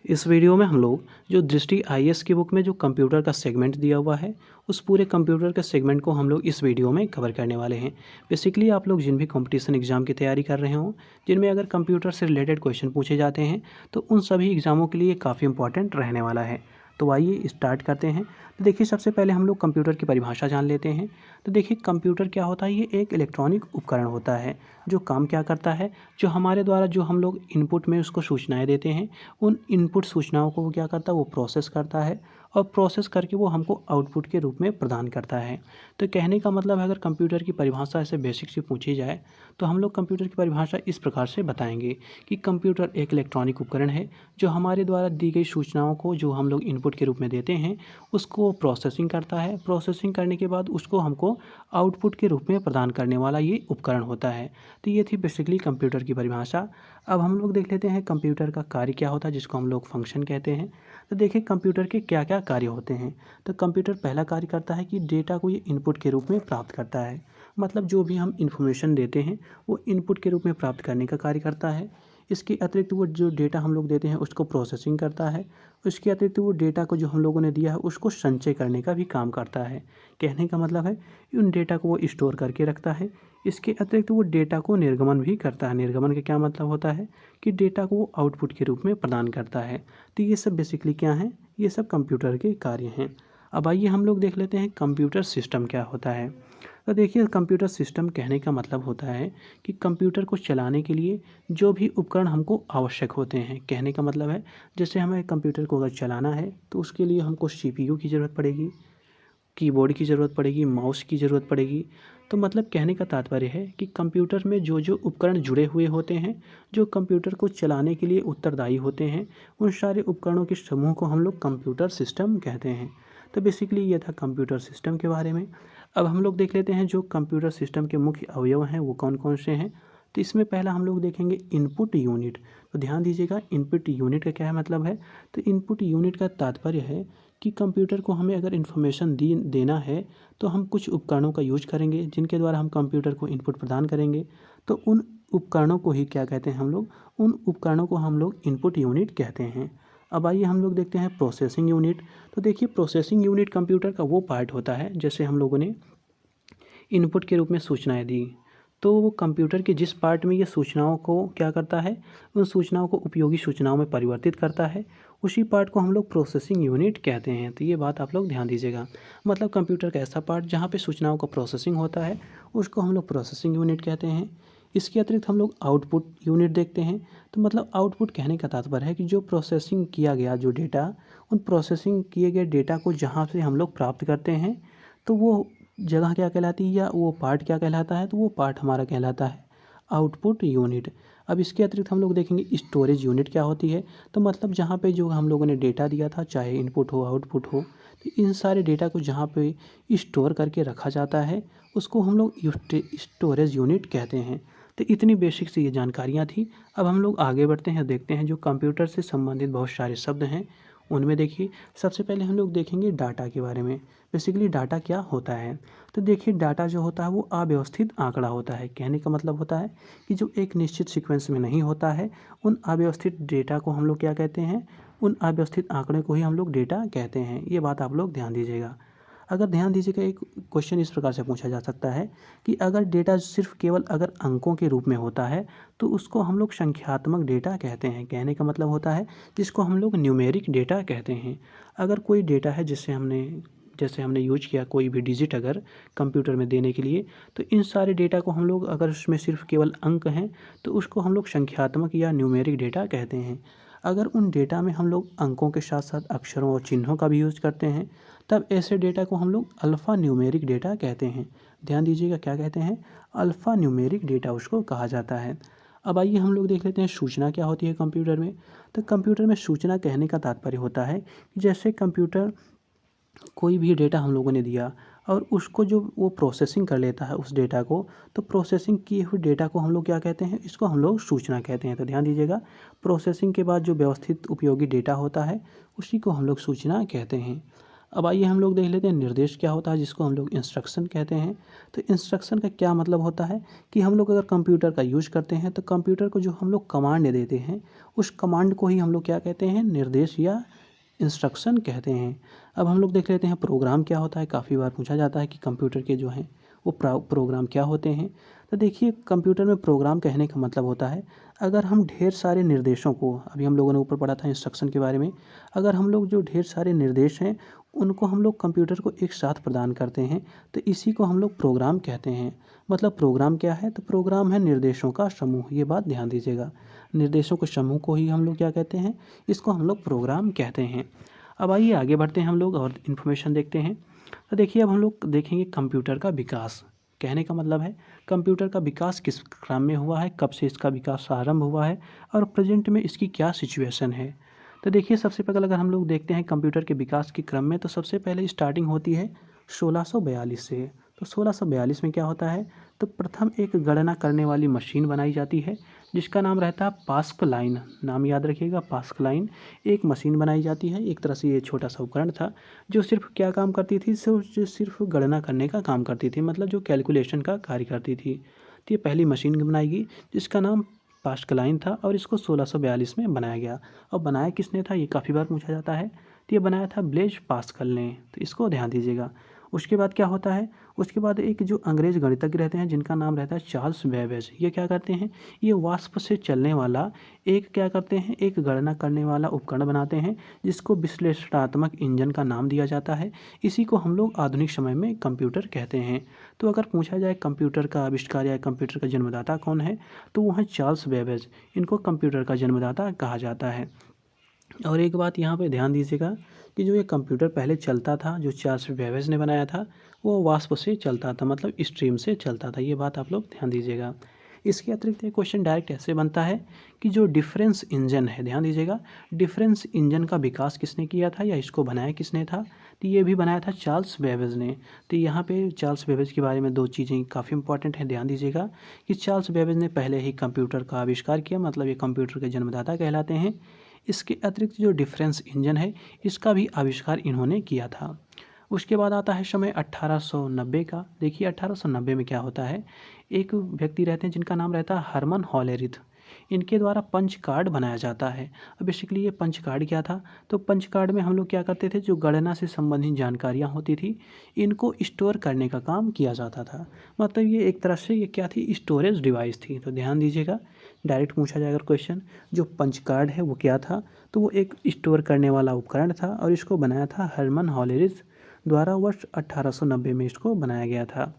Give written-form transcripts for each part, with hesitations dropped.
इस वीडियो में हम लोग जो दृष्टि आईएएस की बुक में जो कंप्यूटर का सेगमेंट दिया हुआ है उस पूरे कंप्यूटर के सेगमेंट को हम लोग इस वीडियो में कवर करने वाले हैं। बेसिकली आप लोग जिन भी कंपटीशन एग्ज़ाम की तैयारी कर रहे हों, जिनमें अगर कंप्यूटर से रिलेटेड क्वेश्चन पूछे जाते हैं तो उन सभी एग्ज़ामों के लिए काफ़ी इंपॉर्टेंट रहने वाला है। तो आइए स्टार्ट करते हैं। तो देखिए, सबसे पहले हम लोग कंप्यूटर की परिभाषा जान लेते हैं। तो देखिए, कंप्यूटर क्या होता है? ये एक इलेक्ट्रॉनिक उपकरण होता है जो काम क्या करता है, जो हमारे द्वारा जो हम लोग इनपुट में उसको सूचनाएं देते हैं, उन इनपुट सूचनाओं को वो क्या करता है, वो प्रोसेस करता है और प्रोसेस करके वो हमको आउटपुट के रूप में प्रदान करता है। तो कहने का मतलब है, अगर कंप्यूटर की परिभाषा ऐसे बेसिक से पूछी जाए तो हम लोग कंप्यूटर की परिभाषा इस प्रकार से बताएंगे कि कंप्यूटर एक इलेक्ट्रॉनिक उपकरण है जो हमारे द्वारा दी गई सूचनाओं को, जो हम लोग इनपुट के रूप में देते हैं, उसको प्रोसेसिंग करता है। प्रोसेसिंग करने के बाद उसको हमको आउटपुट के रूप में प्रदान करने वाला ये उपकरण होता है। तो ये थी बेसिकली कंप्यूटर की परिभाषा। अब हम लोग देख लेते हैं कंप्यूटर का कार्य क्या होता है, जिसको हम लोग फंक्शन कहते हैं। तो देखिए, कंप्यूटर के क्या क्या कार्य होते हैं। तो कंप्यूटर पहला कार्य करता है कि डेटा को ये इनपुट के रूप में प्राप्त करता है। मतलब जो भी हम इंफॉर्मेशन देते हैं वो इनपुट के रूप में प्राप्त करने का कार्य करता है। इसके अतिरिक्त वो जो डेटा हम लोग देते हैं उसको प्रोसेसिंग करता है। उसके अतिरिक्त वो डेटा को जो हम लोगों ने दिया है उसको संचय करने का भी काम करता है। कहने का मतलब है, उन डेटा को वो स्टोर करके रखता है। इसके अतिरिक्त वो डेटा को निर्गमन भी करता है। निर्गमन का क्या मतलब होता है कि डेटा को वो आउटपुट के रूप में प्रदान करता है। तो ये सब बेसिकली क्या है, ये सब कंप्यूटर के कार्य हैं। अब आइए हम लोग देख लेते हैं कंप्यूटर सिस्टम क्या होता है। तो देखिए, कंप्यूटर सिस्टम कहने का मतलब होता है कि कंप्यूटर को चलाने के लिए जो भी उपकरण हमको आवश्यक होते हैं। कहने का मतलब है, जैसे हमें कंप्यूटर को अगर चलाना है तो उसके लिए हमको सीपीयू की ज़रूरत पड़ेगी, कीबोर्ड की ज़रूरत पड़ेगी, माउस की ज़रूरत पड़ेगी। तो मतलब कहने का तात्पर्य है कि कंप्यूटर में जो जो उपकरण जुड़े हुए होते हैं, जो कंप्यूटर को चलाने के लिए उत्तरदायी होते हैं, उन सारे उपकरणों के समूह को हम लोग कंप्यूटर सिस्टम कहते हैं। तो बेसिकली ये था कंप्यूटर सिस्टम के बारे में। अब हम लोग देख लेते हैं जो कंप्यूटर सिस्टम के मुख्य अवयव हैं वो कौन कौन से हैं। तो इसमें पहला हम लोग देखेंगे इनपुट यूनिट। तो ध्यान दीजिएगा, इनपुट यूनिट का क्या है मतलब है। तो इनपुट यूनिट का तात्पर्य है कि कंप्यूटर को हमें अगर इन्फॉर्मेशन देना है तो हम कुछ उपकरणों का यूज करेंगे जिनके द्वारा हम कंप्यूटर को इनपुट प्रदान करेंगे। तो उन उपकरणों को ही क्या कहते हैं हम लोग, उन उपकरणों को हम लोग इनपुट यूनिट कहते हैं। अब आइए हम लोग देखते हैं प्रोसेसिंग यूनिट। तो देखिए, प्रोसेसिंग यूनिट कंप्यूटर का वो पार्ट होता है, जैसे हम लोगों ने इनपुट के रूप में सूचनाएं दी, तो वो कंप्यूटर के जिस पार्ट में ये सूचनाओं को क्या करता है, उन सूचनाओं को उपयोगी सूचनाओं में परिवर्तित करता है, उसी पार्ट को हम लोग प्रोसेसिंग यूनिट कहते हैं। तो ये बात आप लोग ध्यान दीजिएगा। मतलब कंप्यूटर का ऐसा पार्ट जहाँ पे सूचनाओं का प्रोसेसिंग होता है उसको हम लोग प्रोसेसिंग यूनिट कहते हैं। इसके अतिरिक्त हम लोग आउटपुट यूनिट देखते हैं। तो मतलब आउटपुट कहने का तात्पर्य है कि जो प्रोसेसिंग किया गया जो डेटा, उन प्रोसेसिंग किए गए डेटा को जहाँ से हम लोग प्राप्त करते हैं तो वो जगह क्या कहलाती है या वो पार्ट क्या कहलाता है, तो वो पार्ट हमारा कहलाता है आउटपुट यूनिट। अब इसके अतिरिक्त हम लोग देखेंगे स्टोरेज यूनिट क्या होती है। तो मतलब जहाँ पे जो हम लोगों ने डेटा दिया था, चाहे इनपुट हो आउटपुट हो, तो इन सारे डेटा को जहाँ पे स्टोर करके रखा जाता है उसको हम लोग स्टोरेज यूनिट कहते हैं। तो इतनी बेसिक सी ये जानकारियाँ थी। अब हम लोग आगे बढ़ते हैं, देखते हैं जो कंप्यूटर से संबंधित बहुत सारे शब्द हैं उनमें। देखिए, सबसे पहले हम लोग देखेंगे डाटा के बारे में। बेसिकली डाटा क्या होता है। तो देखिए, डाटा जो होता है वो अव्यवस्थित आंकड़ा होता है। कहने का मतलब होता है कि जो एक निश्चित सीक्वेंस में नहीं होता है, उन अव्यवस्थित डेटा को हम लोग क्या कहते हैं, उन अव्यवस्थित आंकड़े को ही हम लोग डेटा कहते हैं। ये बात आप लोग ध्यान दीजिएगा। अगर ध्यान दीजिएगा, एक क्वेश्चन इस प्रकार से पूछा जा सकता है कि अगर डेटा सिर्फ केवल अगर अंकों के रूप में होता है तो उसको हम लोग संख्यात्मक डेटा कहते हैं। कहने का मतलब होता है जिसको हम लोग न्यूमेरिक डेटा कहते हैं। अगर कोई डेटा है जैसे हमने यूज किया कोई भी डिजिट अगर कंप्यूटर में देने के लिए, तो इन सारे डेटा को हम लोग, अगर उसमें सिर्फ केवल अंक हैं तो उसको हम लोग संख्यात्मक या न्यूमेरिक डेटा कहते हैं। अगर उन डेटा में हम लोग अंकों के साथ साथ अक्षरों और चिन्हों का भी यूज़ करते हैं तब ऐसे डेटा को हम लोग अल्फ़ा न्यूमेरिक डेटा कहते हैं। ध्यान दीजिएगा, क्या कहते हैं, अल्फ़ा न्यूमेरिक डेटा उसको कहा जाता है। अब आइए हम लोग देख लेते हैं सूचना क्या होती है कंप्यूटर में। तो कंप्यूटर में सूचना कहने का तात्पर्य होता है कि जैसे कंप्यूटर कोई भी डेटा हम लोगों ने दिया और उसको जो वो प्रोसेसिंग कर लेता है उस डेटा को, तो प्रोसेसिंग किए हुए डेटा को हम लोग क्या कहते हैं, इसको हम लोग सूचना कहते हैं। तो ध्यान दीजिएगा, प्रोसेसिंग के बाद जो व्यवस्थित उपयोगी डेटा होता है उसी को हम लोग सूचना कहते हैं। अब आइए हम लोग देख लेते हैं निर्देश क्या होता है, जिसको हम लोग इंस्ट्रक्शन कहते हैं। तो इंस्ट्रक्शन का क्या मतलब होता है कि हम लोग अगर कंप्यूटर का यूज करते हैं तो कंप्यूटर को जो हम लोग कमांड देते हैं उस कमांड को ही हम लोग क्या कहते हैं, निर्देश या इंस्ट्रक्शन कहते हैं। अब हम लोग देख लेते हैं प्रोग्राम क्या होता है। काफ़ी बार पूछा जाता है कि कंप्यूटर के जो हैं वो प्रोग्राम क्या होते हैं। तो देखिए, कंप्यूटर में प्रोग्राम कहने का मतलब होता है अगर हम ढेर सारे निर्देशों को, अभी हम लोगों ने ऊपर पढ़ा था इंस्ट्रक्शन के बारे में, अगर हम लोग जो ढेर सारे निर्देश हैं उनको हम लोग कंप्यूटर को एक साथ प्रदान करते हैं तो इसी को हम लोग प्रोग्राम कहते हैं। मतलब प्रोग्राम क्या है, तो प्रोग्राम है निर्देशों का समूह। ये बात ध्यान दीजिएगा, निर्देशों के समूह को ही हम लोग क्या कहते हैं, इसको हम लोग प्रोग्राम कहते हैं। अब आइए आगे बढ़ते हैं हम लोग और इन्फॉर्मेशन देखते हैं। तो देखिए, अब हम लोग देखेंगे कंप्यूटर का विकास। कहने का मतलब है कंप्यूटर का विकास किस क्रम में हुआ है, कब से इसका विकास आरंभ हुआ है और प्रेजेंट में इसकी क्या सिचुएशन है। तो देखिए, सबसे पहले अगर हम लोग देखते हैं कंप्यूटर के विकास के क्रम में, तो सबसे पहले स्टार्टिंग होती है 1642 से। तो 1642 में क्या होता है, तो प्रथम एक गणना करने वाली मशीन बनाई जाती है जिसका नाम रहता है पास्कलाइन। नाम याद रखिएगा, पास्कलाइन। एक मशीन बनाई जाती है, एक तरह से ये छोटा सा उपकरण था जो सिर्फ क्या काम करती थी, सिर्फ गणना करने का काम करती थी, मतलब जो कैलकुलेशन का कार्य करती थी। तो ये पहली मशीन बनाई गई जिसका नाम पास्कलाइन था और इसको 1642 में बनाया गया। और बनाया किसने था, ये काफ़ी बार पूछा जाता है। तो ये बनाया था ब्लेज पास्कल ने, तो इसको ध्यान दीजिएगा। उसके बाद क्या होता है, उसके बाद एक जो अंग्रेज गणितज्ञ रहते हैं जिनका नाम रहता है चार्ल्स बेबेज। ये क्या करते हैं, ये वाष्प से चलने वाला एक क्या करते हैं, एक गणना करने वाला उपकरण बनाते हैं जिसको विश्लेषणात्मक इंजन का नाम दिया जाता है। इसी को हम लोग आधुनिक समय में कंप्यूटर कहते हैं। तो अगर पूछा जाए कंप्यूटर का आविष्कार या कंप्यूटर का जन्मदाता कौन है, तो वो है चार्ल्स बेबेज। इनको कंप्यूटर का जन्मदाता कहा जाता है। और एक बात यहाँ पे ध्यान दीजिएगा कि जो ये कंप्यूटर पहले चलता था, जो चार्ल्स बेबेज ने बनाया था, वो वाष्प से चलता था, मतलब स्ट्रीम से चलता था। ये बात आप लोग ध्यान दीजिएगा। इसके अतिरिक्त एक क्वेश्चन डायरेक्ट ऐसे बनता है कि जो डिफरेंस इंजन है, ध्यान दीजिएगा, डिफरेंस इंजन का विकास किसने किया था या इसको बनाया किसने था, तो ये भी बनाया था चार्ल्स बेबेज ने। तो यहाँ पे चार्ल्स बेबेज के बारे में दो चीज़ें काफ़ी इंपॉर्टेंट हैं, ध्यान दीजिएगा कि चार्ल्स बेबेज ने पहले ही कंप्यूटर का आविष्कार किया, मतलब ये कंप्यूटर के जन्मदाता कहलाते हैं। इसके अतिरिक्त जो डिफरेंस इंजन है इसका भी आविष्कार इन्होंने किया था। उसके बाद आता है समय 1890 का। देखिए 1890 में क्या होता है, एक व्यक्ति रहते हैं जिनका नाम रहता है हरमन हॉलेरिथ। इनके द्वारा पंच कार्ड बनाया जाता है। अब बेसिकली ये पंच कार्ड क्या था, तो पंच कार्ड में हम लोग क्या करते थे, जो गणना से संबंधित जानकारियाँ होती थी इनको स्टोर करने का काम किया जाता था। मतलब ये एक तरह से ये क्या थी, स्टोरेज डिवाइस थी। तो ध्यान दीजिएगा, डायरेक्ट पूछा जाएगा क्वेश्चन, जो पंच कार्ड है वो क्या था, तो वो एक स्टोर करने वाला उपकरण था और इसको बनाया था हरमन हॉलेरिथ द्वारा। वर्ष 1890 में इसको बनाया गया था।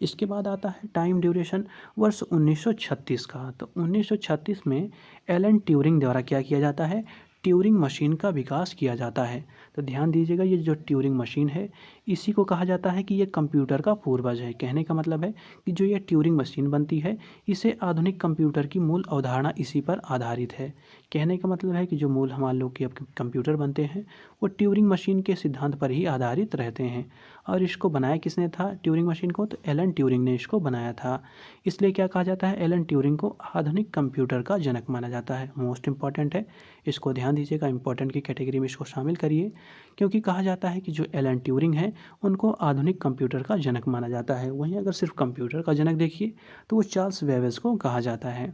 इसके बाद आता है टाइम ड्यूरेशन, वर्ष 1936 का। तो 1936 में एलन ट्यूरिंग द्वारा क्या किया जाता है, ट्यूरिंग मशीन का विकास किया जाता है। तो ध्यान दीजिएगा, ये जो ट्यूरिंग मशीन है इसी को कहा जाता है कि ये कंप्यूटर का पूर्वज है। कहने का मतलब है कि जो ये ट्यूरिंग मशीन बनती है इसे आधुनिक कंप्यूटर की मूल अवधारणा इसी पर आधारित है। कहने का मतलब है कि जो मूल हमारे लोग के अब कंप्यूटर बनते हैं वो ट्यूरिंग मशीन के सिद्धांत पर ही आधारित रहते हैं। और इसको बनाया किसने था ट्यूरिंग मशीन को, तो एलन ट्यूरिंग ने इसको बनाया था। इसलिए क्या कहा जाता है, एलन ट्यूरिंग को आधुनिक कंप्यूटर का जनक माना जाता है। मोस्ट इंपॉर्टेंट है, इसको ध्यान दीजिएगा, इंपॉर्टेंट की कैटेगरी में इसको शामिल करिए, क्योंकि कहा जाता है कि जो एलन ट्यूरिंग है उनको आधुनिक कंप्यूटर का जनक माना जाता है। वहीं अगर सिर्फ कंप्यूटर का जनक देखिए तो वो चार्ल्स बेबेज को कहा जाता है।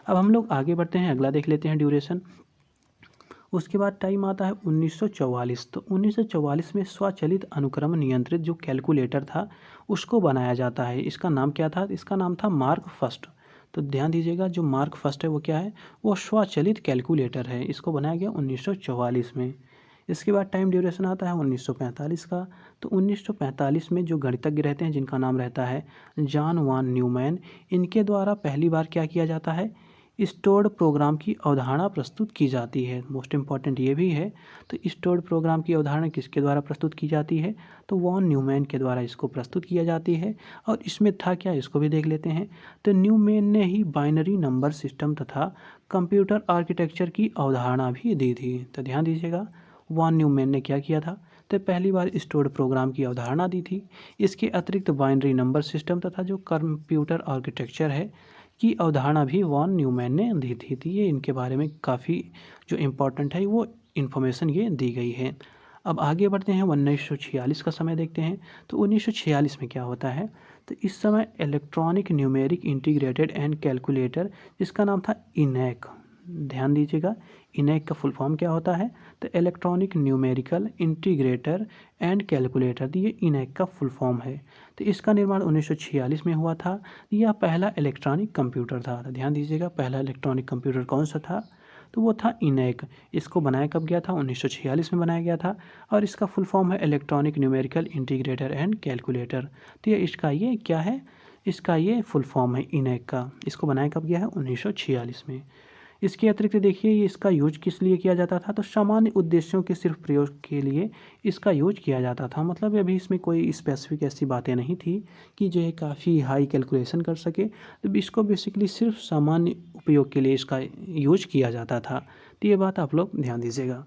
अब हम लोग आगे बढ़ते हैं, अगला देख लेते हैं ड्यूरेशन। उसके बाद टाइम आता है 1944। तो 1944 में स्वचालित अनुक्रम नियंत्रित जो कैलकुलेटर था उसको बनाया जाता है। इसका नाम क्या था, इसका नाम था मार्क फर्स्ट। तो ध्यान दीजिएगा, जो मार्क फर्स्ट है वो क्या है, वो स्वचालित कैलकुलेटर है। इसको बनाया गया 1944 में। इसके बाद टाइम ड्यूरेशन आता है 1945 का। तो 1945 में जो गणितज्ञ रहते हैं जिनका नाम रहता है जॉन वान न्यूमैन, इनके द्वारा पहली बार क्या किया जाता है, स्टोर्ड प्रोग्राम की अवधारणा प्रस्तुत की जाती है। मोस्ट इंपॉर्टेंट ये भी है। तो स्टोर्ड प्रोग्राम की अवधारणा किसके द्वारा प्रस्तुत की जाती है, तो वॉन न्यूमैन के द्वारा इसको प्रस्तुत किया जाती है। और इसमें था क्या, इसको भी देख लेते हैं। तो न्यूमैन ने ही बाइनरी नंबर सिस्टम तथा कंप्यूटर आर्किटेक्चर की अवधारणा भी दी थी। तो ध्यान दीजिएगा, वॉन न्यूमैन ने क्या किया था, तो पहली बार स्टोर्ड प्रोग्राम की अवधारणा दी थी। इसके अतिरिक्त बाइनरी नंबर सिस्टम तथा जो कंप्यूटर आर्किटेक्चर है की अवधारणा भी वॉन न्यूमैन ने दी थी। तो ये इनके बारे में काफ़ी जो इम्पोर्टेंट है वो इन्फॉर्मेशन ये दी गई है। अब आगे बढ़ते हैं 1946 का समय देखते हैं। तो 1946 में क्या होता है, तो इस समय electronic numeric integrated and calculator, जिसका नाम था इनैक। ध्यान दीजिएगा, इनैक का फुल फॉर्म क्या होता है, तो electronic numerical integrator and calculator, ये इनैक का फुल फॉर्म है। तो इसका निर्माण 1946 में हुआ था। यह पहला इलेक्ट्रॉनिक कंप्यूटर था। तो ध्यान दीजिएगा, पहला इलेक्ट्रॉनिक कंप्यूटर कौन सा था, तो वो था इनैक। इसको बनाया कब गया था, 1946 में बनाया गया था। और इसका फुल फॉर्म है electronic numerical integrator and calculator. तो ये क्या है, इसका ये फुल फॉर्म है इनैक का। इसको बनाया कब गया है, 1946 में। इसके अतिरिक्त देखिए, ये इसका यूज किस लिए किया जाता था, तो सामान्य उद्देश्यों के सिर्फ प्रयोग के लिए इसका यूज किया जाता था। मतलब अभी इसमें कोई स्पेसिफिक ऐसी बातें नहीं थी कि जो है काफ़ी हाई कैलकुलेशन कर सके, तो इसको बेसिकली सिर्फ सामान्य उपयोग के लिए इसका यूज किया जाता था। तो ये बात आप लोग ध्यान दीजिएगा।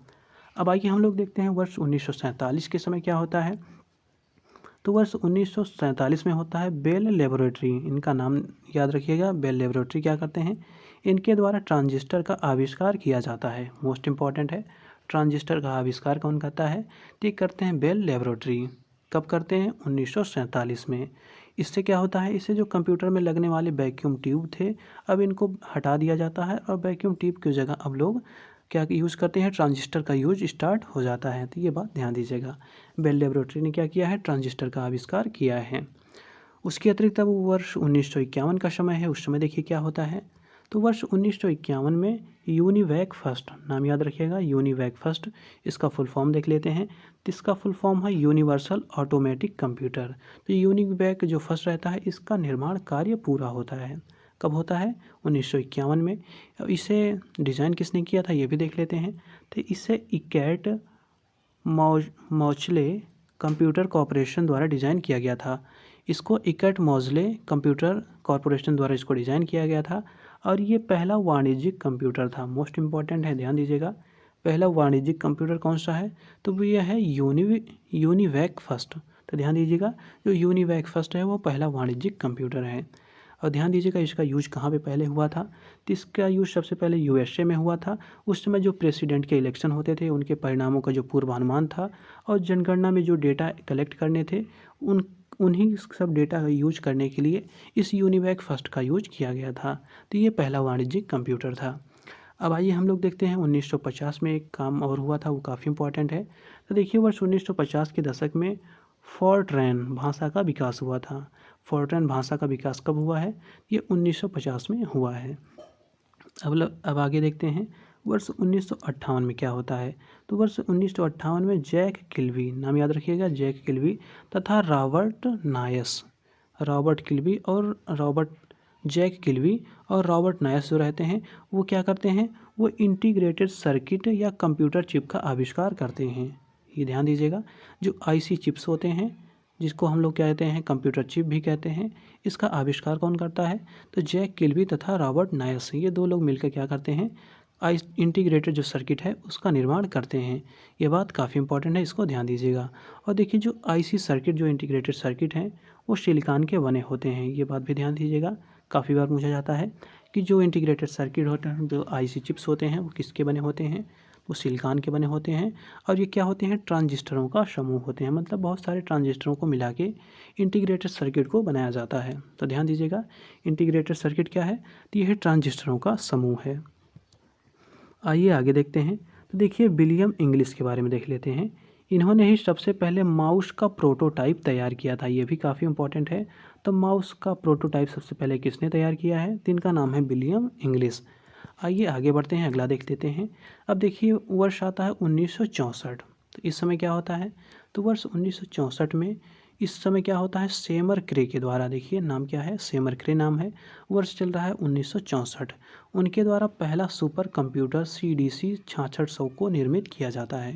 अब आइए हम लोग देखते हैं वर्ष 1947 के समय क्या होता है। तो वर्ष 1947 में होता है बेल लेबोरेटरी। इनका नाम याद रखिएगा, बेल लेबोरेटरी क्या करते हैं, इनके द्वारा ट्रांजिस्टर का आविष्कार किया जाता है। मोस्ट इंपॉर्टेंट है, ट्रांजिस्टर का आविष्कार कौन करता है, तो ये करते हैं बेल लेबोरेटरी। कब करते हैं, 1947 में। इससे क्या होता है, इससे जो कंप्यूटर में लगने वाले वैक्यूम ट्यूब थे, अब इनको हटा दिया जाता है और वैक्यूम ट्यूब की जगह अब लोग क्या यूज़ करते हैं, ट्रांजिस्टर का यूज स्टार्ट हो जाता है। तो ये बात ध्यान दीजिएगा, बेल लेबोरेटरी ने क्या किया है, ट्रांजिस्टर का आविष्कार किया है। उसके अतिरिक्त अब वर्ष 1951 का समय है। उस समय देखिए क्या होता है, तो वर्ष 1951 में यूनिवैक फर्स्ट, नाम याद रखिएगा, यूनिवैक फर्स्ट, इसका फुल फॉर्म देख लेते हैं। तो इसका फुल फॉर्म है यूनिवर्सल ऑटोमेटिक कंप्यूटर। तो यूनिवैक जो फर्स्ट रहता है, इसका निर्माण कार्य पूरा होता है। कब होता है, 1951 में। इसे डिज़ाइन किसने किया था, ये भी देख लेते हैं। तो इसे इकैट मौचले कंप्यूटर कॉरपोरेशन द्वारा डिज़ाइन किया गया था। इसको इकैट मौजले कंप्यूटर कॉरपोरेशन द्वारा इसको डिज़ाइन किया गया था। और ये पहला वाणिज्यिक कंप्यूटर था। मोस्ट इंपॉर्टेंट है, ध्यान दीजिएगा, पहला वाणिज्यिक कंप्यूटर कौन सा है, तो वो यह है यूनिवैक फर्स्ट। तो ध्यान दीजिएगा, जो यूनिवैक फर्स्ट है वो पहला वाणिज्यिक कंप्यूटर है। और ध्यान दीजिएगा, इसका यूज कहाँ पे पहले हुआ था, तो इसका यूज सबसे पहले यूएसए में हुआ था। उस समय जो प्रेसिडेंट के इलेक्शन होते थे, उनके परिणामों का जो पूर्वानुमान था और जनगणना में जो डेटा कलेक्ट करने थे, उन्हीं सब डेटा का यूज करने के लिए इस यूनिवैक फर्स्ट का यूज किया गया था। तो ये पहला वाणिज्यिक कंप्यूटर था। अब आइए हम लोग देखते हैं 1950 में एक काम और हुआ था, वो काफ़ी इंपॉर्टेंट है। तो देखिए, वर्ष 1950 के दशक में फॉरट्रैन भाषा का विकास हुआ था। फॉरट्रैन भाषा का विकास कब हुआ है, ये 1950 में हुआ है। अब आगे देखते हैं वर्ष 1958 में क्या होता है। तो वर्ष 1958 में जैक किल्वी, नाम याद रखिएगा, जैक किल्वी तथा जैक किल्वी और रॉबर्ट नायस जो रहते हैं, वो क्या करते हैं, वो इंटीग्रेटेड सर्किट या कंप्यूटर चिप का आविष्कार करते हैं। ये ध्यान दीजिएगा, जो आईसी चिप्स होते हैं, जिसको हम लोग कहते हैं कंप्यूटर चिप भी कहते हैं, इसका आविष्कार कौन करता है, तो जैक किल्वी तथा रॉबर्ट नायस, ये दो लोग मिलकर क्या करते हैं, इंटीग्रेटेड जो सर्किट है उसका निर्माण करते हैं। ये बात काफ़ी इंपॉर्टेंट है, इसको ध्यान दीजिएगा। और देखिए, जो आईसी सर्किट, जो इंटीग्रेटेड सर्किट हैं, वो सिलिकॉन के बने होते हैं। ये बात भी ध्यान दीजिएगा, काफ़ी बार पूछा जाता है कि जो इंटीग्रेटेड सर्किट होते हैं, जो आईसी चिप्स होते हैं, वो किसके बने होते हैं, वो सिलिकॉन के बने होते हैं। और ये क्या होते हैं, ट्रांजिस्टरों का समूह होते हैं। मतलब बहुत सारे ट्रांजिस्टरों को मिला के इंटीग्रेटेड सर्किट को बनाया जाता है। तो ध्यान दीजिएगा, इंटीग्रेटेड सर्किट क्या है, तो यह ट्रांजिस्टरों का समूह है। आइए आगे देखते हैं। तो देखिए, विलियम इंग्लिश के बारे में देख लेते हैं। इन्होंने ही सबसे पहले माउस का प्रोटोटाइप तैयार किया था। ये भी काफ़ी इंपॉर्टेंट है। तो माउस का प्रोटोटाइप सबसे पहले किसने तैयार किया है, तो इनका नाम है विलियम इंग्लिश। आइए आगे बढ़ते हैं, अगला देख लेते हैं। अब देखिए, वर्ष आता है 1964। तो इस समय क्या होता है, तो वर्ष 1964 में इस समय क्या होता है, सेमर क्रे के द्वारा, देखिए नाम क्या है, सेमर क्रे नाम है। वर्ष चल रहा है 1964। उनके द्वारा पहला सुपर कंप्यूटर CDC 6600 को निर्मित किया जाता है।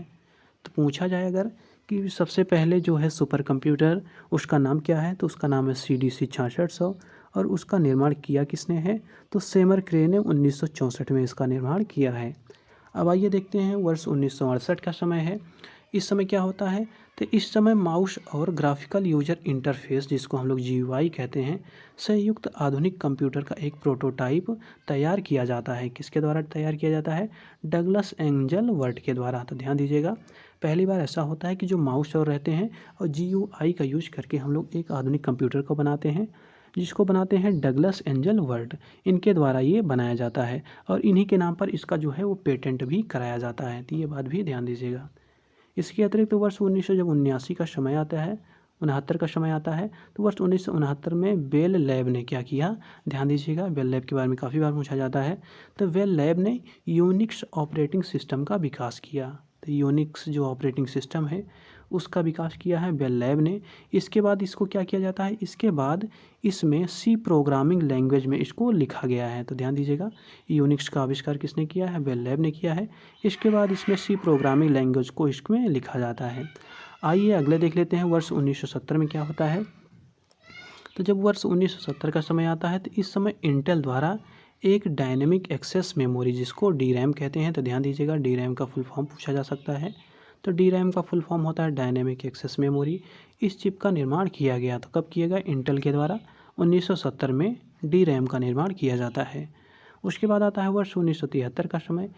तो पूछा जाए अगर कि सबसे पहले जो है सुपर कंप्यूटर, उसका नाम क्या है, तो उसका नाम है CDC 6600। और उसका निर्माण किया किसने है, तो सेमर क्रे ने 1964 में इसका निर्माण किया है। अब आइए देखते हैं, वर्ष 1968 का समय है। इस समय क्या होता है, तो इस समय माउस और ग्राफिकल यूजर इंटरफेस, जिसको हम लोग GUI कहते हैं, से युक्त आधुनिक कंप्यूटर का एक प्रोटोटाइप तैयार किया जाता है। किसके द्वारा तैयार किया जाता है? डगलस एंजल वर्ट के द्वारा। तो ध्यान दीजिएगा, पहली बार ऐसा होता है कि जो माउस और रहते हैं और GUI का यूज करके हम लोग एक आधुनिक कंप्यूटर को बनाते हैं, जिसको बनाते हैं डगलस एंजल वर्ट। इनके द्वारा ये बनाया जाता है और इन्हीं के नाम पर इसका जो है वो पेटेंट भी कराया जाता है। तो ये बात भी ध्यान दीजिएगा। इसके अतिरिक्त वर्ष 1979 का समय आता है, 69 का समय आता है, तो वर्ष 1969 में बेल लैब ने क्या किया? ध्यान दीजिएगा, बेल लैब के बारे में काफ़ी बार पूछा जाता है। तो बेल लैब ने यूनिक्स ऑपरेटिंग सिस्टम का विकास किया। तो यूनिक्स जो ऑपरेटिंग सिस्टम है उसका विकास किया है बेल लैब ने। इसके बाद इसको क्या किया जाता है? इसके बाद इसमें सी प्रोग्रामिंग लैंग्वेज में इसको लिखा गया है। तो ध्यान दीजिएगा, यूनिक्स का आविष्कार किसने किया है? बेल लैब ने किया है। इसके बाद इसमें सी प्रोग्रामिंग लैंग्वेज को इसमें लिखा जाता है। आइए अगले देख लेते हैं, वर्ष 1970 में क्या होता है। तो जब वर्ष 1970 का समय आता है तो इस समय इंटेल द्वारा एक डायनेमिक एक्सेस मेमोरी, जिसको DRAM कहते हैं, तो ध्यान दीजिएगा, DRAM का फुल फॉर्म पूछा जा सकता है। तो DRAM का फुल फॉर्म होता है डायनेमिक एक्सेस मेमोरी। इस चिप का निर्माण किया गया, तो कब किया गया? इंटेल के द्वारा 1970 में DRAM का निर्माण किया जाता है। उसके बाद आता है वर्ष 1973 का समय।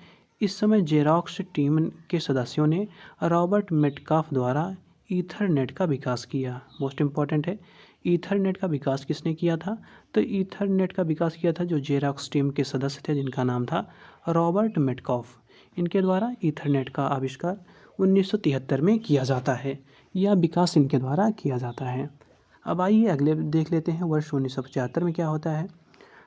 इस समय जेरॉक्स टीम के सदस्यों ने रॉबर्ट मेटकाफ द्वारा ईथरनेट का विकास किया। मोस्ट इम्पॉर्टेंट है, ईथरनेट का विकास किसने किया था? तो ईथरनेट का विकास किया था जो जेरॉक्स टीम के सदस्य थे, जिनका नाम था रॉबर्ट मेटकाफ। इनके द्वारा ईथरनेट का आविष्कार 1973 में किया जाता है। यह विकास इनके द्वारा किया जाता है। अब आइए अगले देख लेते हैं, वर्ष 1975 में क्या होता है।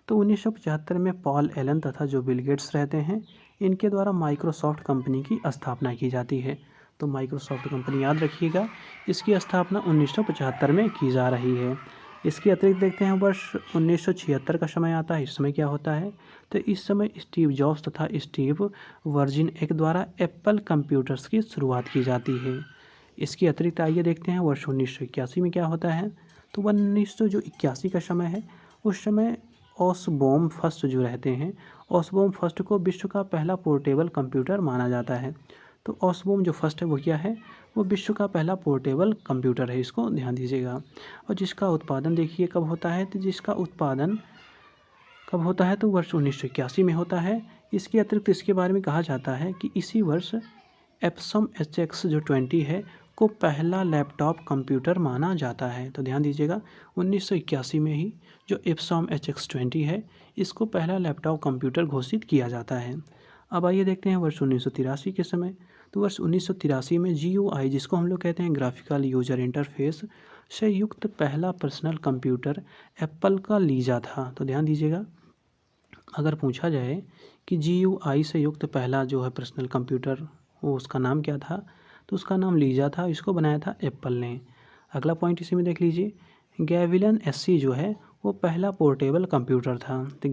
तो 1975 में पॉल एलन तथा जो बिल गेट्स रहते हैं, इनके द्वारा माइक्रोसॉफ्ट कंपनी की स्थापना की जाती है। तो माइक्रोसॉफ्ट कंपनी याद रखिएगा, इसकी स्थापना 1975 में की जा रही है। इसके अतिरिक्त देखते हैं, वर्ष 1976 का समय आता है। इस समय क्या होता है? तो इस समय स्टीव जॉब्स तथा स्टीव वर्जिनिक द्वारा एप्पल कंप्यूटर्स की शुरुआत की जाती है। इसके अतिरिक्त आइए देखते हैं, वर्ष 1981 में क्या होता है। तो 1981 का समय है। उस समय ऑसबॉम फर्स्ट जो रहते हैं, ऑसबॉम फर्स्ट को विश्व का पहला पोर्टेबल कंप्यूटर माना जाता है। तो ऑसबॉम जो फर्स्ट है वो क्या है? वो विश्व का पहला पोर्टेबल कंप्यूटर है, इसको ध्यान दीजिएगा। और जिसका उत्पादन देखिए कब होता है, तो जिसका उत्पादन कब होता है? तो वर्ष 1981 में होता है। इसके अतिरिक्त इसके बारे में कहा जाता है कि इसी वर्ष एप्सम HX जो 20 है को पहला लैपटॉप कंप्यूटर माना जाता है। तो ध्यान दीजिएगा, 1981 में ही जो एप्सम HX 20 है, इसको पहला लैपटॉप कंप्यूटर घोषित किया जाता है। अब आइए देखते हैं वर्ष 1983 के समय। तो वर्ष 1983 में GUI, जिसको हम लोग कहते हैं ग्राफिकल यूजर इंटरफेस, से युक्त पहला पर्सनल कंप्यूटर एप्पल का लीजा था। तो ध्यान दीजिएगा, अगर पूछा जाए कि GUI से युक्त पहला जो है पर्सनल कंप्यूटर, वो उसका नाम क्या था, तो उसका नाम लीजा था। इसको बनाया था एप्पल ने। अगला पॉइंट इसी में देख लीजिए, गैविलियन SC जो है वो पहला पोर्टेबल कंप्यूटर था। तो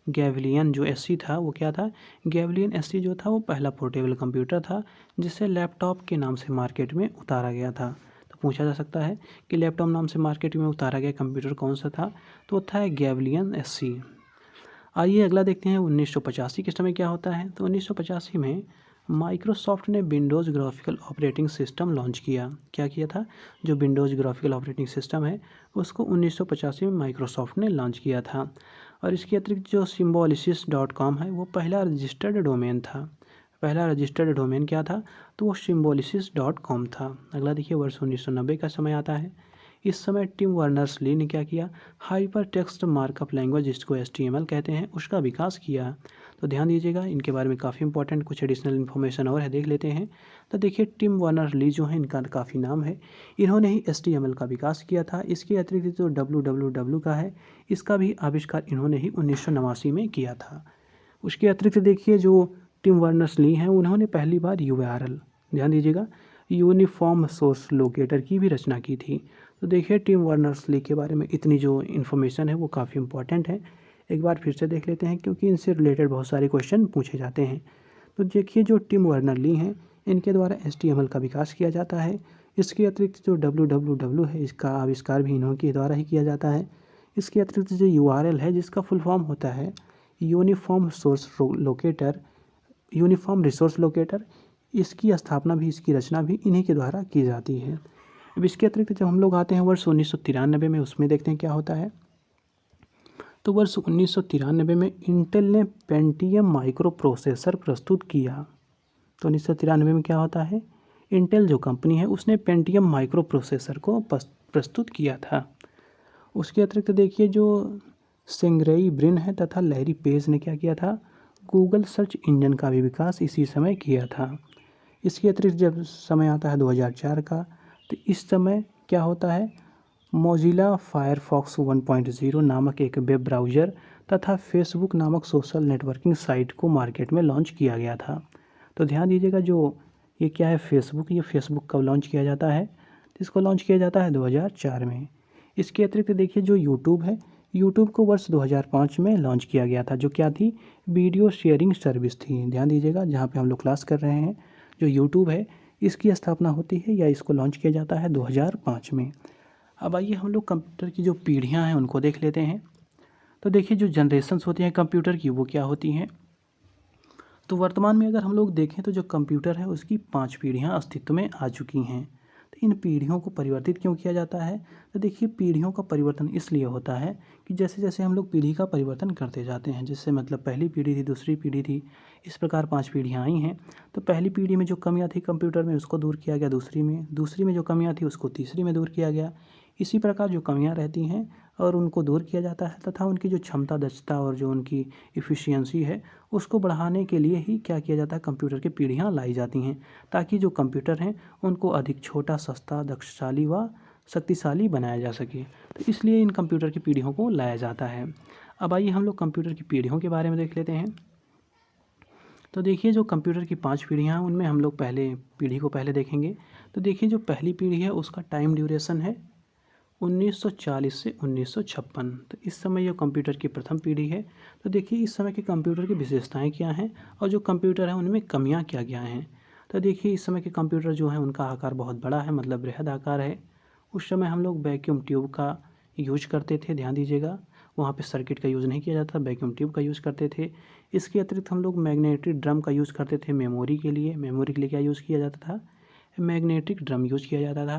गैविलियन जो SC था वो क्या था? गैविलियन SC जो था वो पहला पोर्टेबल कंप्यूटर था, जिसे लैपटॉप के नाम से मार्केट में उतारा गया था। तो पूछा जा सकता है कि लैपटॉप नाम से मार्केट में उतारा गया कंप्यूटर कौन सा था, तो था गैविलियन SC। आइए अगला देखते हैं, 1985 के समय क्या होता है। तो 1985 में माइक्रोसॉफ्ट ने Windows graphical operating system launch किया। क्या किया था? जो विंडोज़ ग्राफिकल ऑपरेटिंग सिस्टम है उसको 1985 में माइक्रोसॉफ्ट ने लॉन्च किया था। और इसके अतिरिक्त जो symbolics.com है वो पहला रजिस्टर्ड डोमेन था। पहला रजिस्टर्ड डोमेन क्या था? तो वो symbolics.com था। अगला देखिए, वर्ष 1990 का समय आता है। इस समय टिम वर्नर्स ली ने क्या किया? हाइपर टेक्स्ट मार्कअप लैंग्वेज, जिसको HTML कहते हैं, उसका विकास किया। तो ध्यान दीजिएगा, इनके बारे में काफ़ी इंपॉर्टेंट कुछ एडिशनल इन्फॉर्मेशन और है, देख लेते हैं। तो देखिए, टिम वर्नर ली जो है, इनका काफ़ी नाम है, इन्होंने ही HTML का विकास किया था। इसके अतिरिक्त जो www का है, इसका भी आविष्कार इन्होंने ही 1989 में किया था। उसके अतिरिक्त देखिए, जो टिम वर्नर्स ली हैं उन्होंने पहली बार URL, ध्यान दीजिएगा, यूनिफॉर्म सोर्स लोकेटर की भी रचना की थी। तो देखिए, टिम वर्नर्स ली के बारे में इतनी जो इन्फॉर्मेशन है वो काफ़ी इंपॉर्टेंट है। एक बार फिर से देख लेते हैं, क्योंकि इनसे रिलेटेड बहुत सारे क्वेश्चन पूछे जाते हैं। तो देखिए, जो टिम वर्नर ली हैं, इनके द्वारा HTML का विकास किया जाता है। इसके अतिरिक्त जो www है, इसका आविष्कार भी इन्हों के द्वारा ही किया जाता है। इसके अतिरिक्त जो URL है, जिसका फुल फॉर्म होता है यूनिफॉर्म रिसोर्स लोकेटर, इसकी स्थापना भी, इसकी रचना भी इन्हीं के द्वारा की जाती है। अब इसके अतिरिक्त जब हम लोग आते हैं वर्ष 1993 में, उसमें देखते हैं क्या होता है। तो वर्ष 1993 में इंटेल ने पेंटियम माइक्रो प्रोसेसर प्रस्तुत किया। तो 1993 में क्या होता है, इंटेल जो कंपनी है उसने पेंटियम माइक्रो प्रोसेसर को प्रस्तुत किया था। उसके अतिरिक्त देखिए जो सेंग्रेई ब्रिन है तथा लैरी पेज ने क्या किया था, गूगल सर्च इंजन का भी विकास इसी समय किया था। इसके अतिरिक्त जब समय आता है 2004 का, तो इस समय क्या होता है, मोजिला फायरफॉक्स 1.0 नामक एक वेब ब्राउज़र तथा फेसबुक नामक सोशल नेटवर्किंग साइट को मार्केट में लॉन्च किया गया था। तो ध्यान दीजिएगा, जो ये क्या है फेसबुक, ये फेसबुक कब लॉन्च किया जाता है, तो इसको लॉन्च किया जाता है 2004 में। इसके अतिरिक्त देखिए जो यूट्यूब है, यूट्यूब को वर्ष 2005 में लॉन्च किया गया था, जो क्या थी, वीडियो शेयरिंग सर्विस थी। ध्यान दीजिएगा, जहाँ पे हम लोग क्लास कर रहे हैं, जो यूट्यूब है इसकी स्थापना होती है या इसको लॉन्च किया जाता है 2005 में। अब आइए हम लोग कंप्यूटर की जो पीढ़ियाँ हैं उनको देख लेते हैं। तो देखिए जो जनरेशन्स होती हैं कंप्यूटर की वो क्या होती हैं। तो वर्तमान में अगर हम लोग देखें तो जो कंप्यूटर है उसकी 5 पीढ़ियाँ अस्तित्व में आ चुकी हैं। तो इन पीढ़ियों को परिवर्तित क्यों किया जाता है, तो देखिए पीढ़ियों का परिवर्तन इसलिए होता है कि जैसे जैसे हम लोग पीढ़ी का परिवर्तन करते जाते हैं, जिससे मतलब पहली पीढ़ी थी, दूसरी पीढ़ी थी, इस प्रकार 5 पीढ़ियाँ आई हैं। तो पहली पीढ़ी में जो कमियाँ थी कंप्यूटर में उसको दूर किया गया दूसरी में जो कमियाँ थी उसको तीसरी में दूर किया गया। इसी प्रकार जो कमियाँ रहती हैं और उनको दूर किया जाता है तथा उनकी जो क्षमता, दक्षता और जो उनकी इफ़िशियंसी है उसको बढ़ाने के लिए ही क्या किया जाता है, कंप्यूटर की पीढ़ियाँ लाई जाती हैं, ताकि जो कंप्यूटर हैं उनको अधिक छोटा, सस्ता, दक्षशाली व शक्तिशाली बनाया जा सके। तो इसलिए इन कंप्यूटर की पीढ़ियों को लाया जाता है। अब आइए हम लोग कंप्यूटर की पीढ़ियों के बारे में देख लेते हैं। तो देखिए जो कंप्यूटर की 5 पीढ़ियाँ हैं उनमें हम लोग पहले पीढ़ी को पहले देखेंगे। तो देखिए जो पहली पीढ़ी है उसका टाइम ड्यूरेशन है 1940 से 1956। तो इस समय जो कंप्यूटर की प्रथम पीढ़ी है। तो देखिए इस समय के कंप्यूटर की विशेषताएं क्या हैं और जो कंप्यूटर है उनमें कमियां क्या क्या हैं। तो देखिए इस समय के कंप्यूटर जो है उनका आकार बहुत बड़ा है, मतलब बृहद आकार है। उस समय हम लोग वैक्यूम ट्यूब का यूज करते थे, ध्यान दीजिएगा, वहाँ पे सर्किट का यूज़ नहीं किया जाता, वैक्यूम ट्यूब का यूज़ करते थे। इसके अतिरिक्त हम लोग मैग्नेटिक ड्रम का यूज़ करते थे मेमोरी के लिए क्या यूज़ किया जाता था, मैग्नेटिक ड्रम यूज़ किया जाता था।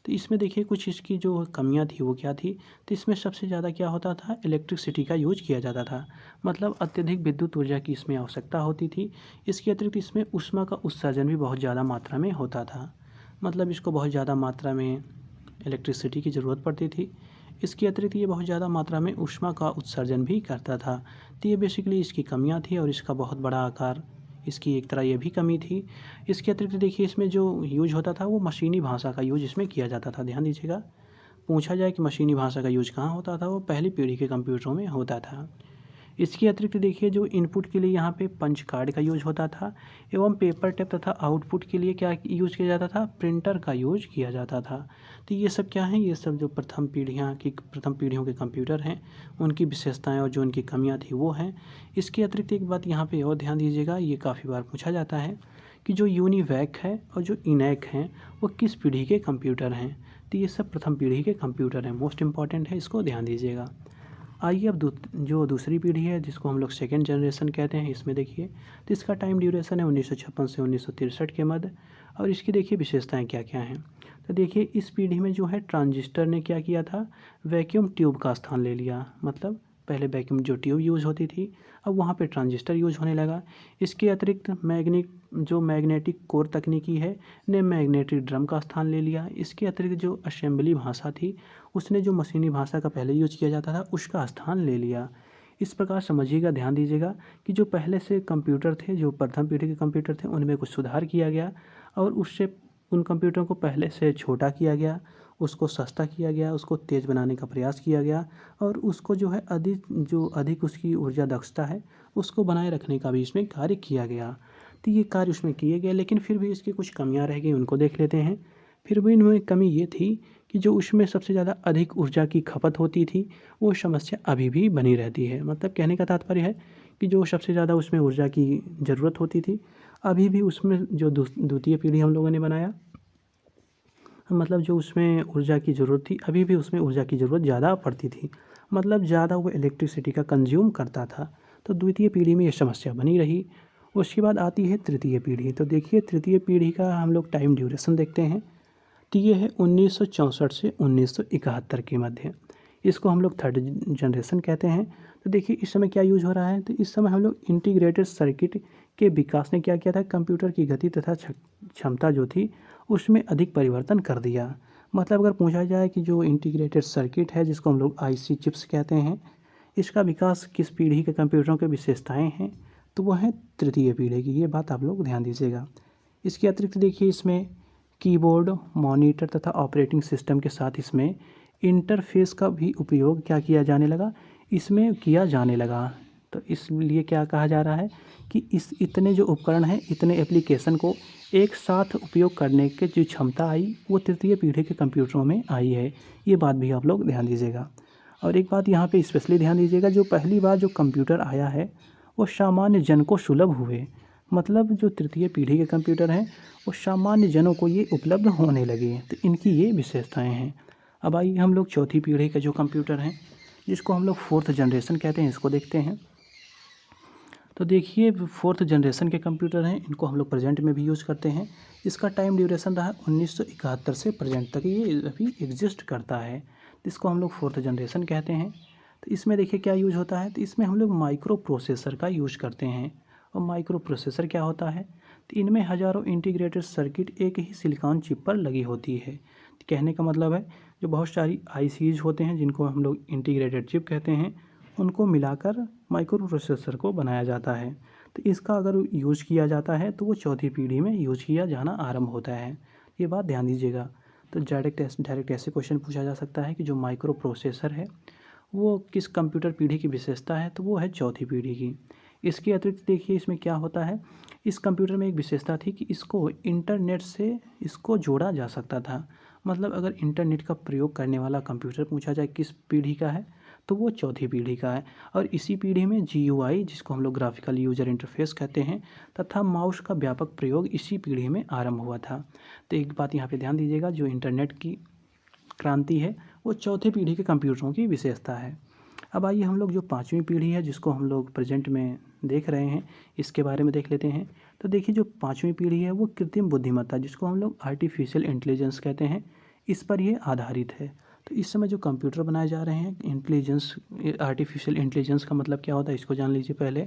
तो इसमें देखिए कुछ इसकी जो कमियां थी वो क्या थी, तो इसमें सबसे ज़्यादा क्या होता था, इलेक्ट्रिसिटी का यूज किया जाता था, मतलब अत्यधिक विद्युत ऊर्जा की इसमें आवश्यकता होती थी। इसके अतिरिक्त इसमें ऊष्मा का उत्सर्जन भी बहुत ज़्यादा मात्रा में होता था, मतलब इसको बहुत ज़्यादा मात्रा में इलेक्ट्रिसिटी की ज़रूरत पड़ती थी। इसके अतिरिक्त ये बहुत ज़्यादा मात्रा में ऊष्मा का उत्सर्जन भी करता था। तो ये बेसिकली इसकी कमियाँ थी और इसका बहुत बड़ा आकार, इसकी एक तरह ये भी कमी थी। इसके अतिरिक्त देखिए इसमें जो यूज होता था वो मशीनी भाषा का यूज इसमें किया जाता था। ध्यान दीजिएगा, पूछा जाए कि मशीनी भाषा का यूज कहाँ होता था, वो पहली पीढ़ी के कंप्यूटरों में होता था। इसके अतिरिक्त देखिए जो इनपुट के लिए यहाँ पे पंच कार्ड का यूज होता था एवं पेपर टेप तथा आउटपुट के लिए क्या यूज किया जाता था, प्रिंटर का यूज किया जाता था। तो ये सब क्या हैं, ये सब जो प्रथम पीढ़ियों के कंप्यूटर हैं उनकी विशेषताएं और जो उनकी कमियां थी वो हैं। इसके अतिरिक्त एक बात यहाँ पे और ध्यान दीजिएगा, ये काफ़ी बार पूछा जाता है कि जो यूनिवैक है और जो इनैक हैं वो किस पीढ़ी के कंप्यूटर हैं। तो ये सब प्रथम पीढ़ी के कंप्यूटर हैं, मोस्ट इंपॉर्टेंट है, इसको ध्यान दीजिएगा। आइए अब जो दूसरी पीढ़ी है जिसको हम लोग सेकेंड जनरेशन कहते हैं, इसमें देखिए तो इसका टाइम ड्यूरेशन है 1956 से 1963 के मध्य। और इसकी देखिए विशेषताएं क्या क्या हैं। तो देखिए इस पीढ़ी में जो है ट्रांजिस्टर ने क्या किया था, वैक्यूम ट्यूब का स्थान ले लिया, मतलब पहले वैक्यूम जो ट्यूब यूज़ होती थी अब वहाँ पे ट्रांजिस्टर यूज़ होने लगा। इसके अतिरिक्त मैग्नेटिक कोर तकनीकी है ने मैग्नेटिक ड्रम का स्थान ले लिया। इसके अतिरिक्त जो असेंबली भाषा थी उसने जो मशीनी भाषा का पहले यूज किया जाता था उसका स्थान ले लिया। इस प्रकार समझिएगा, ध्यान दीजिएगा कि जो पहले से कंप्यूटर थे, जो प्रथम पीढ़ी के कंप्यूटर थे, उनमें कुछ सुधार किया गया और उससे उन कंप्यूटरों को पहले से छोटा किया गया, उसको सस्ता किया गया, उसको तेज़ बनाने का प्रयास किया गया और उसको जो है अधिक उसकी ऊर्जा दक्षता है उसको बनाए रखने का भी इसमें कार्य किया गया। तो ये कार्य उसमें किए गए, लेकिन फिर भी इसकी कुछ कमियां रह गई, उनको देख लेते हैं। फिर भी इनमें कमी ये थी कि जो उसमें सबसे ज़्यादा अधिक ऊर्जा की खपत होती थी वो समस्या अभी भी बनी रहती है। मतलब कहने का तात्पर्य है कि जो सबसे ज़्यादा उसमें ऊर्जा की ज़रूरत होती थी अभी भी उसमें जो द्वितीय पीढ़ी हम लोगों ने बनाया, मतलब जो उसमें ऊर्जा की ज़रूरत थी अभी भी उसमें ऊर्जा की ज़रूरत ज़्यादा पड़ती थी, मतलब ज़्यादा वो इलेक्ट्रिसिटी का कंज्यूम करता था। तो द्वितीय पीढ़ी में ये समस्या बनी रही। उसके बाद आती है तृतीय पीढ़ी। तो देखिए तृतीय पीढ़ी का हम लोग टाइम ड्यूरेशन देखते हैं, तो ये है 1964 से 1971 के मध्य। इसको हम लोग थर्ड जनरेशन कहते हैं। तो देखिए इस समय क्या यूज हो रहा है, तो इस समय हम लोग इंटीग्रेटेड सर्किट के विकास ने क्या किया था, कंप्यूटर की गति तथा क्षमता जो थी उसमें अधिक परिवर्तन कर दिया। मतलब अगर पूछा जाए कि जो इंटीग्रेटेड सर्किट है जिसको हम लोग आईसी चिप्स कहते हैं, इसका विकास किस पीढ़ी के कंप्यूटरों के विशेषताएं हैं, तो वह है तृतीय पीढ़ी की। ये बात आप लोग ध्यान दीजिएगा। इसके अतिरिक्त देखिए इसमें कीबोर्ड, मॉनिटर तथा ऑपरेटिंग सिस्टम के साथ इसमें इंटरफेस का भी उपयोग क्या किया जाने लगा, इसमें किया जाने लगा। तो इसलिए क्या कहा जा रहा है कि इस इतने जो उपकरण हैं, इतने एप्लीकेशन को एक साथ उपयोग करने की जो क्षमता आई वो तृतीय पीढ़ी के कंप्यूटरों में आई है। ये बात भी आप लोग ध्यान दीजिएगा। और एक बात यहाँ पे स्पेशली ध्यान दीजिएगा, जो पहली बार जो कंप्यूटर आया है वो सामान्य जन को सुलभ हुए। मतलब जो तृतीय पीढ़ी के कंप्यूटर हैं वो सामान्य जनों को ये उपलब्ध होने लगे। तो इनकी ये विशेषताएं हैं। अब आइए हम लोग चौथी पीढ़ी के जो कंप्यूटर हैं जिसको हम लोग फोर्थ जनरेशन कहते हैं, इसको देखते हैं। तो देखिए फोर्थ जनरेशन के कंप्यूटर हैं, इनको हम लोग प्रेजेंट में भी यूज़ करते हैं। इसका टाइम ड्यूरेशन रहा 1971 से प्रेजेंट तक ये अभी एग्जिस्ट करता है। इसको हम लोग फोर्थ जनरेशन कहते हैं। तो इसमें देखिए क्या यूज होता है, तो इसमें हम लोग माइक्रो प्रोसेसर का यूज करते हैं। और माइक्रो प्रोसेसर क्या होता है, तो इनमें हज़ारों इंटीग्रेटेड सर्किट एक ही सिलिकॉन चिप पर लगी होती है। कहने का मतलब है जो बहुत सारी आईसीज होते हैं जिनको हम लोग इंटीग्रेटेड चिप कहते हैं, उनको मिलाकर माइक्रो प्रोसेसर को बनाया जाता है। तो इसका अगर यूज किया जाता है तो वो चौथी पीढ़ी में यूज किया जाना आरंभ होता है। ये बात ध्यान दीजिएगा। तो डायरेक्ट ऐसे क्वेश्चन पूछा जा सकता है कि जो माइक्रो प्रोसेसर है वो किस कंप्यूटर पीढ़ी की विशेषता है, तो वो है चौथी पीढ़ी की। इसके अतिरिक्त देखिए इसमें क्या होता है, इस कंप्यूटर में एक विशेषता थी कि इसको इंटरनेट से इसको जोड़ा जा सकता था। मतलब अगर इंटरनेट का प्रयोग करने वाला कंप्यूटर पूछा जाए किस पीढ़ी का है, तो वो चौथी पीढ़ी का है। और इसी पीढ़ी में GUI जिसको हम लोग ग्राफिकल यूजर इंटरफेस कहते हैं तथा माउस का व्यापक प्रयोग इसी पीढ़ी में आरंभ हुआ था। तो एक बात यहाँ पे ध्यान दीजिएगा, जो इंटरनेट की क्रांति है वो चौथे पीढ़ी के कंप्यूटरों की विशेषता है। अब आइए हम लोग जो पाँचवीं पीढ़ी है जिसको हम लोग प्रेजेंट में देख रहे हैं इसके बारे में देख लेते हैं। तो देखिए जो पाँचवीं पीढ़ी है वो कृत्रिम बुद्धिमत्ता जिसको हम लोग आर्टिफिशियल इंटेलिजेंस कहते हैं, इस पर ये आधारित है। तो इस समय जो कंप्यूटर बनाए जा रहे हैं इंटेलिजेंस, आर्टिफिशियल इंटेलिजेंस का मतलब क्या होता है इसको जान लीजिए पहले।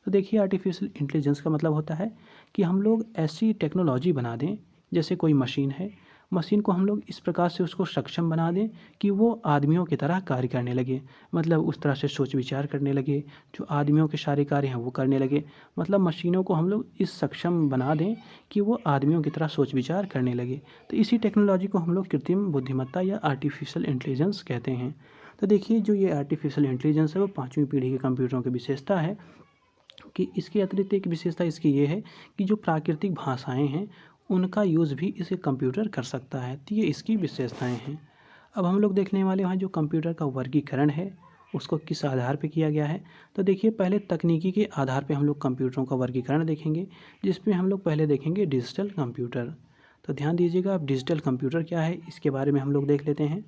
तो देखिए आर्टिफिशियल इंटेलिजेंस का मतलब होता है कि हम लोग ऐसी टेक्नोलॉजी बना दें, जैसे कोई मशीन है, मशीन को हम लोग इस प्रकार से उसको सक्षम बना दें कि वो आदमियों की तरह कार्य करने लगे। मतलब उस तरह से सोच विचार करने लगे, जो आदमियों के सारे कार्य हैं वो करने लगे। मतलब मशीनों को हम लोग इस सक्षम बना दें कि वो आदमियों की तरह सोच विचार करने लगे। तो इसी टेक्नोलॉजी को हम लोग कृत्रिम बुद्धिमत्ता या आर्टिफिशियल इंटेलिजेंस कहते हैं। तो देखिए जो ये आर्टिफिशियल इंटेलिजेंस है वो पाँचवीं पीढ़ी के कंप्यूटरों की विशेषता है। कि इसके अतिरिक्त एक विशेषता इसकी ये है कि जो प्राकृतिक भाषाएं हैं उनका यूज़ भी इसे कंप्यूटर कर सकता है। तो ये इसकी विशेषताएं हैं। अब हम लोग देखने वाले हैं जो कंप्यूटर का वर्गीकरण है उसको किस आधार पे किया गया है। तो देखिए पहले तकनीकी के आधार पे हम लोग कंप्यूटरों का वर्गीकरण देखेंगे, जिसमें हम लोग पहले देखेंगे डिजिटल कंप्यूटर। तो ध्यान दीजिएगा, अब डिजिटल कंप्यूटर क्या है इसके बारे में हम लोग देख लेते हैं।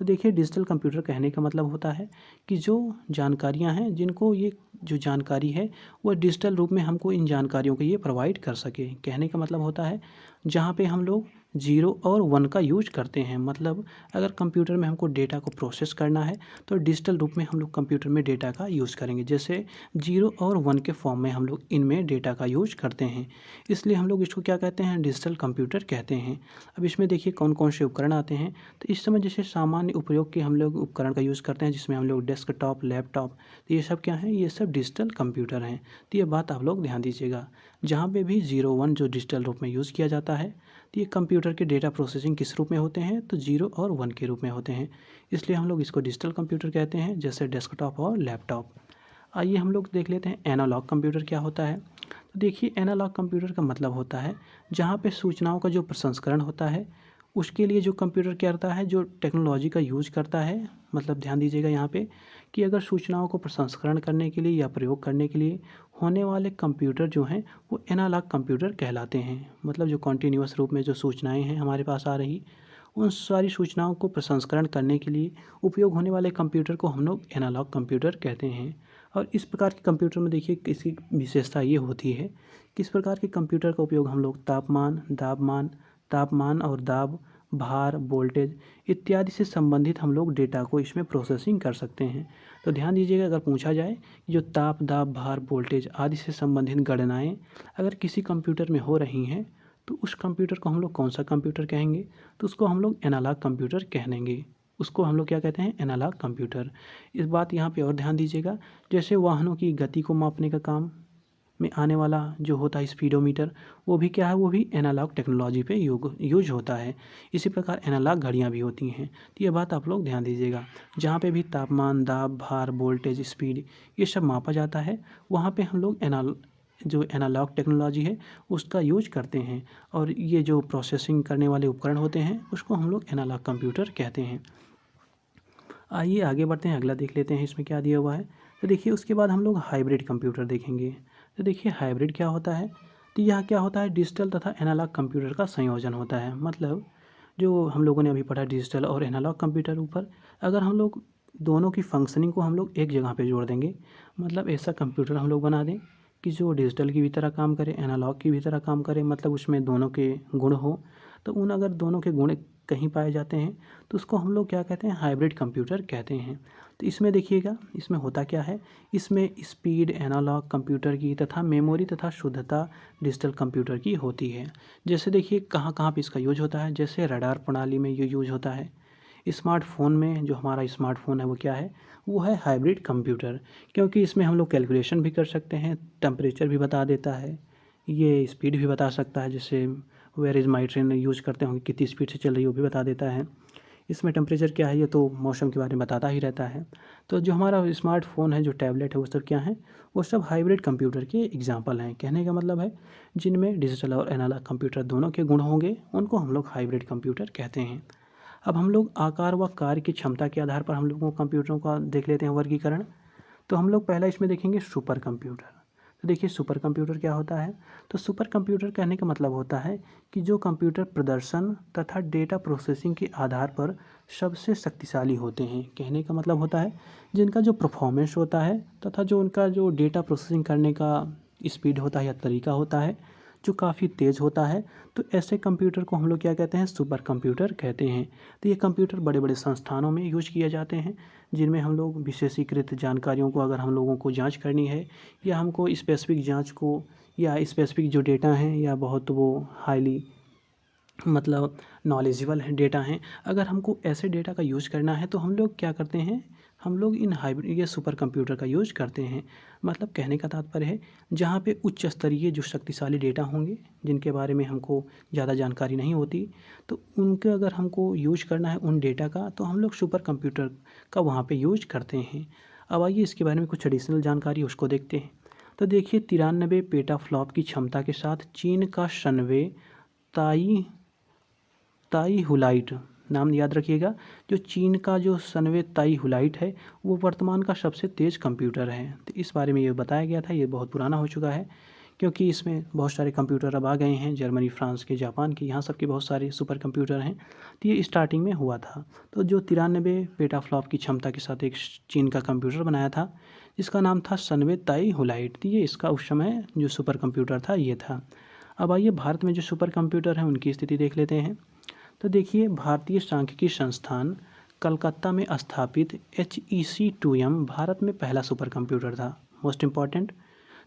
तो देखिए डिजिटल कंप्यूटर कहने का मतलब होता है कि जो जानकारियां हैं जिनको ये जो जानकारी है वो डिजिटल रूप में हमको इन जानकारियों को ये प्रोवाइड कर सके। कहने का मतलब होता है जहाँ पे हम लोग 0 और 1 का यूज करते हैं। मतलब अगर कंप्यूटर में हमको डेटा को प्रोसेस करना है तो डिजिटल रूप में हम लोग कंप्यूटर में डेटा का यूज़ करेंगे। जैसे 0 और 1 के फॉर्म में हम लोग इनमें डेटा का यूज करते हैं, इसलिए हम लोग इसको क्या कहते हैं, डिजिटल कंप्यूटर कहते हैं। अब इसमें देखिए कौन कौन से उपकरण आते हैं। तो इस समय जैसे सामान्य उपयोग के हम लोग उपकरण का यूज़ करते हैं जिसमें हम लोग डेस्कटॉप, लैपटॉप, तो ये सब क्या हैं, ये सब डिजिटल कंप्यूटर हैं। तो ये बात आप लोग ध्यान दीजिएगा। जहाँ पे भी 0 1 जो डिजिटल रूप में यूज़ किया जाता है तो ये कंप्यूटर के डेटा प्रोसेसिंग किस रूप में होते हैं, तो 0 और 1 के रूप में होते हैं, इसलिए हम लोग इसको डिजिटल कंप्यूटर कहते हैं, जैसे डेस्कटॉप और लैपटॉप। आइए हम लोग देख लेते हैं एनालॉग कंप्यूटर क्या होता है। तो देखिए एनालॉग कंप्यूटर का मतलब होता है जहाँ पे सूचनाओं का जो प्रसंस्करण होता है उसके लिए जो कंप्यूटर क्या करता है, जो टेक्नोलॉजी का यूज़ करता है। मतलब ध्यान दीजिएगा यहाँ पे कि अगर सूचनाओं को प्रसंस्करण करने के लिए या प्रयोग करने के लिए होने वाले कंप्यूटर जो हैं वो एनालॉग कंप्यूटर कहलाते हैं। मतलब जो कॉन्टीन्यूअस रूप में जो सूचनाएं हैं हमारे पास आ रही, उन सारी सूचनाओं को प्रसंस्करण करने के लिए उपयोग होने वाले कंप्यूटर को हम लोग एनालॉग कंप्यूटर कहते हैं। और इस प्रकार के कंप्यूटर में देखिए इसकी विशेषता ये होती है कि इस प्रकार के कंप्यूटर का उपयोग हम लोग तापमान और दाब, भार, वोल्टेज इत्यादि से संबंधित हम लोग डेटा को इसमें प्रोसेसिंग कर सकते हैं। तो ध्यान दीजिएगा, अगर पूछा जाए कि जो ताप, दाब, भार, वोल्टेज आदि से संबंधित गणनाएं अगर किसी कंप्यूटर में हो रही हैं तो उस कंप्यूटर को हम लोग कौन सा कंप्यूटर कहेंगे? तो उसको हम लोग एनालॉग कंप्यूटर कहेंगे। उसको हम लोग क्या कहते हैं? Analogue computer. इस बात यहाँ पे और ध्यान दीजिएगा, जैसे वाहनों की गति को मापने का काम में आने वाला जो होता है स्पीडोमीटर, वो भी क्या है? वो भी एनालॉग टेक्नोलॉजी पे यूज होता है। इसी प्रकार एनालॉग घड़ियाँ भी होती हैं। तो ये बात आप लोग ध्यान दीजिएगा, जहाँ पे भी तापमान, दाब, भार, वोल्टेज, स्पीड ये सब मापा जाता है, वहाँ पे हम लोग जो एनालॉग टेक्नोलॉजी है उसका यूज करते हैं। और ये जो प्रोसेसिंग करने वाले उपकरण होते हैं उसको हम लोग एनालॉग कंप्यूटर कहते हैं। आइए आगे बढ़ते हैं, अगला देख लेते हैं इसमें क्या दिया हुआ है। तो देखिए उसके बाद हम लोग हाइब्रिड कंप्यूटर देखेंगे। तो देखिए हाइब्रिड क्या होता है? तो यह क्या होता है? डिजिटल तथा एनालॉग कंप्यूटर का संयोजन होता है। मतलब जो हम लोगों ने अभी पढ़ा डिजिटल और एनालॉग कंप्यूटर ऊपर, अगर हम लोग दोनों की फंक्शनिंग को हम लोग एक जगह पे जोड़ देंगे, मतलब ऐसा कंप्यूटर हम लोग बना दें कि जो डिजिटल की भी तरह काम करे, एनालॉग की भी तरह काम करे, मतलब उसमें दोनों के गुण हो। तो उन अगर दोनों के गुण कहीं पाए जाते हैं तो उसको हम लोग क्या कहते हैं? हाइब्रिड कंप्यूटर कहते हैं। तो इसमें देखिएगा, इसमें होता क्या है? इसमें स्पीड एनालॉग कंप्यूटर की तथा मेमोरी तथा शुद्धता डिजिटल कंप्यूटर की होती है। जैसे देखिए कहाँ कहाँ पे इसका यूज होता है, जैसे रडार प्रणाली में ये यूज होता है। स्मार्टफोन में, जो हमारा स्मार्टफोन है वो क्या है? वो है हाइब्रिड कंप्यूटर, क्योंकि इसमें हम लोग कैलकुलेशन भी कर सकते हैं, टेम्परेचर भी बता देता है, ये स्पीड भी बता सकता है, जैसे where is my train use करते होंगे कितनी स्पीड से चल रही है वो भी बता देता है। इसमें टेम्परेचर क्या है ये तो मौसम के बारे में बताता ही रहता है। तो जो हमारा स्मार्टफोन है, जो टैबलेट है, वो सब क्या है? वो सब हाइब्रिड कंप्यूटर के एग्जांपल हैं। कहने का मतलब है जिनमें डिजिटल और एनालॉग कंप्यूटर दोनों के गुण होंगे उनको हम लोग हाइब्रिड कंप्यूटर कहते हैं। अब हम लोग आकार व कार्य की क्षमता के आधार पर हम लोगों कंप्यूटरों का देख लेते हैं वर्गीकरण। तो हम लोग पहला इसमें देखेंगे सुपर कंप्यूटर। तो देखिए सुपर कंप्यूटर क्या होता है? तो सुपर कंप्यूटर कहने का मतलब होता है कि जो कंप्यूटर प्रदर्शन तथा डेटा प्रोसेसिंग के आधार पर सबसे शक्तिशाली होते हैं। कहने का मतलब होता है जिनका जो परफॉर्मेंस होता है तथा जो उनका जो डेटा प्रोसेसिंग करने का स्पीड होता है या तरीका होता है जो काफ़ी तेज़ होता है, तो ऐसे कंप्यूटर को हम लोग क्या कहते हैं? सुपर कंप्यूटर कहते हैं। तो ये कंप्यूटर बड़े बड़े संस्थानों में यूज किए जाते हैं, जिनमें हम लोग विशेषीकृत जानकारियों को अगर हम लोगों को जांच करनी है या हमको स्पेसिफिक जांच को या स्पेसिफिक जो डेटा हैं या बहुत वो हाईली मतलब नॉलेजेबल है डेटा हैं, अगर हमको ऐसे डेटा का यूज़ करना है तो हम लोग क्या करते हैं? हम लोग इन हाइब्रिड ये सुपर कंप्यूटर का यूज़ करते हैं। मतलब कहने का तात्पर्य है जहाँ पे उच्च स्तरीय जो शक्तिशाली डेटा होंगे जिनके बारे में हमको ज़्यादा जानकारी नहीं होती, तो उनके अगर हमको यूज करना है उन डेटा का, तो हम लोग सुपर कंप्यूटर का वहाँ पे यूज करते हैं। अब आइए इसके बारे में कुछ एडिशनल जानकारी उसको देखते हैं। तो देखिए 93 पेटाफ्लॉप की क्षमता के साथ चीन का शनवे ताई हुलाइट, नाम याद रखिएगा, जो चीन का जो सनवे ताई हुलाइट है वो वर्तमान का सबसे तेज़ कंप्यूटर है। तो इस बारे में ये बताया गया था, ये बहुत पुराना हो चुका है क्योंकि इसमें बहुत सारे कंप्यूटर अब आ गए हैं, जर्मनी, फ्रांस के, जापान के, यहाँ सब के बहुत सारे सुपर कंप्यूटर हैं। तो ये स्टार्टिंग में हुआ था। तो जो 93 पेटाफ्लॉप की क्षमता के साथ एक चीन का कंप्यूटर बनाया था जिसका नाम था सनवे ताई हुलाइट, तो ये इसका उस समय जो सुपर कंप्यूटर था ये था। अब आइए भारत में जो सुपर कंप्यूटर हैं उनकी स्थिति देख लेते हैं। तो देखिए भारतीय सांख्यिकी संस्थान कलकत्ता में स्थापित HEC2M भारत में पहला सुपर कंप्यूटर था। मोस्ट इम्पॉर्टेंट,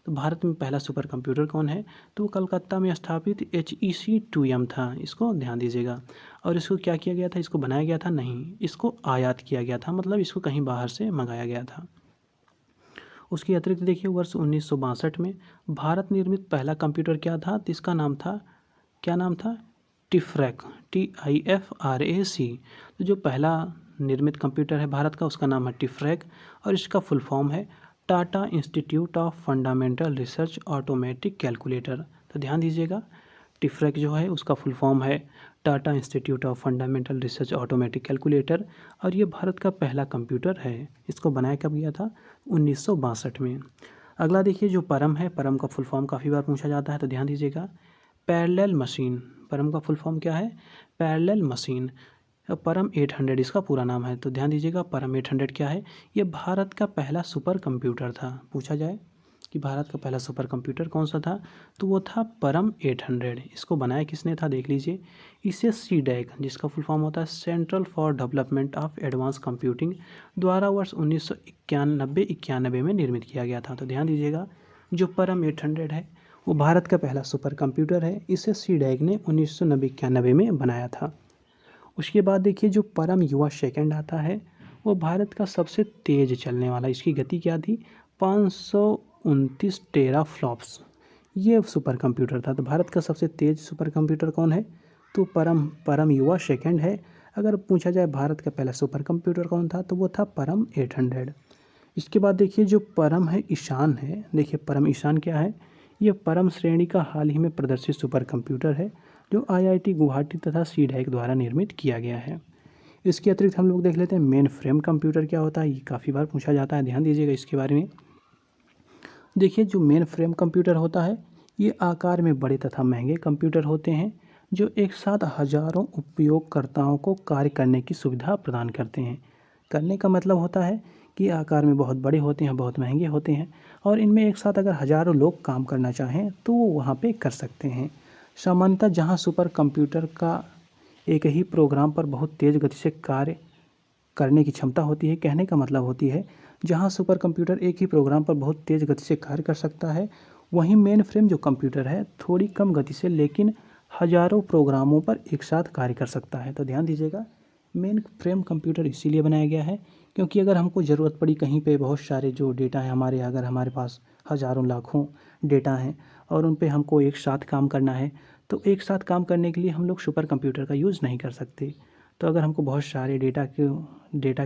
तो भारत में पहला सुपर कंप्यूटर कौन है? तो कलकत्ता में स्थापित HEC2M था। इसको ध्यान दीजिएगा। और इसको क्या किया गया था? इसको बनाया गया था नहीं, इसको आयात किया गया था, मतलब इसको कहीं बाहर से मंगाया गया था। उसके अतिरिक्त देखिए वर्ष 1962 में भारत निर्मित पहला कंप्यूटर क्या था? तो इसका नाम था, क्या नाम था? टिफ्रैक, TIFRAC। तो जो पहला निर्मित कंप्यूटर है भारत का उसका नाम है टिफ्रैक और इसका फुल फॉर्म है Tata institute of fundamental research automatic calculator. तो ध्यान दीजिएगा, टिफ्रैक जो है उसका फुल फॉर्म है Tata institute of fundamental research automatic calculator और ये भारत का पहला कंप्यूटर है। इसको बनाया कब गया था? 1962 में। अगला देखिए जो परम है, परम का फुल फॉर्म काफ़ी बार पूछा जाता है, तो ध्यान दीजिएगा। पैरेलल मशीन, परम का फुल फॉर्म क्या है? Parallel machine. परम 800 इसका पूरा नाम है। तो ध्यान दीजिएगा, परम 800 क्या है? ये भारत का पहला सुपर कंप्यूटर था। पूछा जाए कि भारत का पहला सुपर कंप्यूटर कौन सा था, तो वो था परम 800। इसको बनाया किसने था, देख लीजिए। इसे सीडैक, जिसका फुल फॉर्म होता है central for development of advance computing, द्वारा वर्ष 1991 में निर्मित किया गया था। तो ध्यान दीजिएगा, जो परम 800 है वो भारत का पहला सुपर कंप्यूटर है। इसे सीडैक ने 1991 में बनाया था। उसके बाद देखिए, जो परम युवा सेकंड आता है वो भारत का सबसे तेज़ चलने वाला, इसकी गति क्या थी, 529 टेराफ्लॉप्स, ये सुपर कंप्यूटर था। तो भारत का सबसे तेज़ सुपर कंप्यूटर कौन है, तो परम युवा सेकंड है। अगर पूछा जाए भारत का पहला सुपर कंप्यूटर कौन था, तो वो था परम 800। इसके बाद देखिए, जो परम है ईशान है, देखिए परम ईशान क्या है, ये परम श्रेणी का हाल ही में प्रदर्शित सुपर कंप्यूटर है जो IIT गुवाहाटी तथा सीडैक द्वारा निर्मित किया गया है। इसके अतिरिक्त हम लोग देख लेते हैं मेन फ्रेम कंप्यूटर क्या होता है। ये काफ़ी बार पूछा जाता है, ध्यान दीजिएगा इसके बारे में। देखिए, जो मेन फ्रेम कंप्यूटर होता है ये आकार में बड़े तथा महंगे कंप्यूटर होते हैं जो एक साथ हजारों उपयोगकर्ताओं को कार्य करने की सुविधा प्रदान करते हैं। करने का मतलब होता है कि आकार में बहुत बड़े होते हैं, बहुत महंगे होते हैं, और इनमें एक साथ अगर हजारों लोग काम करना चाहें तो वो वहाँ पे कर सकते हैं। सामान्यतः जहाँ सुपर कंप्यूटर का एक ही प्रोग्राम पर बहुत तेज़ गति से कार्य करने की क्षमता होती है, कहने का मतलब होती है जहाँ सुपर कंप्यूटर एक ही प्रोग्राम पर बहुत तेज़ गति से कार्य कर सकता है, वहीं मेन फ्रेम जो कंप्यूटर है थोड़ी कम गति से लेकिन हजारों प्रोग्रामों पर एक साथ कार्य कर सकता है। तो ध्यान दीजिएगा, मेन फ्रेम कंप्यूटर इसीलिए बनाया गया है क्योंकि अगर हमको ज़रूरत पड़ी कहीं पे, बहुत सारे जो डेटा है हमारे, अगर हमारे पास हज़ारों लाखों डेटा हैं और उन पे हमको एक साथ काम करना है, तो एक साथ काम करने के लिए हम लोग सुपर कंप्यूटर का यूज़ नहीं कर सकते। तो अगर हमको बहुत सारे डेटा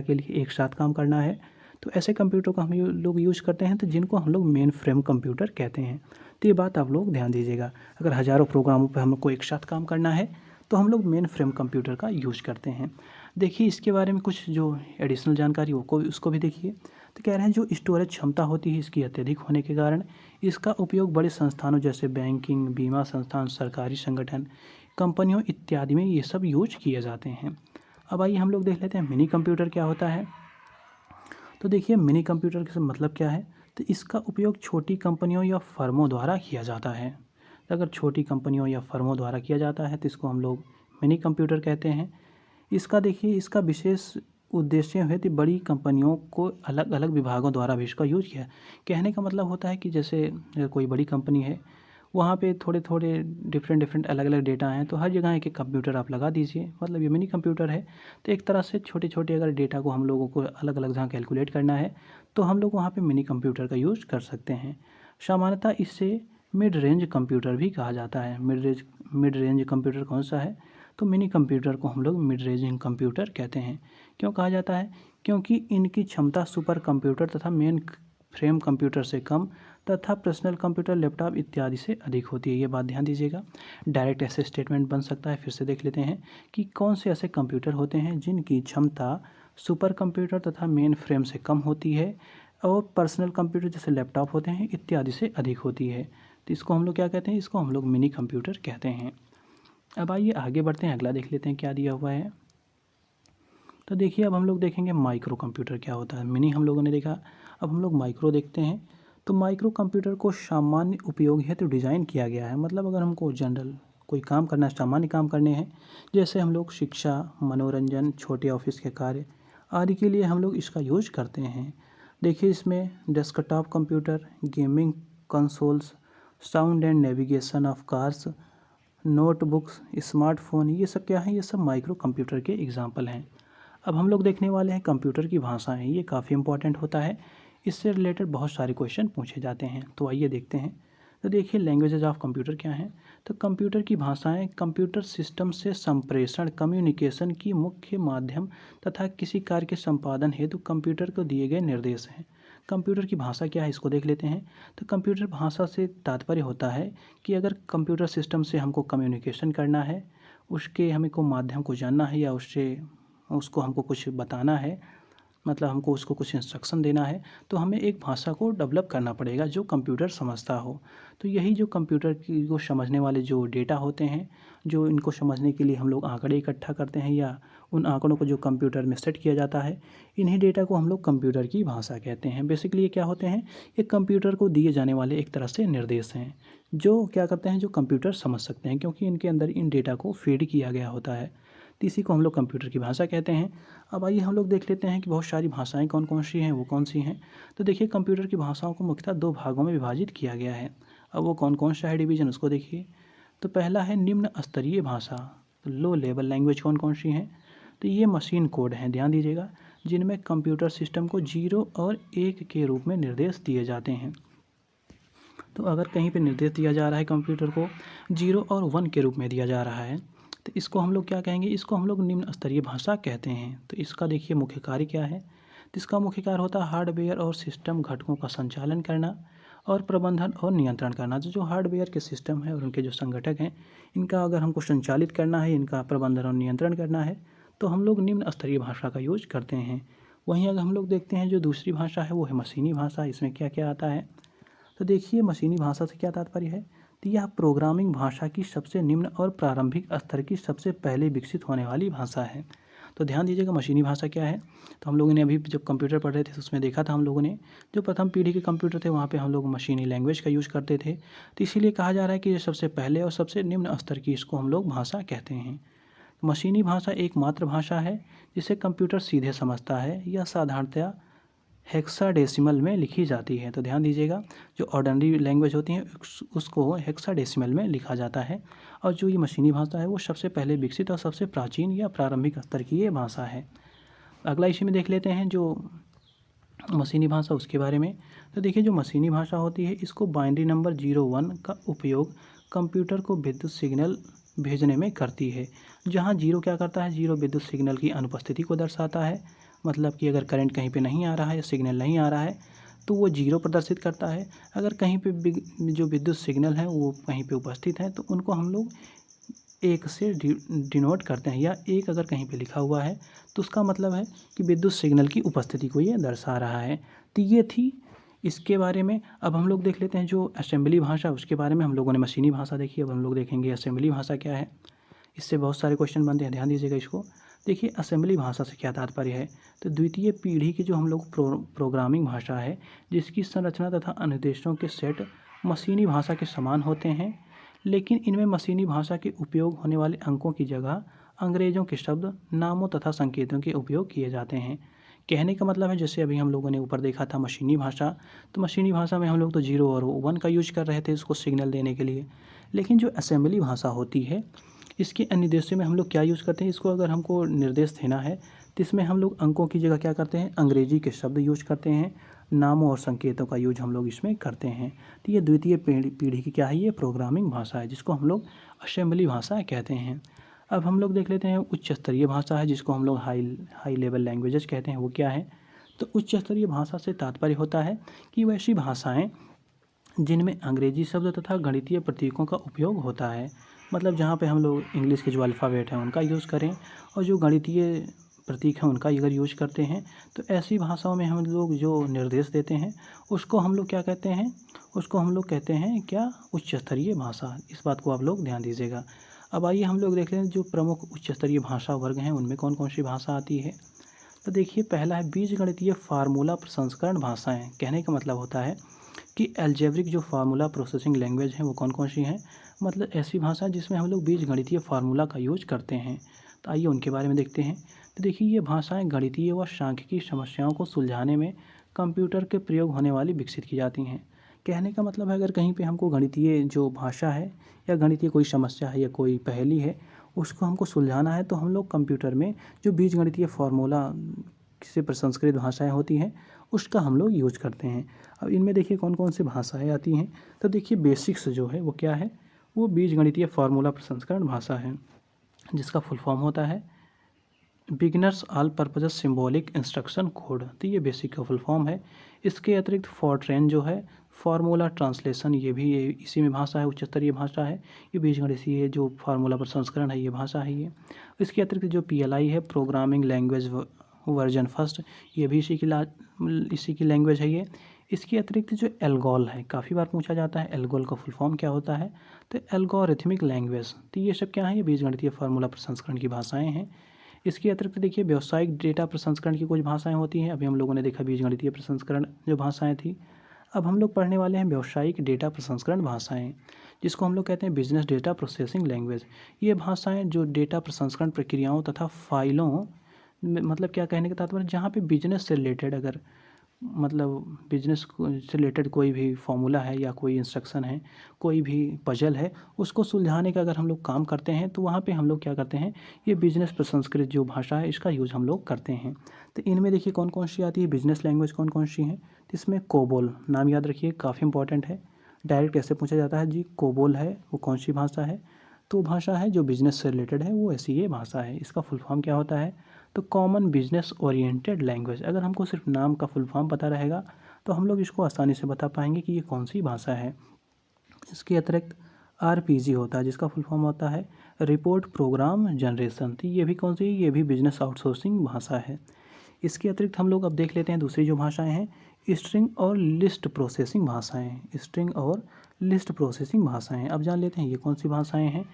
के लिए एक साथ काम करना है तो ऐसे कंप्यूटर को हम लोग यूज़ करते हैं, तो जिनको हम लोग मेन फ्रेम कंप्यूटर कहते हैं। तो ये बात आप लोग ध्यान दीजिएगा, अगर हज़ारों प्रोग्रामों पर हमको एक साथ काम करना है तो हम लोग मेन फ्रेम कंप्यूटर का यूज़ करते हैं। देखिए, इसके बारे में कुछ जो एडिशनल जानकारी उसको भी देखिए। तो कह रहे हैं जो स्टोरेज क्षमता होती है इसकी अत्यधिक होने के कारण इसका उपयोग बड़े संस्थानों जैसे बैंकिंग, बीमा संस्थान, सरकारी संगठन, कंपनियों इत्यादि में ये सब यूज किए जाते हैं। अब आइए हम लोग देख लेते हैं मिनी कंप्यूटर क्या होता है। तो देखिए, मिनी कंप्यूटर का मतलब क्या है, तो इसका उपयोग छोटी कंपनियों या फर्मों द्वारा किया जाता है। तो अगर छोटी कंपनियों या फर्मों द्वारा किया जाता है तो इसको हम लोग मिनी कंप्यूटर कहते हैं। इसका देखिए, इसका विशेष उद्देश्य है कि बड़ी कंपनियों को अलग अलग विभागों द्वारा भी इसका यूज किया। कहने का मतलब होता है कि जैसे कोई बड़ी कंपनी है, वहाँ पे थोड़े थोड़े डिफरेंट अलग अलग डेटा हैं, तो हर जगह एक एक कंप्यूटर आप लगा दीजिए, मतलब ये मिनी कंप्यूटर है। तो एक तरह से छोटे छोटे अगर डेटा को हम लोगों को अलग अलग जगह कैलकुलेट करना है तो हम लोग वहाँ पे मिनी कंप्यूटर का यूज़ कर सकते हैं। सामान्यतः इसे मिड रेंज कंप्यूटर भी कहा जाता है। मिड रेंज कंप्यूटर कौन सा है, तो मिनी कंप्यूटर को हम लोग मिड रेंज कंप्यूटर कहते हैं। क्यों कहा जाता है, क्योंकि इनकी क्षमता सुपर कंप्यूटर तथा मेन फ्रेम कंप्यूटर से कम तथा पर्सनल कंप्यूटर, लैपटॉप इत्यादि से अधिक होती है। ये बात ध्यान दीजिएगा। डायरेक्ट ऐसे स्टेटमेंट बन सकता है। फिर से देख लेते हैं कि कौन से ऐसे कंप्यूटर होते हैं जिनकी क्षमता सुपर कंप्यूटर तथा मेन फ्रेम से कम होती है और पर्सनल कंप्यूटर जैसे लैपटॉप होते हैं इत्यादि से अधिक होती है। तो इसको हम लोग क्या कहते हैं, इसको हम लोग मिनी कंप्यूटर कहते हैं। अब आइए आगे बढ़ते हैं, अगला देख लेते हैं क्या दिया हुआ है। तो देखिए, अब हम लोग देखेंगे माइक्रो कंप्यूटर क्या होता है। मिनी हम लोगों ने देखा, अब हम लोग माइक्रो देखते हैं। तो माइक्रो कंप्यूटर को सामान्य उपयोग हेतु डिज़ाइन किया गया है। मतलब अगर हमको जनरल कोई काम करना है, सामान्य काम करने हैं, जैसे हम लोग शिक्षा, मनोरंजन, छोटे ऑफिस के कार्य आदि के लिए हम लोग इसका यूज करते हैं। देखिए, इसमें desktop computer, gaming consoles, sound and navigation of cars, notebooks, smartphone, ये सब क्या है, ये सब माइक्रो कंप्यूटर के एग्जाम्पल हैं। अब हम लोग देखने वाले हैं कंप्यूटर की भाषाएं। ये काफ़ी इंपॉर्टेंट होता है, इससे रिलेटेड बहुत सारे क्वेश्चन पूछे जाते हैं। तो आइए देखते हैं। तो देखिए, लैंग्वेजेज ऑफ कंप्यूटर क्या हैं। तो कंप्यूटर की भाषाएं कंप्यूटर सिस्टम से संप्रेषण, कम्युनिकेशन की मुख्य माध्यम तथा किसी कार्य के संपादन हेतु कंप्यूटर को दिए गए निर्देश हैं। कंप्यूटर की भाषा क्या है, इसको देख लेते हैं। तो कंप्यूटर भाषा से तात्पर्य होता है कि अगर कंप्यूटर सिस्टम से हमको कम्युनिकेशन करना है, उसके हमें को माध्यम को जानना है या उसको हमको कुछ बताना है, मतलब हमको उसको कुछ इंस्ट्रक्शन देना है, तो हमें एक भाषा को डेवलप करना पड़ेगा जो कंप्यूटर समझता हो। तो यही जो कंप्यूटर की को समझने वाले जो डेटा होते हैं, जो इनको समझने के लिए हम लोग आंकड़े इकट्ठा करते हैं या उन आंकड़ों को जो कंप्यूटर में सेट किया जाता है, इन्हीं डेटा को हम लोग कंप्यूटर की भाषा कहते हैं। बेसिकली ये क्या होते हैं, ये कंप्यूटर को दिए जाने वाले एक तरह से निर्देश हैं, जो क्या करते हैं, जो कंप्यूटर समझ सकते हैं, क्योंकि इनके अंदर इन डेटा को फीड किया गया होता है। तो इसी को हम लोग कंप्यूटर की भाषा कहते हैं। अब आइए हम लोग देख लेते हैं कि बहुत सारी भाषाएं कौन कौन सी हैं, वो कौन सी हैं। तो देखिए, कंप्यूटर की भाषाओं को मुख्यतः 2 भागों में विभाजित किया गया है। अब वो कौन कौन सा है डिवीज़न, उसको देखिए। तो पहला है निम्न स्तरीय भाषा, तो लो लेवल लैंग्वेज कौन कौन सी हैं। तो ये मशीन कोड हैं, ध्यान दीजिएगा, जिनमें कंप्यूटर सिस्टम को 0 और 1 के रूप में निर्देश दिए जाते हैं। तो अगर कहीं पे निर्देश दिया जा रहा है कंप्यूटर को 0 और 1 के रूप में दिया जा रहा है, तो इसको हम लोग क्या कहेंगे, इसको हम लोग निम्न स्तरीय भाषा कहते हैं। तो इसका देखिए मुख्य कार्य क्या है। तो इसका मुख्य कार्य होता है हार्डवेयर और सिस्टम घटकों का संचालन करना और प्रबंधन और नियंत्रण करना। तो जो हार्डवेयर के सिस्टम है और उनके जो संगठक हैं, इनका अगर हमको संचालित करना है, इनका प्रबंधन और नियंत्रण करना है, तो हम लोग निम्न स्तरीय भाषा का यूज करते हैं। वहीं अगर हम लोग देखते हैं जो दूसरी भाषा है, वो है मशीनी भाषा। इसमें क्या क्या आता है, तो देखिए मशीनी भाषा से क्या तात्पर्य है। तो यह प्रोग्रामिंग भाषा की सबसे निम्न और प्रारंभिक स्तर की सबसे पहले विकसित होने वाली भाषा है। तो ध्यान दीजिएगा, मशीनी भाषा क्या है। तो हम लोगों ने अभी जब कंप्यूटर पढ़ रहे थे तो उसमें देखा था हम लोगों ने, जो प्रथम पीढ़ी के कंप्यूटर थे वहाँ पे हम लोग मशीनी लैंग्वेज का यूज़ करते थे। तो इसीलिए कहा जा रहा है कि ये सबसे पहले और सबसे निम्न स्तर की इसको हम लोग भाषा कहते हैं। मशीनी भाषा एकमात्र भाषा है जिसे कंप्यूटर सीधे समझता है। यह साधारणतया हेक्साडेसिमल में लिखी जाती है। तो ध्यान दीजिएगा, जो ऑर्डिनरी लैंग्वेज होती है उसको हेक्साडेसिमल में लिखा जाता है, और जो ये मशीनी भाषा है वो सबसे पहले विकसित और सबसे प्राचीन या प्रारंभिक स्तर की ये भाषा है। अगला इसी में देख लेते हैं जो मशीनी भाषा, उसके बारे में। तो देखिए, जो मशीनी भाषा होती है इसको बाइनरी नंबर 01 का उपयोग कंप्यूटर को विद्युत सिग्नल भेजने में करती है। जहाँ 0 क्या करता है, 0 विद्युत सिग्नल की अनुपस्थिति को दर्शाता है, मतलब कि अगर करंट कहीं पे नहीं आ रहा है या सिग्नल नहीं आ रहा है तो वो 0 प्रदर्शित करता है। अगर कहीं पे जो विद्युत सिग्नल है वो कहीं पे उपस्थित है तो उनको हम लोग 1 से डिनोट करते हैं, या 1 अगर कहीं पे लिखा हुआ है तो उसका मतलब है कि विद्युत सिग्नल की उपस्थिति को ये दर्शा रहा है। तो ये थी इसके बारे में। अब हम लोग देख लेते हैं जो असेंबली भाषा, उसके बारे में। हम लोगों ने मशीनी भाषा देखी, अब हम लोग देखेंगे असेंबली भाषा क्या है। इससे बहुत सारे क्वेश्चन बनते हैं, ध्यान दीजिएगा इसको। देखिए, असेंबली भाषा से क्या तात्पर्य है। तो द्वितीय पीढ़ी की जो हम लोग प्रोग्रामिंग भाषा है, जिसकी संरचना तथा अनुदेशों के सेट मशीनी भाषा के समान होते हैं, लेकिन इनमें मशीनी भाषा के उपयोग होने वाले अंकों की जगह अंग्रेज़ों के शब्द, नामों तथा संकेतों के उपयोग किए जाते हैं। कहने का मतलब है, जैसे अभी हम लोगों ने ऊपर देखा था मशीनी भाषा, तो मशीनी भाषा में हम लोग तो 0 और 1 का यूज कर रहे थे इसको सिग्नल देने के लिए। लेकिन जो असेंबली भाषा होती है, इसके निर्देशों में हम लोग क्या यूज़ करते हैं, इसको अगर हमको निर्देश देना है तो इसमें हम लोग अंकों की जगह क्या करते हैं, अंग्रेजी के शब्द यूज करते हैं, नामों और संकेतों का यूज हम लोग इसमें करते हैं। तो ये द्वितीय पीढ़ी की क्या है, ये प्रोग्रामिंग भाषा है, जिसको हम लोग असेंबली भाषा कहते हैं। अब हम लोग देख लेते हैं उच्च स्तरीय भाषा है, जिसको हम लोग हाई लेवल लैंग्वेजेस कहते हैं। वो क्या है, तो उच्च स्तरीय भाषा से तात्पर्य होता है कि वैसी भाषाएँ जिनमें अंग्रेजी शब्द तथा गणितीय प्रतीकों का उपयोग होता है। मतलब जहाँ पे हम लोग इंग्लिश के जो अल्फ़ाबेट हैं उनका यूज़ करें और जो गणितीय प्रतीक हैं उनका अगर यूज करते हैं, तो ऐसी भाषाओं में हम लोग जो निर्देश देते हैं उसको हम लोग क्या कहते हैं, उसको हम लोग कहते हैं क्या, उच्च स्तरीय भाषा। इस बात को आप लोग ध्यान दीजिएगा। अब आइए हम लोग देख लें जो प्रमुख उच्च स्तरीय भाषा वर्ग हैं उनमें कौन कौन सी भाषा आती है। तो देखिए, पहला है बीजगणितीय फार्मूला प्रसंस्करण भाषाएं। कहने का मतलब होता है कि अलजेब्रिक जो फार्मूला प्रोसेसिंग लैंग्वेज हैं वो कौन कौन सी हैं, मतलब ऐसी भाषा जिसमें हम लोग बीजगणितीय फार्मूला का यूज करते हैं। तो आइए उनके बारे में देखते हैं। तो देखिए, ये भाषाएं गणितीय व सांख्यिकी समस्याओं को सुलझाने में कंप्यूटर के प्रयोग होने वाली विकसित की जाती हैं। कहने का मतलब है, अगर कहीं पे हमको गणितीय जो भाषा है या गणितीय कोई समस्या है या कोई पहेली है उसको हमको सुलझाना है, तो हम लोग कंप्यूटर में जो बीजगणितीय फार्मूला से प्रसंस्कृत भाषाएं होती हैं उसका हम लोग यूज करते हैं। अब इनमें देखिए कौन कौन सी भाषाएं आती हैं। तो देखिए, बेसिक्स जो है वो क्या है, वो बीजगणितीय फार्मूला प्रसंस्करण भाषा है, जिसका फुल फॉर्म होता है beginners all purpose symbolic instruction code. तो ये बेसिक का फुल फॉर्म है। इसके अतिरिक्त फॉरट्रेन जो है फार्मूला ट्रांसलेशन, ये भी इसी में भाषा है, उच्च स्तरीय भाषा है। ये बीजगणितीय जो फार्मूला प्रसंस्करण है ये भाषा है ये। इसके अतिरिक्त जो PLI है, प्रोग्रामिंग लैंग्वेज वर्जन फर्स्ट, ये भी इसी की लैंग्वेज है ये। इसके अतिरिक्त जो एल्गोल है, काफ़ी बार पूछा जाता है एल्गोल का फुल फॉर्म क्या होता है, तो एल्गोरिथमिक लैंग्वेज। तो ये सब क्या है, ये बीजगणितीय फार्मूला प्रसंस्करण की भाषाएं हैं। इसके अतिरिक्त देखिए व्यावसायिक डेटा प्रसंस्करण की कुछ भाषाएं होती हैं। अभी हम लोगों ने देखा बीजगणितीय प्रसंस्करण जो भाषाएं थी। अब हम लोग पढ़ने वाले हैं व्यावसायिक डेटा प्रसंस्करण भाषाएं, जिसको हम लोग कहते हैं बिजनेस डेटा प्रोसेसिंग लैंग्वेज। ये भाषाएं जो डेटा प्रसंस्करण प्रक्रियाओं तथा फाइलों मतलब क्या कहने का तात्पर्य, जहाँ पे बिजनेस से रिलेटेड अगर मतलब बिजनेस से रिलेटेड कोई भी फॉर्मूला है या कोई इंस्ट्रक्शन है, कोई भी पजल है, उसको सुलझाने का अगर हम लोग काम करते हैं तो वहाँ पे हम लोग क्या करते हैं, ये बिजनेस प्रसंस्कृत जो भाषा है इसका यूज़ हम लोग करते हैं। तो इनमें देखिए कौन कौन सी आती है बिजनेस लैंग्वेज, कौन कौन सी हैं। तो इसमें कोबोल, नाम याद रखिए, काफ़ी इंपॉर्टेंट है। डायरेक्ट कैसे पूछा जाता है जी, कोबोल है वो कौन सी भाषा है, तो भाषा है जो बिजनेस से रिलेटेड है, वो ऐसी ये भाषा है। इसका फुल फॉर्म क्या होता है, तो कॉमन बिजनेस ओरिएंटेड लैंग्वेज। अगर हमको सिर्फ नाम का फुल फॉर्म पता रहेगा तो हम लोग इसको आसानी से बता पाएंगे कि ये कौन सी भाषा है। इसके अतिरिक्त आरपीजी होता है, जिसका फुल फॉर्म होता है रिपोर्ट प्रोग्राम जनरेशन। तो ये भी कौन सी, ये भी बिजनेस आउटसोर्सिंग भाषा है। इसके अतिरिक्त हम लोग अब देख लेते हैं दूसरी जो भाषाएं हैं, स्ट्रिंग और लिस्ट प्रोसेसिंग भाषाएं। स्ट्रिंग और लिस्ट प्रोसेसिंग भाषाएं, अब जान लेते हैं ये कौन सी भाषाएं हैं।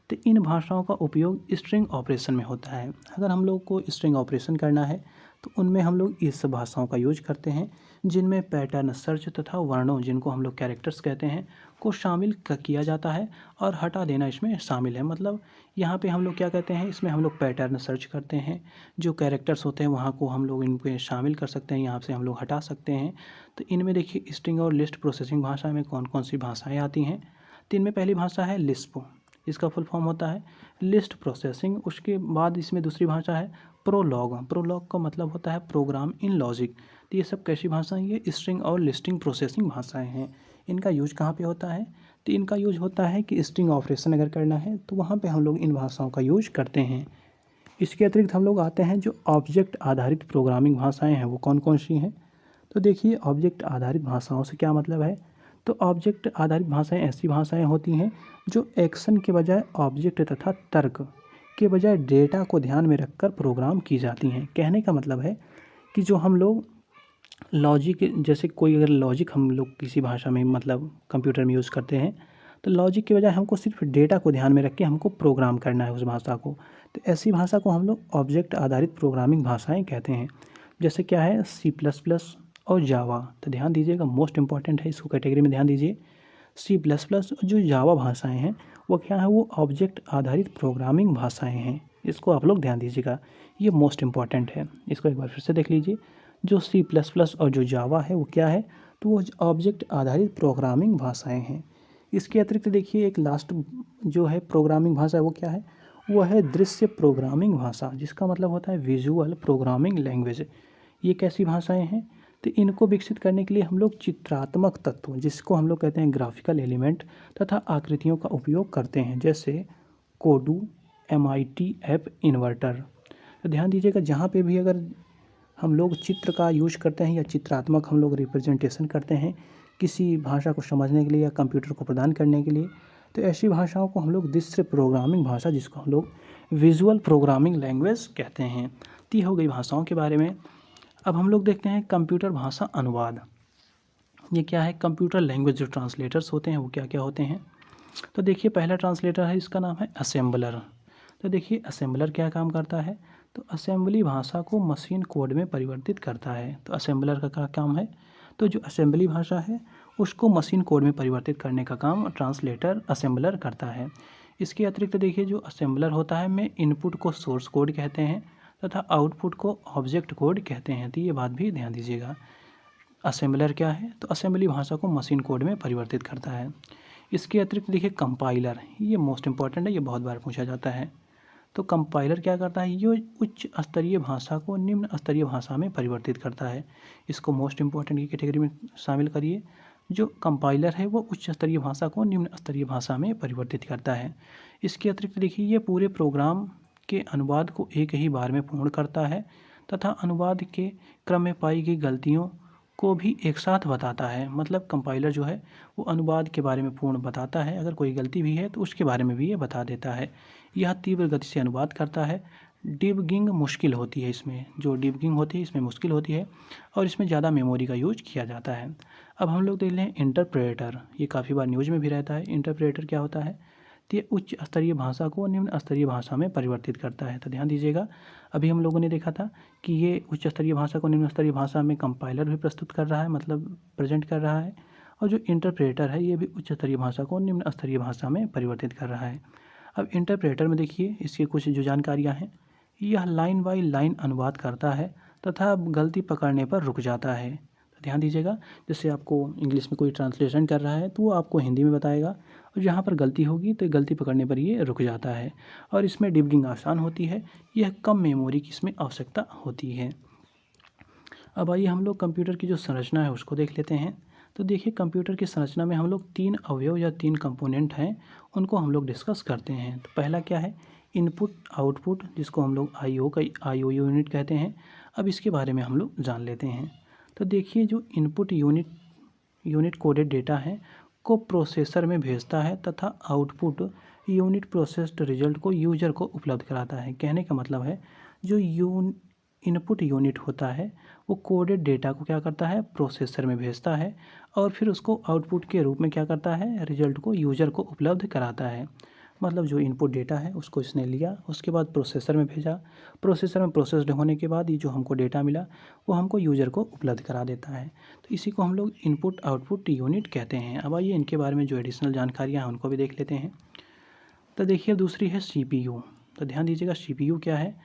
तो इन भाषाओं का उपयोग स्ट्रिंग ऑपरेशन में होता है। अगर हम लोग को स्ट्रिंग ऑपरेशन करना है तो उनमें हम लोग इस भाषाओं का यूज करते हैं, जिनमें पैटर्न सर्च तथा वर्णों, जिनको हम लोग कैरेक्टर्स कहते हैं, को शामिल किया जाता है और हटा देना इसमें शामिल है। मतलब यहाँ पे हम लोग क्या कहते हैं, इसमें हम लोग पैटर्न सर्च करते हैं, जो कैरेक्टर्स होते हैं वहाँ को हम लोग इनके शामिल कर सकते हैं, यहाँ से हम लोग हटा सकते हैं। तो इनमें देखिए स्ट्रिंग और लिस्ट प्रोसेसिंग भाषा में कौन कौन सी भाषाएँ आती हैं। तो इनमें पहली भाषा है लिस्प, इसका फुल फॉर्म होता है लिस्ट प्रोसेसिंग। उसके बाद इसमें दूसरी भाषा है प्रोलॉग। प्रोलॉग का मतलब होता है प्रोग्राम इन लॉजिक। तो ये सब कैसी भाषाएं, ये स्ट्रिंग और लिस्टिंग प्रोसेसिंग भाषाएं हैं। इनका यूज कहाँ पे होता है, तो इनका यूज होता है कि स्ट्रिंग ऑपरेशन अगर करना है तो वहाँ पे हम लोग इन भाषाओं का यूज करते हैं। इसके अतिरिक्त हम लोग आते हैं जो ऑब्जेक्ट आधारित प्रोग्रामिंग भाषाएँ हैं, वो कौन कौन सी हैं। तो देखिए ऑब्जेक्ट आधारित भाषाओं से क्या मतलब है, तो ऑब्जेक्ट आधारित भाषाएं ऐसी भाषाएं होती हैं जो एक्शन के बजाय ऑब्जेक्ट तथा तर्क के बजाय डेटा को ध्यान में रखकर प्रोग्राम की जाती हैं। कहने का मतलब है कि जो हम लोग लॉजिक, जैसे कोई अगर लॉजिक हम लोग किसी भाषा में मतलब कंप्यूटर में यूज़ करते हैं, तो लॉजिक के बजाय हमको सिर्फ डेटा को ध्यान में रख के हमको प्रोग्राम करना है उस भाषा को। तो ऐसी भाषा को हम लोग ऑब्जेक्ट आधारित प्रोग्रामिंग भाषाएँ कहते हैं। जैसे क्या है C++ और जावा। तो ध्यान दीजिएगा, मोस्ट इंपॉर्टेंट है, इसको कैटेगरी में ध्यान दीजिए। C++ जो जावा भाषाएं हैं वो क्या है, वो ऑब्जेक्ट आधारित प्रोग्रामिंग भाषाएं हैं। इसको आप लोग ध्यान दीजिएगा, ये मोस्ट इंपॉर्टेंट है। इसको एक बार फिर से देख लीजिए, जो C++ और जो जावा है वो क्या है, तो वो ऑब्जेक्ट आधारित प्रोग्रामिंग भाषाएँ हैं। इसके अतिरिक्त देखिए एक लास्ट जो है प्रोग्रामिंग भाषा वो क्या है, वो है दृश्य प्रोग्रामिंग भाषा, जिसका मतलब होता है विजुअल प्रोग्रामिंग लैंग्वेज। ये कैसी भाषाएं हैं, तो इनको विकसित करने के लिए हम लोग चित्रात्मक तत्व, जिसको हम लोग कहते हैं ग्राफिकल एलिमेंट तथा आकृतियों का उपयोग करते हैं, जैसे कोडू, MITF इन्वर्टर। तो ध्यान दीजिएगा, जहाँ पे भी अगर हम लोग चित्र का यूज करते हैं या चित्रात्मक हम लोग रिप्रेजेंटेशन करते हैं किसी भाषा को समझने के लिए या कंप्यूटर को प्रदान करने के लिए, तो ऐसी भाषाओं को हम लोग दृश्य प्रोग्रामिंग भाषा, जिसको हम लोग विजुअल प्रोग्रामिंग लैंग्वेज कहते हैं। तो ये हो गई भाषाओं के बारे में। अब हम लोग देखते हैं कंप्यूटर भाषा अनुवाद। ये क्या है, कंप्यूटर लैंग्वेज जो ट्रांसलेटर्स होते हैं वो क्या क्या होते हैं। तो देखिए पहला ट्रांसलेटर है, इसका नाम है असेंबलर। तो देखिए असेंबलर क्या काम करता है, तो असेंबली भाषा को मशीन कोड में परिवर्तित करता है। तो असेंबलर का क्या काम है, तो जो असेंबली भाषा है उसको मशीन कोड में परिवर्तित करने का काम ट्रांसलेटर असेंबलर करता है। इसके अतिरिक्त देखिए जो असेंबलर होता है, में इनपुट को सोर्स कोड कहते हैं तथा आउटपुट को ऑब्जेक्ट कोड कहते हैं। तो ये बात भी ध्यान दीजिएगा। असेंबलर क्या है, तो असेंबली भाषा को मशीन कोड में परिवर्तित करता है। इसके अतिरिक्त देखिए कंपाइलर, ये मोस्ट इंपॉर्टेंट है, ये बहुत बार पूछा जाता है। तो कंपाइलर क्या करता है, ये उच्च स्तरीय भाषा को निम्न स्तरीय भाषा में परिवर्तित करता है। इसको मोस्ट इंपॉर्टेंट की कैटेगरी में शामिल करिए। जो कंपाइलर है वो उच्च स्तरीय भाषा को निम्न स्तरीय भाषा में परिवर्तित करता है। इसके अतिरिक्त देखिए ये पूरे प्रोग्राम के अनुवाद को एक ही बार में पूर्ण करता है तथा अनुवाद के क्रम में पाई गई गलतियों को भी एक साथ बताता है। मतलब कंपाइलर जो है वो अनुवाद के बारे में पूर्ण बताता है, अगर कोई गलती भी है तो उसके बारे में भी ये बता देता है। यह तीव्र गति से अनुवाद करता है, डिबगिंग मुश्किल होती है, इसमें जो डिबगिंग होती है इसमें मुश्किल होती है और इसमें ज़्यादा मेमोरी का यूज किया जाता है। अब हम लोग देख लें इंटरप्रेटर, ये काफ़ी बार न्यूज़ में भी रहता है। इंटरप्रेटर क्या होता है? तो ये उच्च स्तरीय भाषा को निम्न स्तरीय भाषा में परिवर्तित करता है। तो ध्यान दीजिएगा, अभी हम लोगों ने देखा था कि ये उच्च स्तरीय भाषा को निम्न स्तरीय भाषा में कंपाइलर भी प्रस्तुत कर रहा है, मतलब प्रेजेंट कर रहा है, और जो इंटरप्रेटर है ये भी उच्च स्तरीय भाषा को निम्न स्तरीय भाषा में परिवर्तित कर रहा है। अब इंटरप्रेटर में देखिए इसकी कुछ जो जानकारियाँ हैं, यह लाइन बाय लाइन अनुवाद करता है तथा गलती पकड़ने पर रुक जाता है। तो ध्यान दीजिएगा, जैसे आपको इंग्लिश में कोई ट्रांसलेशन कर रहा है तो वो आपको हिंदी में बताएगा, और जहाँ पर गलती होगी तो गलती पकड़ने पर ये रुक जाता है। और इसमें डिबगिंग आसान होती है, यह कम मेमोरी की इसमें आवश्यकता होती है। अब आइए हम लोग कंप्यूटर की जो संरचना है उसको देख लेते हैं। तो देखिए कंप्यूटर की संरचना में हम लोग 3 अवयव या 3 कंपोनेंट हैं, उनको हम लोग डिस्कस करते हैं। तो पहला क्या है? इनपुट आउटपुट, जिसको हम लोग IO यूनिट कहते हैं। अब इसके बारे में हम लोग जान लेते हैं। तो देखिए जो इनपुट यूनिट कोडेड डेटा है को प्रोसेसर में भेजता है तथा आउटपुट यूनिट प्रोसेस्ड रिजल्ट को यूजर को उपलब्ध कराता है। कहने का मतलब है जो इनपुट यूनिट होता है वो कोडेड डेटा को क्या करता है? प्रोसेसर में भेजता है और फिर उसको आउटपुट के रूप में क्या करता है? रिजल्ट को यूजर को उपलब्ध कराता है। मतलब जो इनपुट डेटा है उसको इसने लिया, उसके बाद प्रोसेसर में भेजा, प्रोसेसर में प्रोसेस्ड होने के बाद ये जो हमको डेटा मिला वो हमको यूजर को उपलब्ध करा देता है। तो इसी को हम लोग इनपुट आउटपुट यूनिट कहते हैं। अब आइए इनके बारे में जो एडिशनल जानकारियाँ हैं उनको भी देख लेते हैं। तो देखिए दूसरी है CPU। तो ध्यान दीजिएगा CPU क्या है?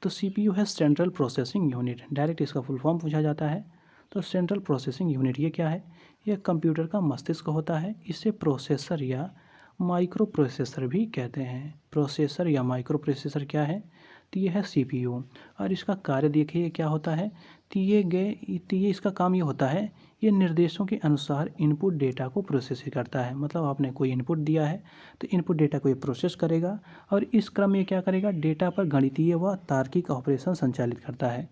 तो CPU है सेंट्रल प्रोसेसिंग यूनिट, डायरेक्ट इसका फुल फॉर्म पूछा जाता है। तो सेंट्रल प्रोसेसिंग यूनिट ये क्या है? ये कंप्यूटर का मस्तिष्क होता है। इसे प्रोसेसर या माइक्रो प्रोसेसर भी कहते हैं। प्रोसेसर या माइक्रो प्रोसेसर क्या है? तो ये है CPU। और इसका कार्य देखिए क्या होता है? तो ये इसका काम ये होता है, ये निर्देशों के अनुसार इनपुट डेटा को प्रोसेस करता है। मतलब आपने कोई इनपुट दिया है तो इनपुट डेटा को ये प्रोसेस करेगा और इस क्रम में क्या करेगा? डेटा पर गणितीय व तार्किक ऑपरेशन संचालित करता है।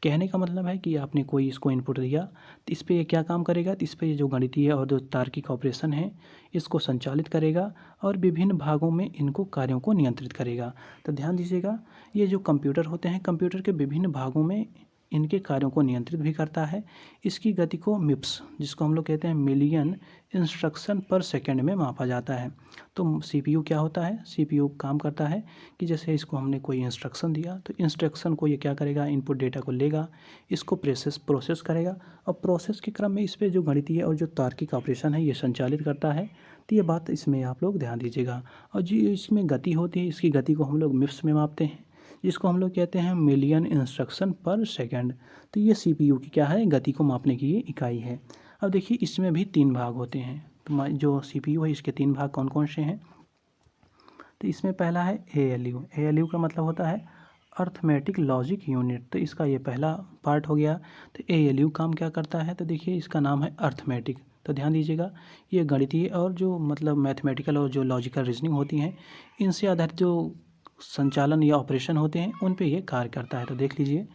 कहने का मतलब है कि आपने कोई इसको इनपुट दिया तो इस पर ये क्या काम करेगा? तो इस पर ये जो गणितीय और जो तार्किक ऑपरेशन है इसको संचालित करेगा और विभिन्न भागों में इनको कार्यों को नियंत्रित करेगा। तो ध्यान दीजिएगा, ये जो कंप्यूटर होते हैं कंप्यूटर के विभिन्न भागों में इनके कार्यों को नियंत्रित भी करता है। इसकी गति को मिप्स, जिसको हम लोग कहते हैं मिलियन इंस्ट्रक्शन पर सेकंड में मापा जाता है। तो CPU क्या होता है? CPU काम करता है कि जैसे इसको हमने कोई इंस्ट्रक्शन दिया तो इंस्ट्रक्शन को ये क्या करेगा? इनपुट डेटा को लेगा, इसको प्रोसेस करेगा और प्रोसेस के क्रम में इस पर जो गणितीय और जो तार्किक ऑपरेशन है ये संचालित करता है। तो ये बात इसमें आप लोग ध्यान दीजिएगा। और जो इसमें गति होती है इसकी गति को हम लोग मिप्स में मापते हैं, जिसको हम लोग कहते हैं मिलियन इंस्ट्रक्शन पर सेकंड। तो ये CPU की क्या है? गति को मापने की ये इकाई है। अब देखिए इसमें भी 3 भाग होते हैं। तो जो CPU है इसके 3 भाग कौन कौन से हैं? तो इसमें पहला है ALU का मतलब होता है अर्थमेटिक लॉजिक यूनिट। तो इसका ये पहला पार्ट हो गया। तो ALU काम क्या करता है? तो देखिए इसका नाम है अर्थमेटिक। तो ध्यान दीजिएगा, ये गणितीय और जो मतलब मैथमेटिकल और जो लॉजिकल रीजनिंग होती हैं इनसे आधारित जो संचालन या ऑपरेशन होते हैं उन पे ये कार्य करता है। तो देख लीजिए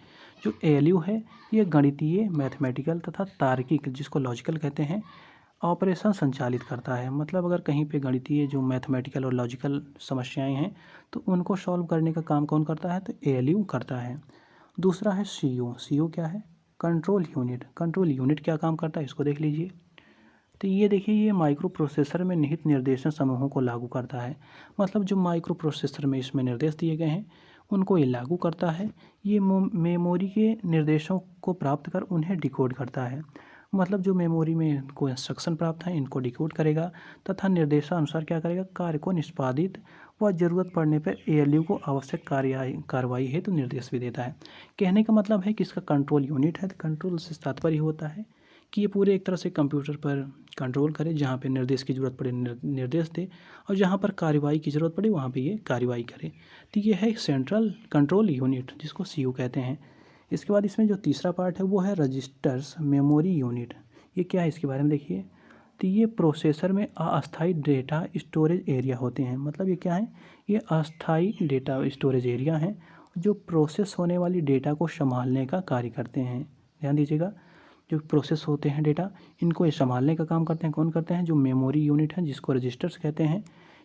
जो ALU है ये गणितीय, मैथमेटिकल तथा तार्किक, जिसको लॉजिकल कहते हैं, ऑपरेशन संचालित करता है। मतलब अगर कहीं पे गणितीय जो मैथमेटिकल और लॉजिकल समस्याएं हैं तो उनको सॉल्व करने का काम कौन करता है? तो ALU करता है। दूसरा है CO क्या है? कंट्रोल यूनिट क्या काम करता है इसको देख लीजिए। तो ये देखिए ये माइक्रो प्रोसेसर में निहित निर्देशन समूहों को लागू करता है। मतलब जो माइक्रो प्रोसेसर में इसमें निर्देश दिए गए हैं उनको ये लागू करता है। ये मेमोरी के निर्देशों को प्राप्त कर उन्हें डिकोड करता है। मतलब जो मेमोरी में इनको इंस्ट्रक्शन प्राप्त है इनको डिकोड करेगा तथा निर्देशानुसार क्या करेगा? कार्य को निष्पादित व ज़रूरत पड़ने पर ALU को आवश्यक कार्रवाई हेतु निर्देश भी देता है। कहने का मतलब है कि इसका कंट्रोल यूनिट है। तो कंट्रोल से तात्पर्य होता है कि ये पूरे एक तरह से कंप्यूटर पर कंट्रोल करे, जहाँ पे निर्देश की ज़रूरत पड़े निर्देश दे और जहाँ पर कार्रवाई की ज़रूरत पड़े वहाँ पे ये कार्रवाई करे। तो ये है सेंट्रल कंट्रोल यूनिट, जिसको CO कहते हैं। इसके बाद इसमें जो तीसरा पार्ट है वो है रजिस्टर्स मेमोरी यूनिट। ये क्या है इसके बारे में देखिए। तो ये प्रोसेसर में अस्थायी डेटा स्टोरेज एरिया होते हैं। मतलब ये क्या है? ये अस्थायी डेटा स्टोरेज एरिया हैं जो प्रोसेस होने वाली डेटा को संभालने का कार्य करते हैं। ध्यान दीजिएगा, जो प्रोसेस होते हैं डेटा इनको ये संभालने का काम करते हैं। कौन करते हैं? जो मेमोरी यूनिट है, जिसको रजिस्टर्स कहते हैं।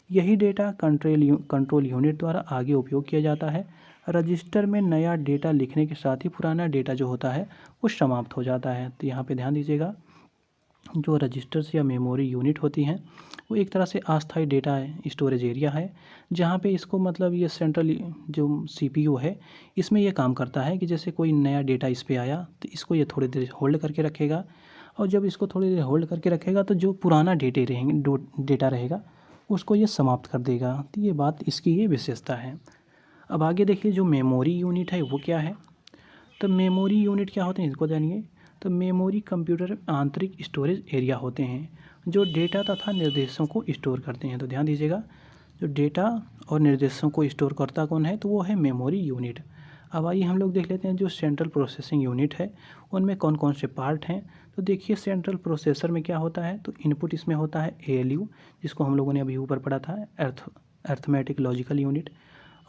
यही डेटा कंट्रोल यूनिट द्वारा आगे उपयोग किया जाता है रजिस्टर में नया डेटा लिखने के साथ ही पुराना डेटा जो होता है वो समाप्त हो जाता है। तो यहाँ पे ध्यान दीजिएगा, जो रजिस्टर्स या मेमोरी यूनिट होती हैं वो एक तरह से अस्थायी डेटा स्टोरेज एरिया है, जहाँ पे इसको मतलब ये सेंट्रल जो सीपीयू है इसमें ये काम करता है कि जैसे कोई नया डेटा इस पे आया तो इसको ये थोड़ी देर होल्ड करके रखेगा, और जब इसको थोड़ी देर होल्ड करके रखेगा तो जो पुराना डेटा रहेगा उसको ये समाप्त कर देगा। तो ये बात इसकी ये विशेषता है। अब आगे देखिए, जो मेमोरी यूनिट है वो क्या है। तो मेमोरी यूनिट क्या होते हैं इसको जानिए। तो मेमोरी कंप्यूटर आंतरिक स्टोरेज एरिया होते हैं जो डेटा तथा निर्देशों को स्टोर करते हैं। तो ध्यान दीजिएगा, जो डेटा और निर्देशों को स्टोर करता कौन है, तो वो है मेमोरी यूनिट। अब आइए हम लोग देख लेते हैं जो सेंट्रल प्रोसेसिंग यूनिट है उनमें कौन कौन से पार्ट हैं। तो देखिए, सेंट्रल प्रोसेसर में क्या होता है, तो इनपुट इसमें होता है ALU, जिसको हम लोगों ने अभी ऊपर पढ़ा था, अर्थमेटिक लॉजिकल यूनिट।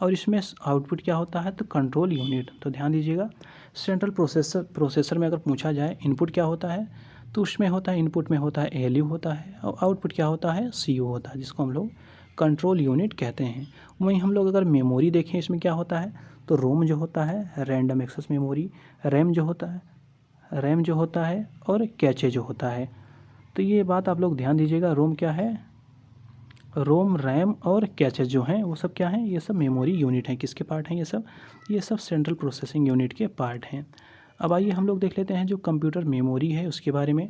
और इसमें आउटपुट क्या होता है, तो कंट्रोल यूनिट। तो ध्यान दीजिएगा, सेंट्रल प्रोसेसर में अगर पूछा जाए इनपुट क्या होता है, तो उसमें होता है, इनपुट में होता है ALU होता है, और आउटपुट क्या होता है, CO होता है, जिसको हम लोग कंट्रोल यूनिट कहते हैं। वहीं हम लोग अगर मेमोरी देखें, इसमें क्या होता है, तो रोम जो होता है, रैंडम एक्सेस मेमोरी, रैम जो होता है और कैचे जो होता है। तो ये बात आप लोग ध्यान दीजिएगा, रोम क्या है, रोम, रैम और कैचे जो हैं वो सब क्या हैं, ये सब मेमोरी यूनिट हैं। किसके पार्ट हैं ये सब सेंट्रल प्रोसेसिंग यूनिट के पार्ट हैं। अब आइए हम लोग देख लेते हैं जो कंप्यूटर मेमोरी है उसके बारे में।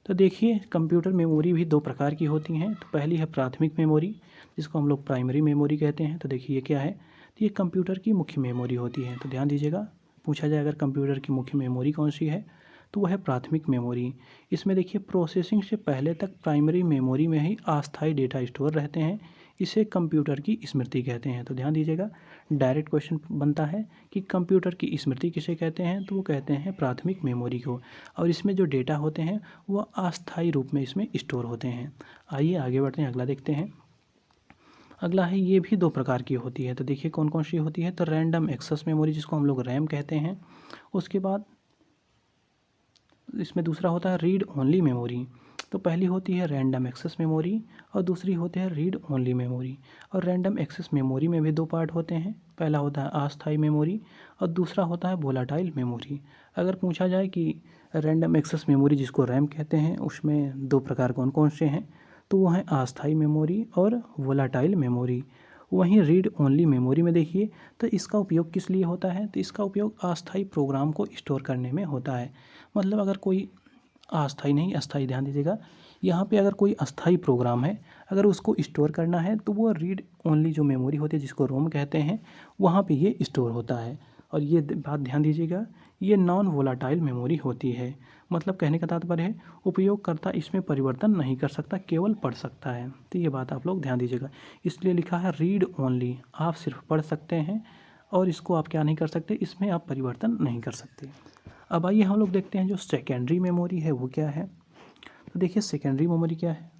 तो देखिए, कंप्यूटर मेमोरी भी दो प्रकार की होती हैं। तो पहली है प्राथमिक मेमोरी, जिसको हम लोग प्राइमरी मेमोरी कहते हैं। तो देखिए ये क्या है, तो ये कंप्यूटर की मुख्य मेमोरी होती है। तो ध्यान दीजिएगा, पूछा जाए अगर कंप्यूटर की मुख्य मेमोरी कौन सी है, तो वह है प्राथमिक मेमोरी। इसमें देखिए, प्रोसेसिंग से पहले तक प्राइमरी मेमोरी में ही अस्थायी डेटा स्टोर रहते हैं। इसे कंप्यूटर की स्मृति कहते हैं। तो ध्यान दीजिएगा, डायरेक्ट क्वेश्चन बनता है कि कंप्यूटर की स्मृति किसे कहते हैं, तो वो कहते हैं प्राथमिक मेमोरी को। और इसमें जो डेटा होते हैं वो अस्थायी रूप में इसमें स्टोर होते हैं। आइए आगे बढ़ते हैं, अगला देखते हैं। अगला है, ये भी दो प्रकार की होती है। तो देखिए कौन कौन सी होती है, तो रैंडम एक्सेस मेमोरी, जिसको हम लोग रैम कहते हैं। उसके बाद इसमें दूसरा होता है रीड ओनली मेमोरी। तो पहली होती है रैंडम एक्सेस मेमोरी और दूसरी होती है रीड ओनली मेमोरी। और रैंडम एक्सेस मेमोरी में भी दो पार्ट होते हैं, पहला होता है अस्थायी मेमोरी और दूसरा होता है वोलाटाइल मेमोरी। अगर पूछा जाए कि रैंडम एक्सेस मेमोरी जिसको रैम कहते हैं उसमें दो प्रकार कौन कौन से हैं, तो वो हैं अस्थायी मेमोरी और वोलाटाइल मेमोरी। वहीं रीड ओनली मेमोरी में देखिए, तो इसका उपयोग किस लिए होता है, तो इसका उपयोग अस्थायी प्रोग्राम को स्टोर करने में होता है। मतलब अगर कोई अस्थायी नहीं, अस्थायी ध्यान दीजिएगा, यहाँ पे अगर कोई अस्थायी प्रोग्राम है, अगर उसको स्टोर करना है तो वो रीड ओनली जो मेमोरी होती है जिसको रोम कहते हैं, वहाँ पे ये स्टोर होता है। और ये बात ध्यान दीजिएगा, ये नॉन वोलाटाइल मेमोरी होती है। मतलब कहने का तात्पर्य है उपयोगकर्ता इसमें परिवर्तन नहीं कर सकता, केवल पढ़ सकता है। तो ये बात आप लोग ध्यान दीजिएगा, इसलिए लिखा है रीड ओनली। आप सिर्फ पढ़ सकते हैं और इसको आप क्या नहीं कर सकते, इसमें आप परिवर्तन नहीं कर सकते। अब आइए हम लोग देखते हैं जो सेकेंडरी मेमोरी है वो क्या है। तो देखिए सेकेंडरी मेमोरी क्या है,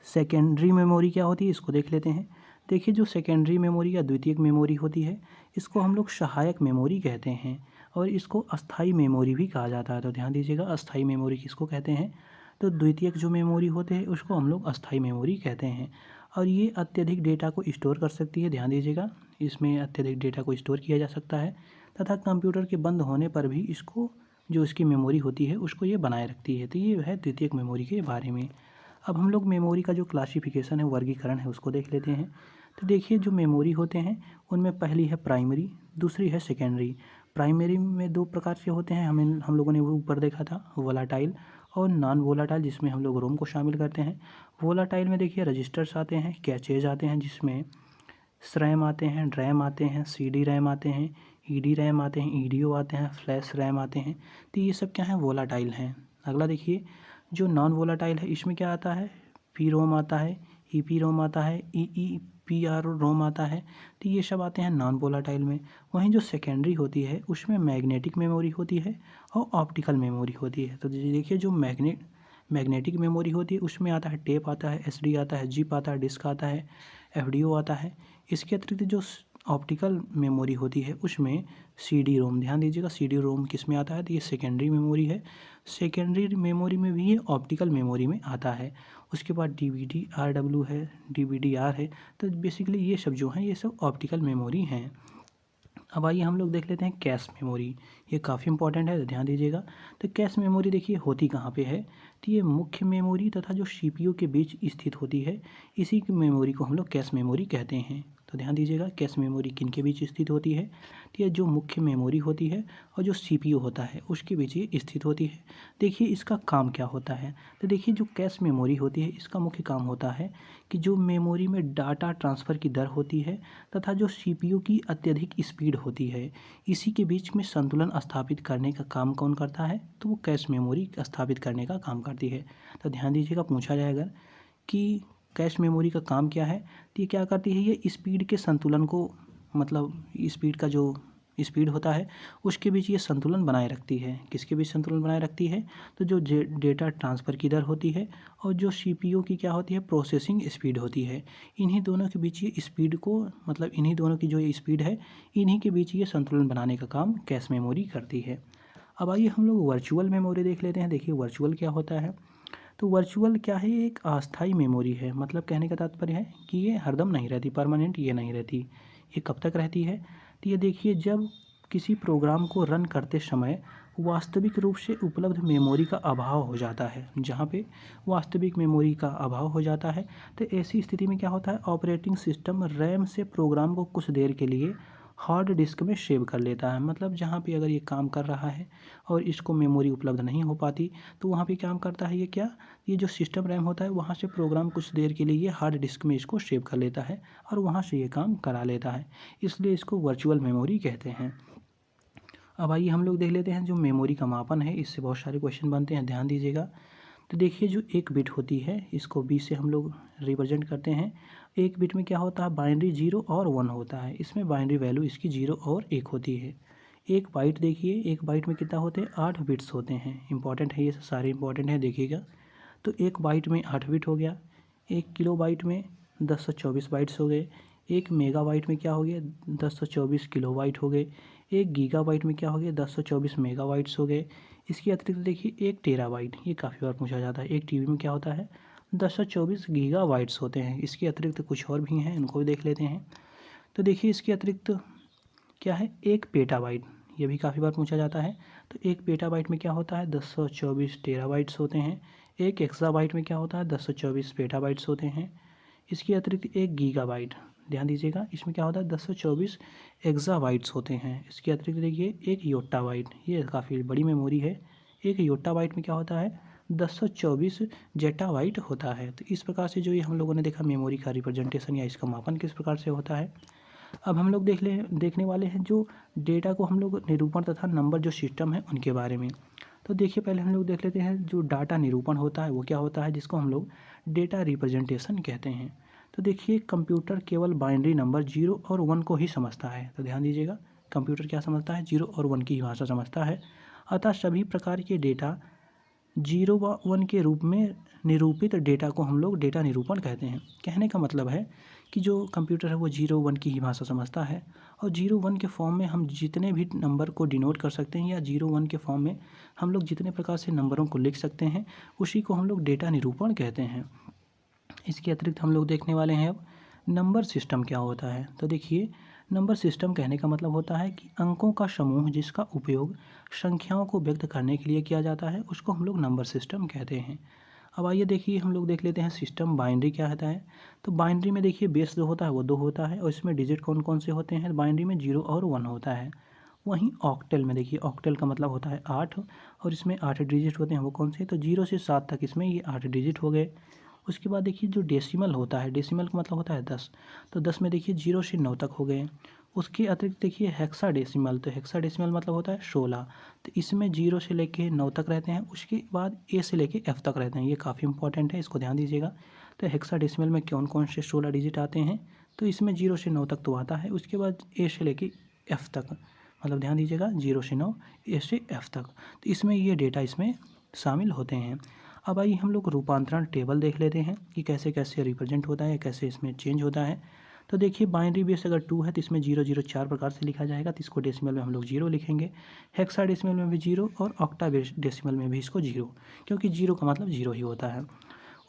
सेकेंडरी मेमोरी क्या होती है इसको देख लेते हैं। देखिए, जो सेकेंडरी मेमोरी या द्वितीयक मेमोरी होती है इसको हम लोग सहायक मेमोरी कहते हैं और इसको अस्थायी मेमोरी भी कहा जाता है। तो ध्यान दीजिएगा, अस्थायी मेमोरी किसको कहते हैं, तो द्वितीयक जो मेमोरी होते हैं उसको हम लोग अस्थायी मेमोरी कहते हैं। और ये अत्यधिक डेटा को स्टोर कर सकती है। ध्यान दीजिएगा, इसमें अत्यधिक डेटा को स्टोर किया जा सकता है तथा कंप्यूटर के बंद होने पर भी इसको जो इसकी मेमोरी होती है उसको ये बनाए रखती है। तो ये है द्वितीयक मेमोरी के बारे में। अब हम लोग मेमोरी का जो क्लासिफिकेशन है, वर्गीकरण है, उसको देख लेते हैं। तो देखिए, जो मेमोरी होते हैं उनमें पहली है प्राइमरी, दूसरी है सेकेंडरी। प्राइमरी में दो प्रकार से होते हैं, हम लोगों ने वो ऊपर देखा था, वोलाटाइल और नॉन वोलाटाइल, जिसमें हम लोग रोम को शामिल करते हैं। वोलाटाइल में देखिए रजिस्टर्स आते हैं, कैचेज आते हैं, जिसमें SRAM आते हैं, ड्रैम आते हैं, CD रैम आते हैं, ED रैम आते हैं, EDO आते हैं, फ्लैश रैम आते हैं। तो ये सब क्या है, वोलाटाइल हैं। अगला देखिए, जो नॉन वोलाटाइल है इसमें क्या आता है, PROM आता है, EPROM आता है, EEPR रोम आता है। तो ये सब आते हैं नॉन वोलाटाइल में। वहीं जो सेकेंडरी होती है उसमें मैग्नेटिक मेमोरी होती है और ऑप्टिकल मेमोरी होती है। तो देखिए, जो मैग्नेटिक मेमोरी होती है उसमें आता है टेप आता है, SD आता है, जिप आता है, डिस्क आता है, FDO आता है। इसके अतिरिक्त जो ऑप्टिकल मेमोरी होती है उसमें CD रोम, ध्यान दीजिएगा CD रोम किस में आता है, तो ये सेकेंडरी मेमोरी है। सेकेंडरी मेमोरी में भी ये ऑप्टिकल मेमोरी में आता है। उसके बाद DVD RW है, DVD-R है। तो बेसिकली ये सब जो हैं ये सब ऑप्टिकल मेमोरी हैं। अब आइए हम लोग देख लेते हैं कैश मेमोरी। ये काफ़ी इंपॉर्टेंट है, तो ध्यान दीजिएगा। तो कैश मेमोरी देखिए होती कहाँ पे है, तो ये मुख्य मेमोरी तथा जो सीपीयू के बीच स्थित होती है, इसी की मेमोरी को हम लोग कैश मेमोरी कहते हैं। तो ध्यान दीजिएगा, कैश मेमोरी किन के बीच स्थित होती है, तो ये जो मुख्य मेमोरी होती है और जो सीपीयू होता है उसके बीच ये स्थित होती है। देखिए इसका काम क्या होता है, तो देखिए जो कैश मेमोरी होती है इसका मुख्य काम होता है कि जो मेमोरी में डाटा ट्रांसफ़र की दर होती है तथा जो सीपीयू की अत्यधिक स्पीड होती है, इसी के बीच में संतुलन स्थापित करने का काम कौन करता है, तो वो कैश मेमोरी स्थापित करने का काम करती है। तो ध्यान दीजिएगा, पूछा जाए अगर कि कैश मेमोरी का काम क्या है, तो ये क्या करती है, ये स्पीड के संतुलन को, मतलब स्पीड का जो स्पीड होता है उसके बीच ये संतुलन बनाए रखती है। किसके बीच संतुलन बनाए रखती है, तो जो डेटा ट्रांसफ़र की दर होती है और जो सीपीयू की क्या होती है, प्रोसेसिंग स्पीड होती है, इन्हीं दोनों के बीच ये स्पीड को, मतलब इन्हीं दोनों की जो ये स्पीड है, इन्हीं के बीच ये संतुलन बनाने का काम कैश मेमोरी करती है। अब आइए हम लोग वर्चुअल मेमोरी देख लेते हैं। देखिए वर्चुअल क्या होता है, तो वर्चुअल क्या है, ये एक अस्थाई मेमोरी है। मतलब कहने का तात्पर्य है कि ये हरदम नहीं रहती, परमानेंट ये नहीं रहती। ये कब तक रहती है, तो ये देखिए जब किसी प्रोग्राम को रन करते समय वास्तविक रूप से उपलब्ध मेमोरी का अभाव हो जाता है। जहाँ पे वास्तविक मेमोरी का अभाव हो जाता है, तो ऐसी स्थिति में क्या होता है, ऑपरेटिंग सिस्टम रैम से प्रोग्राम को कुछ देर के लिए हार्ड डिस्क में सेव कर लेता है। मतलब जहाँ पे अगर ये काम कर रहा है और इसको मेमोरी उपलब्ध नहीं हो पाती, तो वहाँ पे काम करता है ये क्या, ये जो सिस्टम रैम होता है वहाँ से प्रोग्राम कुछ देर के लिए ये हार्ड डिस्क में इसको सेव कर लेता है और वहाँ से ये काम करा लेता है। इसलिए इसको वर्चुअल मेमोरी कहते हैं। अब आइए हम लोग देख लेते हैं जो मेमोरी का मापन है, इससे बहुत सारे क्वेश्चन बनते हैं, ध्यान दीजिएगा। तो देखिए जो एक बिट होती है इसको बी से हम लोग रिप्रेजेंट करते हैं। एक बिट में क्या होता है, बाइनरी 0 और 1 होता है। इसमें बाइनरी वैल्यू इसकी 0 और 1 होती है। एक बाइट देखिए, एक बाइट में कितना होते हैं, 8 बिट्स होते हैं। इंपॉर्टेंट है, ये सारे इंपॉर्टेंट है, देखिएगा। तो एक बाइट में 8 बिट हो गया। एक किलो बाइट में 1024 बाइट्स हो गए। एक मेगाबाइट में क्या हो गया, 1024 किलोबाइट हो गए। एक गीगाबाइट में क्या हो गया, 1024 मेगाबाइट्स हो गए। इसके अतिरिक्त देखिए एक टेराबाइट, ये काफ़ी बार पूछा जाता है। एक टीबी में क्या होता है, 1024 गीगाबाइट्स होते हैं। इसके अतिरिक्त कुछ और भी हैं, इनको भी देख लेते हैं। तो देखिए इसके अतिरिक्त क्या है, एक पेटाबाइट, ये भी काफ़ी बार पूछा जाता है। तो एक पेटाबाइट में क्या होता है, 1024 टेराबाइट्स होते हैं। एक एक्साबाइट में क्या होता है, 1024 पेटाबाइट्स होते हैं। इसके अतिरिक्त एक गीगाबाइट, ध्यान दीजिएगा, इसमें क्या होता है, 1024 एक्साबाइट्स होते हैं। इसके अतिरिक्त देखिए एक योट्टाबाइट, ये काफ़ी बड़ी मेमोरी है। एक योट्टाबाइट में क्या होता है, 1024 जेटाबाइट होता है। तो इस प्रकार से जो ये हम लोगों ने देखा मेमोरी का रिप्रेजेंटेशन या इसका मापन किस प्रकार से होता है। अब हम लोग देखने वाले हैं जो डेटा को हम लोग निरूपण तथा नंबर जो सिस्टम है उनके बारे में। तो देखिए पहले हम लोग देख लेते हैं जो डाटा निरूपण होता है वो क्या होता है, जिसको हम लोग डेटा रिप्रेजेंटेशन कहते हैं। तो देखिए कंप्यूटर केवल बाइनरी नंबर 0 और 1 को ही समझता है। तो ध्यान दीजिएगा, कंप्यूटर क्या समझता है, 0 और 1 की ही भाषा समझता है। अतः सभी प्रकार के डेटा 0 व 1 के रूप में निरूपित डेटा को हम लोग डेटा निरूपण कहते हैं। कहने का मतलब है कि जो कंप्यूटर है वो 0 1 की ही भाषा समझता है और 0 1 के फॉर्म में हम जितने भी नंबर को डिनोट कर सकते हैं या 0 1 के फॉर्म में हम लोग जितने प्रकार से नंबरों को लिख सकते हैं उसी को हम लोग डेटा निरूपण कहते हैं। इसके अतिरिक्त हम लोग देखने वाले हैं अब नंबर सिस्टम क्या होता है। तो देखिए नंबर सिस्टम कहने का मतलब होता है कि अंकों का समूह जिसका उपयोग संख्याओं को व्यक्त करने के लिए किया जाता है उसको हम लोग नंबर सिस्टम कहते हैं। अब आइए देखिए हम लोग देख लेते हैं सिस्टम बाइनरी क्या होता है। तो बाइनरी में देखिए बेस जो होता है वो 2 होता है और इसमें डिजिट कौन कौन से होते हैं, बाइनरी में 0 और 1 होता है। वहीं ऑक्टेल में देखिए, ऑक्टेल का मतलब होता है 8 और इसमें 8 डिजिट होते हैं। वो कौन से, तो 0 से 7 तक इसमें ये 8 डिजिट हो गए। उसके बाद देखिए जो डेसिमल होता है, डेसिमल का मतलब होता है 10, तो 10 में देखिए 0 से 9 तक हो गए। उसके अतिरिक्त देखिए हेक्साडेसिमल, तो हेक्साडेसिमल मतलब होता है 16, तो इसमें 0 से लेके 9 तक रहते हैं। उसके बाद ए से लेके एफ तक रहते हैं। ये काफ़ी इंपॉर्टेंट है, इसको ध्यान दीजिएगा। तो हेक्साडेसिमल में कौन कौन से 16 डिजिट आते हैं, तो इसमें 0 से 9 तक तो आता है। उसके बाद ए से लेके एफ तक, मतलब ध्यान दीजिएगा 0 से 9 ए से एफ तक, तो इसमें ये डेटा इसमें शामिल होते हैं। अब आइए हम लोग रूपांतरण टेबल देख लेते हैं कि कैसे कैसे रिप्रेजेंट होता है, कैसे इसमें चेंज होता है। तो देखिए बाइनरी बेस अगर 2 है तो इसमें 0 0 4 प्रकार से लिखा जाएगा। तो इसको डेसिमल में हम लोग 0 लिखेंगे, हेक्साडेसिमल में भी 0 और ऑक्टाडेसिमल में भी इसको 0, क्योंकि 0 का मतलब 0 ही होता है।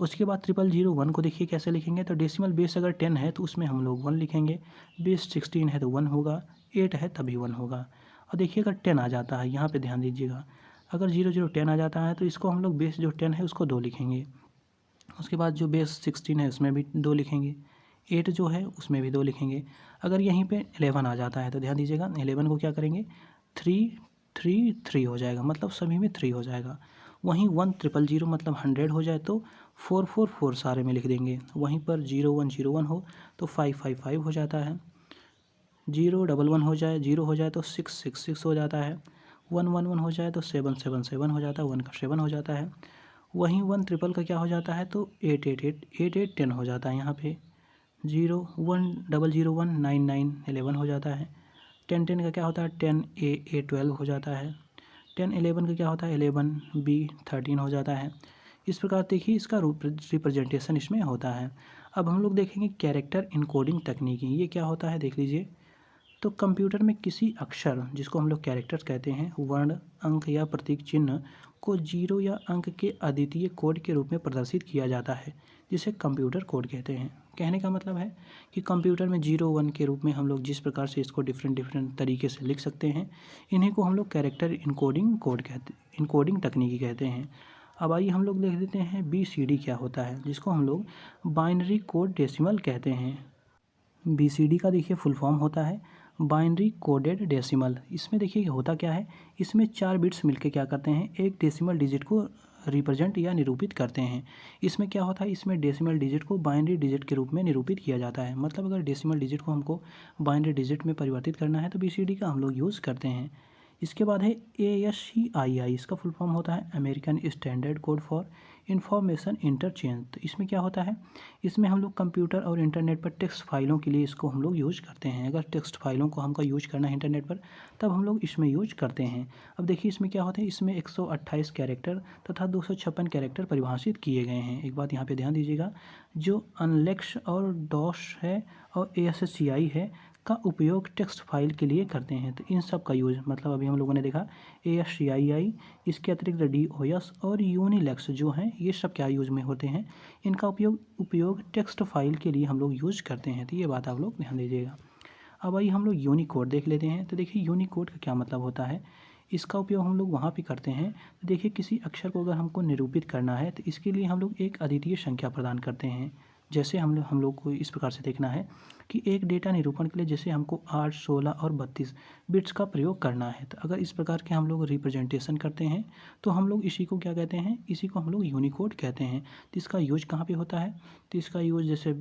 उसके बाद 000 को देखिए कैसे लिखेंगे। तो डेसिमल बेस अगर 10 है तो उसमें हम लोग 1 लिखेंगे, बेस 16 है तो 1 होगा, 8 है तभी 1 होगा। और देखिए अगर 10 आ जाता है, यहाँ पे ध्यान दीजिएगा, अगर 0 0 10 आ जाता है तो इसको हम लोग बेस जो 10 है उसको 2 लिखेंगे। उसके बाद जो बेस 16 है उसमें भी 2 लिखेंगे। 8 जो है उसमें भी 2 लिखेंगे। अगर यहीं पे 11 आ जाता है तो ध्यान दीजिएगा 11 को क्या करेंगे, 3 3 3 हो जाएगा, मतलब सभी में 3 हो जाएगा। वहीं 1 0 0 मतलब 100 हो जाए तो 4 4 4 सारे में लिख देंगे। वहीं पर 0 1 0 1 हो तो 5 5 5 हो जाता है। 0 1 1 हो जाए, 0 हो जाए तो 6 6 6 हो जाता है। 1 1 1 हो जाए तो 7 7 7 हो जाता है, 1 का 7 हो जाता है। वहीं 1 ट्रिपल का क्या हो जाता है तो 8 8 8 8 8 10 हो जाता है। यहाँ पे 0 1 0 0 1 9 9 11 हो जाता है। 10 10 का क्या होता है 10 A 12 हो जाता है। 10 11 का क्या होता है 11 B 13 हो जाता है। इस प्रकार देखिए इसका रिप्रेजेंटेशन इसमें होता है। अब हम लोग देखेंगे कैरेक्टर इनकोडिंग तकनीकी, ये क्या होता है देख लीजिए। तो कंप्यूटर में किसी अक्षर, जिसको हम लोग कैरेक्टर्स कहते हैं, वर्ण, अंक या प्रतीक चिन्ह को 0 या अंक के अद्वितीय कोड के रूप में प्रदर्शित किया जाता है, जिसे कंप्यूटर कोड कहते हैं। कहने का मतलब है कि कंप्यूटर में 0 1 के रूप में हम लोग जिस प्रकार से इसको डिफरेंट तरीके से लिख सकते हैं, इन्हीं को हम लोग कैरेक्टर इनकोडिंग तकनीकी कहते हैं। अब आइए हम लोग देख लेते हैं BCD क्या होता है, जिसको हम लोग बाइनरी कोड डेसिमल कहते हैं। BCD का देखिए फुल फॉर्म होता है बाइनरी कोडेड डेसिमल। इसमें देखिए होता क्या है, इसमें 4 बिट्स मिलके क्या करते हैं, एक डेसिमल डिजिट को रिप्रेजेंट या निरूपित करते हैं। इसमें क्या होता है, इसमें डेसिमल डिजिट को बाइनरी डिजिट के रूप में निरूपित किया जाता है। मतलब अगर डेसिमल डिजिट को हमको बाइनरी डिजिट में परिवर्तित करना है तो BCD का हम लोग यूज़ करते हैं। इसके बाद है ASCII, इसका फुल फॉर्म होता है American standard code for information interchange. तो इसमें क्या होता है, इसमें हम लोग कंप्यूटर और इंटरनेट पर टेक्स्ट फाइलों के लिए इसको हम लोग यूज करते हैं। अगर टेक्स्ट फाइलों को हमको यूज करना है इंटरनेट पर, तब हम लोग इसमें यूज करते हैं। अब देखिए इसमें क्या होता है, इसमें 128 कैरेक्टर तथा 256 कैरेक्टर परिभाषित किए गए हैं। एक बात यहाँ पे ध्यान दीजिएगा, जो अनलेक्स और डॉस है और ASCII है का उपयोग टेक्स्ट फाइल के लिए करते हैं। तो इन सब का यूज़, मतलब अभी हम लोगों ने देखा ASCII, इसके अतिरिक्त DOS और यूनिलेक्स जो हैं, ये सब क्या यूज़ में होते हैं, इनका उपयोग टेक्स्ट फाइल के लिए हम लोग यूज़ करते हैं। तो ये बात आप लोग ध्यान दीजिएगा। अब आइए हम लोग यूनिकोड देख लेते हैं। तो देखिए यूनिकोड का क्या मतलब होता है, इसका उपयोग हम लोग वहाँ पे करते हैं। तो देखिए किसी अक्षर को अगर हमको निरूपित करना है तो इसके लिए हम लोग एक अद्वितीय संख्या प्रदान करते हैं। जैसे हम लोग को इस प्रकार से देखना है कि एक डेटा निरूपण के लिए जैसे हमको 8 16 और 32 बिट्स का प्रयोग करना है। तो अगर इस प्रकार के हम लोग रिप्रेजेंटेशन करते हैं तो हम लोग इसी को क्या कहते हैं, इसी को हम लोग यूनिकोड कहते हैं। तो इसका यूज कहाँ पे होता है, तो इसका यूज जैसे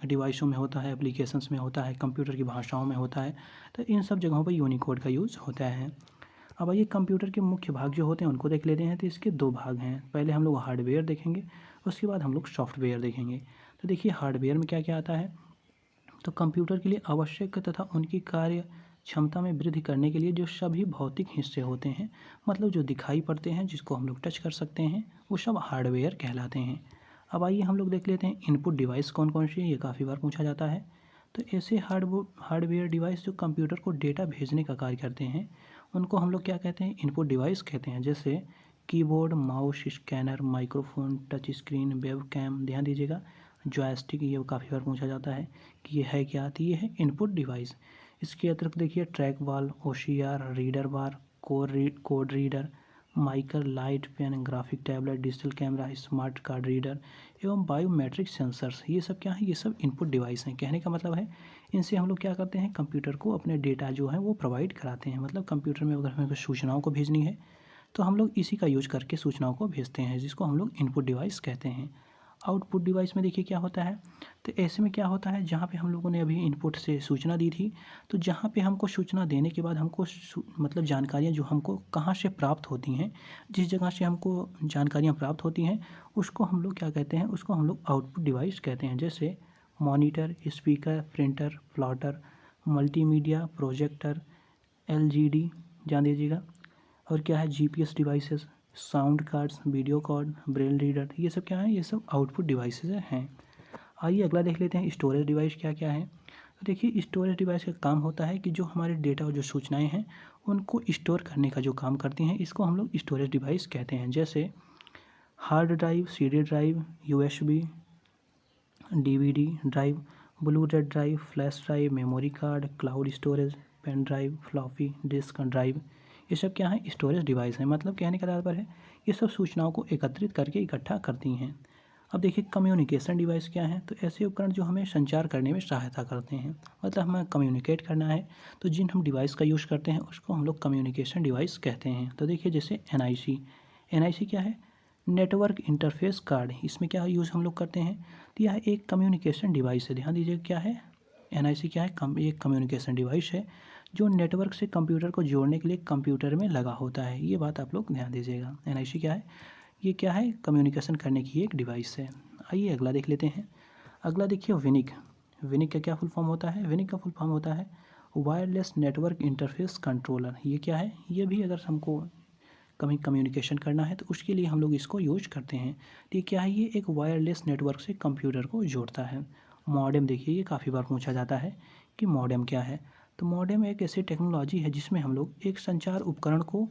डिवाइसों में होता है, एप्लीकेशंस में होता है, कंप्यूटर की भाषाओं में होता है। तो इन सब जगहों पर यूनिकोड का यूज होता है। अब आइए कंप्यूटर के मुख्य भाग जो होते हैं उनको देख लेते हैं। तो इसके 2 भाग हैं, पहले हम लोग हार्डवेयर देखेंगे, उसके बाद हम लोग सॉफ्टवेयर देखेंगे। तो देखिए हार्डवेयर में क्या क्या आता है, तो कंप्यूटर के लिए आवश्यक तथा उनकी कार्य क्षमता में वृद्धि करने के लिए जो सभी भौतिक हिस्से होते हैं, मतलब जो दिखाई पड़ते हैं, जिसको हम लोग टच कर सकते हैं, वो सब हार्डवेयर कहलाते हैं। अब आइए हम लोग देख लेते हैं इनपुट डिवाइस कौन कौन सी है, ये काफ़ी बार पूछा जाता है। तो ऐसे हार्डवेयर डिवाइस जो कंप्यूटर को डेटा भेजने का कार्य करते हैं, उनको हम लोग क्या कहते हैं, इनपुट डिवाइस कहते हैं। जैसे keyboard, mouse, scanner, microphone, touch screen, webcam, ध्यान दीजिएगा, जॉयस्टिक, ये काफ़ी बार पूछा जाता है कि ये है क्या, तो ये है इनपुट डिवाइस। इसके अतिरिक्त देखिए track ball, OCR, reader bar, code reader, MICR, light pen, graphic tablet, digital camera, smart card reader एवं बायोमेट्रिक सेंसर्स, ये सब क्या है, ये सब इनपुट डिवाइस हैं। कहने का मतलब है इनसे हम लोग क्या करते हैं, कंप्यूटर को अपने डेटा जो है वो प्रोवाइड कराते हैं। मतलब कंप्यूटर में अगर हमें कुछ सूचनाओं को भेजनी है तो हम लोग इसी का यूज करके सूचनाओं को भेजते हैं, जिसको हम लोग इनपुट डिवाइस कहते हैं। आउटपुट डिवाइस में देखिए क्या होता है, तो ऐसे में क्या होता है, जहाँ पे हम लोगों ने अभी इनपुट से सूचना दी थी, तो जहाँ पे हमको सूचना देने के बाद हमको मतलब जानकारियाँ जो हमको कहाँ से प्राप्त होती हैं, जिस जगह से हमको जानकारियाँ प्राप्त होती हैं, उसको हम लोग क्या कहते हैं, उसको हम लोग आउटपुट डिवाइस कहते हैं। जैसे monitor, speaker, printer, plotter, multimedia, projector, LGD, जान दीजिएगा, और क्या है GPS devices, sound cards, video card, Braille reader, ये सब क्या है, ये सब आउटपुट डिवाइसेस हैं। आइए अगला देख लेते हैं स्टोरेज डिवाइस क्या क्या है। तो देखिए स्टोरेज डिवाइस का काम होता है कि जो हमारे डेटा और जो सूचनाएं हैं उनको स्टोर करने का जो काम करती हैं, इसको हम लोग स्टोरेज डिवाइस कहते हैं। जैसे hard drive, CD drive, USB, DVD drive, blue ray drive, flash drive, memory card, cloud storage, pen drive, floppy disk drive, ये सब क्या है? स्टोरेज डिवाइस है। मतलब कहने का तात्पर्य है ये सब सूचनाओं को एकत्रित करके इकट्ठा करती हैं। अब देखिए कम्युनिकेशन डिवाइस क्या है? तो ऐसे उपकरण जो हमें संचार करने में सहायता करते हैं। मतलब हमें कम्युनिकेट करना है तो जिन हम डिवाइस का यूज़ करते हैं उसको हम लोग कम्युनिकेशन डिवाइस कहते हैं। तो देखिए जैसे NIC क्या है? Network interface card. इसमें क्या यूज़ हम लोग करते हैं? तो यह एक कम्युनिकेशन डिवाइस है। ध्यान दीजिए क्या है? NIC क्या है? एक कम्युनिकेशन डिवाइस है जो नेटवर्क से कंप्यूटर को जोड़ने के लिए कंप्यूटर में लगा होता है। ये बात आप लोग ध्यान दीजिएगा। NIC क्या है? ये क्या है? कम्युनिकेशन करने की एक डिवाइस है। आइए अगला देख लेते हैं। अगला देखिए विनिक। विनिक का क्या फुल फॉर्म होता है? विनिक का फुल फॉर्म होता है वायरलेस नेटवर्क इंटरफेस कंट्रोलर। ये क्या है? ये भी अगर हमको कभी कम्युनिकेशन करना है तो उसके लिए हम लोग इसको यूज करते हैं। तो ये क्या है? ये एक वायरलेस नेटवर्क से कंप्यूटर को जोड़ता है। मॉडेम देखिए ये काफ़ी बार पूछा जाता है कि मॉडेम क्या है? तो मॉडेम एक ऐसी टेक्नोलॉजी है जिसमें हम लोग एक संचार उपकरण को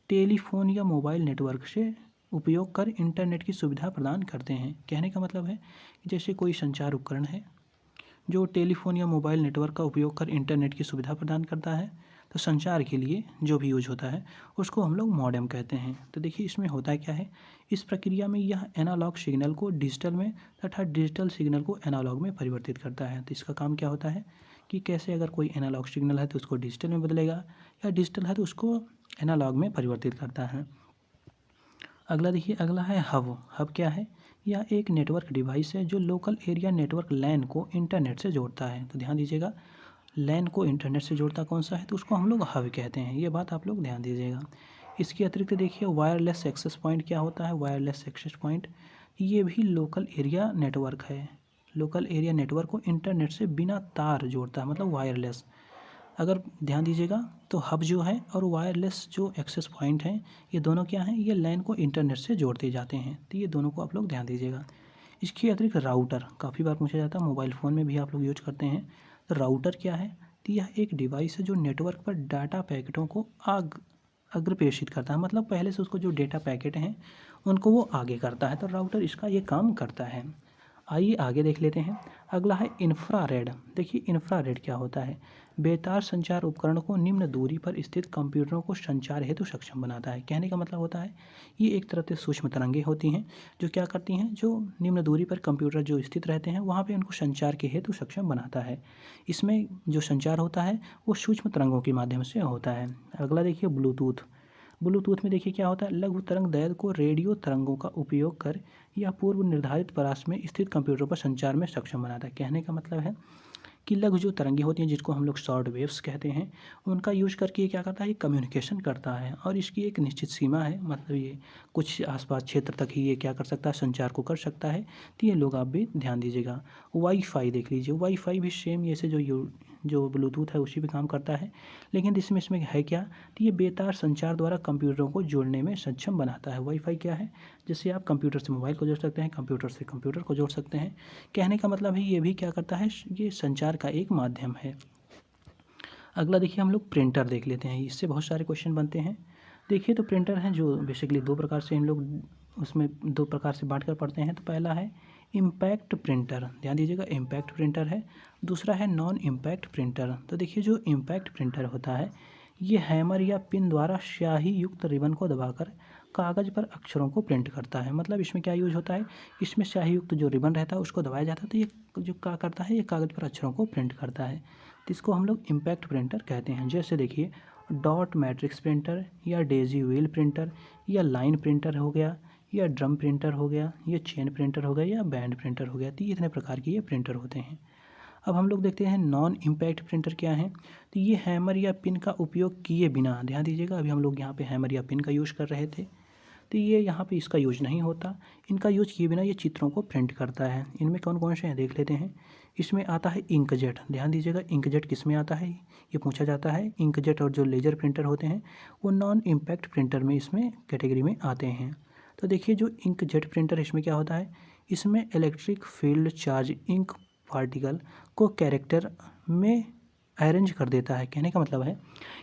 टेलीफोन या मोबाइल नेटवर्क से उपयोग कर इंटरनेट की सुविधा प्रदान करते हैं। कहने का मतलब है कि जैसे कोई संचार उपकरण है जो टेलीफोन या मोबाइल नेटवर्क का उपयोग कर इंटरनेट की सुविधा प्रदान करता है, तो संचार के लिए जो भी यूज होता है उसको हम लोग मॉडेम कहते हैं। तो देखिए इसमें होता क्या है? इस प्रक्रिया में यह एनालॉग सिग्नल को डिजिटल में तथा डिजिटल सिग्नल को एनालॉग में परिवर्तित करता है। तो इसका काम क्या होता है कि कैसे अगर कोई एनालॉग सिग्नल है तो उसको डिजिटल में बदलेगा, या डिजिटल है तो उसको एनालॉग में परिवर्तित करता है। अगला देखिए, अगला है हब। हब क्या है? यह एक नेटवर्क डिवाइस है जो लोकल एरिया नेटवर्क लैन को इंटरनेट से जोड़ता है। तो ध्यान दीजिएगा, लैन को इंटरनेट से जोड़ता कौन सा है? तो उसको हम लोग हब कहते हैं। ये बात आप लोग ध्यान दीजिएगा। इसके अतिरिक्त देखिए वायरलेस एक्सेस पॉइंट क्या होता है? वायरलेस एक्सेस पॉइंट ये भी लोकल एरिया नेटवर्क है। लोकल एरिया नेटवर्क को इंटरनेट से बिना तार जोड़ता है, मतलब वायरलेस। अगर ध्यान दीजिएगा तो हब जो है और वायरलेस जो एक्सेस पॉइंट हैं ये दोनों क्या हैं? ये लैन को इंटरनेट से जोड़ते जाते हैं। तो ये दोनों को आप लोग ध्यान दीजिएगा। इसके अतिरिक्त राउटर काफ़ी बार पूछा जाता है, मोबाइल फ़ोन में भी आप लोग यूज करते हैं। तो राउटर क्या है? तो यह एक डिवाइस है जो नेटवर्क पर डाटा पैकेटों को अग्रप्रेषित करता है। मतलब पहले से उसको जो डेटा पैकेट हैं उनको वो आगे करता है। तो राउटर इसका ये काम करता है। आइए आगे देख लेते हैं। अगला है इंफ्रारेड। देखिए इंफ्रारेड क्या होता है? बेतार संचार उपकरण को निम्न दूरी पर स्थित कंप्यूटरों को संचार हेतु सक्षम बनाता है। कहने का मतलब होता है ये एक तरह से सूक्ष्म तरंगें होती हैं जो क्या करती हैं, जो निम्न दूरी पर कंप्यूटर जो स्थित रहते हैं वहाँ पे उनको संचार के हेतु सक्षम बनाता है। इसमें जो संचार होता है वो सूक्ष्म तरंगों के माध्यम से होता है। अगला देखिए ब्लूटूथ। ब्लूटूथ में देखिए क्या होता है? लघु तरंग दैर्ध्य को रेडियो तरंगों का उपयोग कर यह पूर्व निर्धारित परास में स्थित कंप्यूटर पर संचार में सक्षम बनाता है। कहने का मतलब है कि लघु जो तरंगें होती हैं जिसको हम लोग शॉर्ट वेव्स कहते हैं, उनका यूज करके ये क्या करता है? ये कम्युनिकेशन करता है और इसकी एक निश्चित सीमा है। मतलब ये कुछ आसपास क्षेत्र तक ही ये क्या कर सकता है? संचार को कर सकता है। तो ये लोग आप भी ध्यान दीजिएगा। वाईफाई देख लीजिए, वाईफाई भी सेम ऐसे जो ब्लूटूथ है उसी पे काम करता है, लेकिन इसमें है क्या? तो ये बेतार संचार द्वारा कंप्यूटरों को जोड़ने में सक्षम बनाता है। वाईफाई क्या है? जैसे आप कंप्यूटर से मोबाइल को जोड़ सकते हैं, कंप्यूटर से कंप्यूटर को जोड़ सकते हैं। कहने का मतलब है ये भी क्या करता है? ये संचार का एक माध्यम है। अगला देखिए हम लोग प्रिंटर देख लेते हैं। इससे बहुत सारे क्वेश्चन बनते हैं। देखिए तो प्रिंटर हैं जो बेसिकली दो प्रकार से हम लोग उसमें दो प्रकार से बांट कर पढ़ते हैं। तो पहला है इम्पैक्ट प्रिंटर। ध्यान दीजिएगा, इम्पैक्ट प्रिंटर है। दूसरा है नॉन इम्पैक्ट प्रिंटर। तो देखिए जो इम्पैक्ट प्रिंटर होता है ये हैमर या पिन द्वारा स्याही युक्त रिबन को दबाकर कागज़ पर अक्षरों को प्रिंट करता है। मतलब इसमें क्या यूज होता है? इसमें स्याही युक्त जो रिबन रहता है उसको दबाया जाता है तो ये जो क्या करता है? ये कागज़ पर अक्षरों को प्रिंट करता है। तो इसको हम लोग इम्पैक्ट प्रिंटर कहते हैं। जैसे देखिए डॉट मैट्रिक्स प्रिंटर या डेजी व्हील प्रिंटर या लाइन प्रिंटर हो गया, या ड्रम प्रिंटर हो गया, या चेन प्रिंटर हो गया, या बैंड प्रिंटर हो गया। तो इतने प्रकार के ये प्रिंटर होते हैं। अब हम लोग देखते हैं नॉन इम्पैक्ट प्रिंटर क्या है। तो ये हैमर या पिन का उपयोग किए बिना, ध्यान दीजिएगा अभी हम लोग यहाँ पे हैमर या पिन का यूज़ कर रहे थे, तो ये यहाँ पे इसका यूज नहीं होता। इनका यूज किए बिना ये चित्रों को प्रिंट करता है। इनमें कौन कौन से हैं देख लेते हैं। इसमें आता है इंकजेट। ध्यान दीजिएगा इंकजेट किस में आता है ये पूछा जाता है। इंकजेट और जो लेजर प्रिंटर होते हैं वो नॉन इम्पैक्ट प्रिंटर में इसमें कैटेगरी में आते हैं। तो देखिए जो इंकजेट प्रिंटर इसमें क्या होता है? इसमें electric field charge ink particle को कैरेक्टर में अरेंज कर देता है। कहने का मतलब है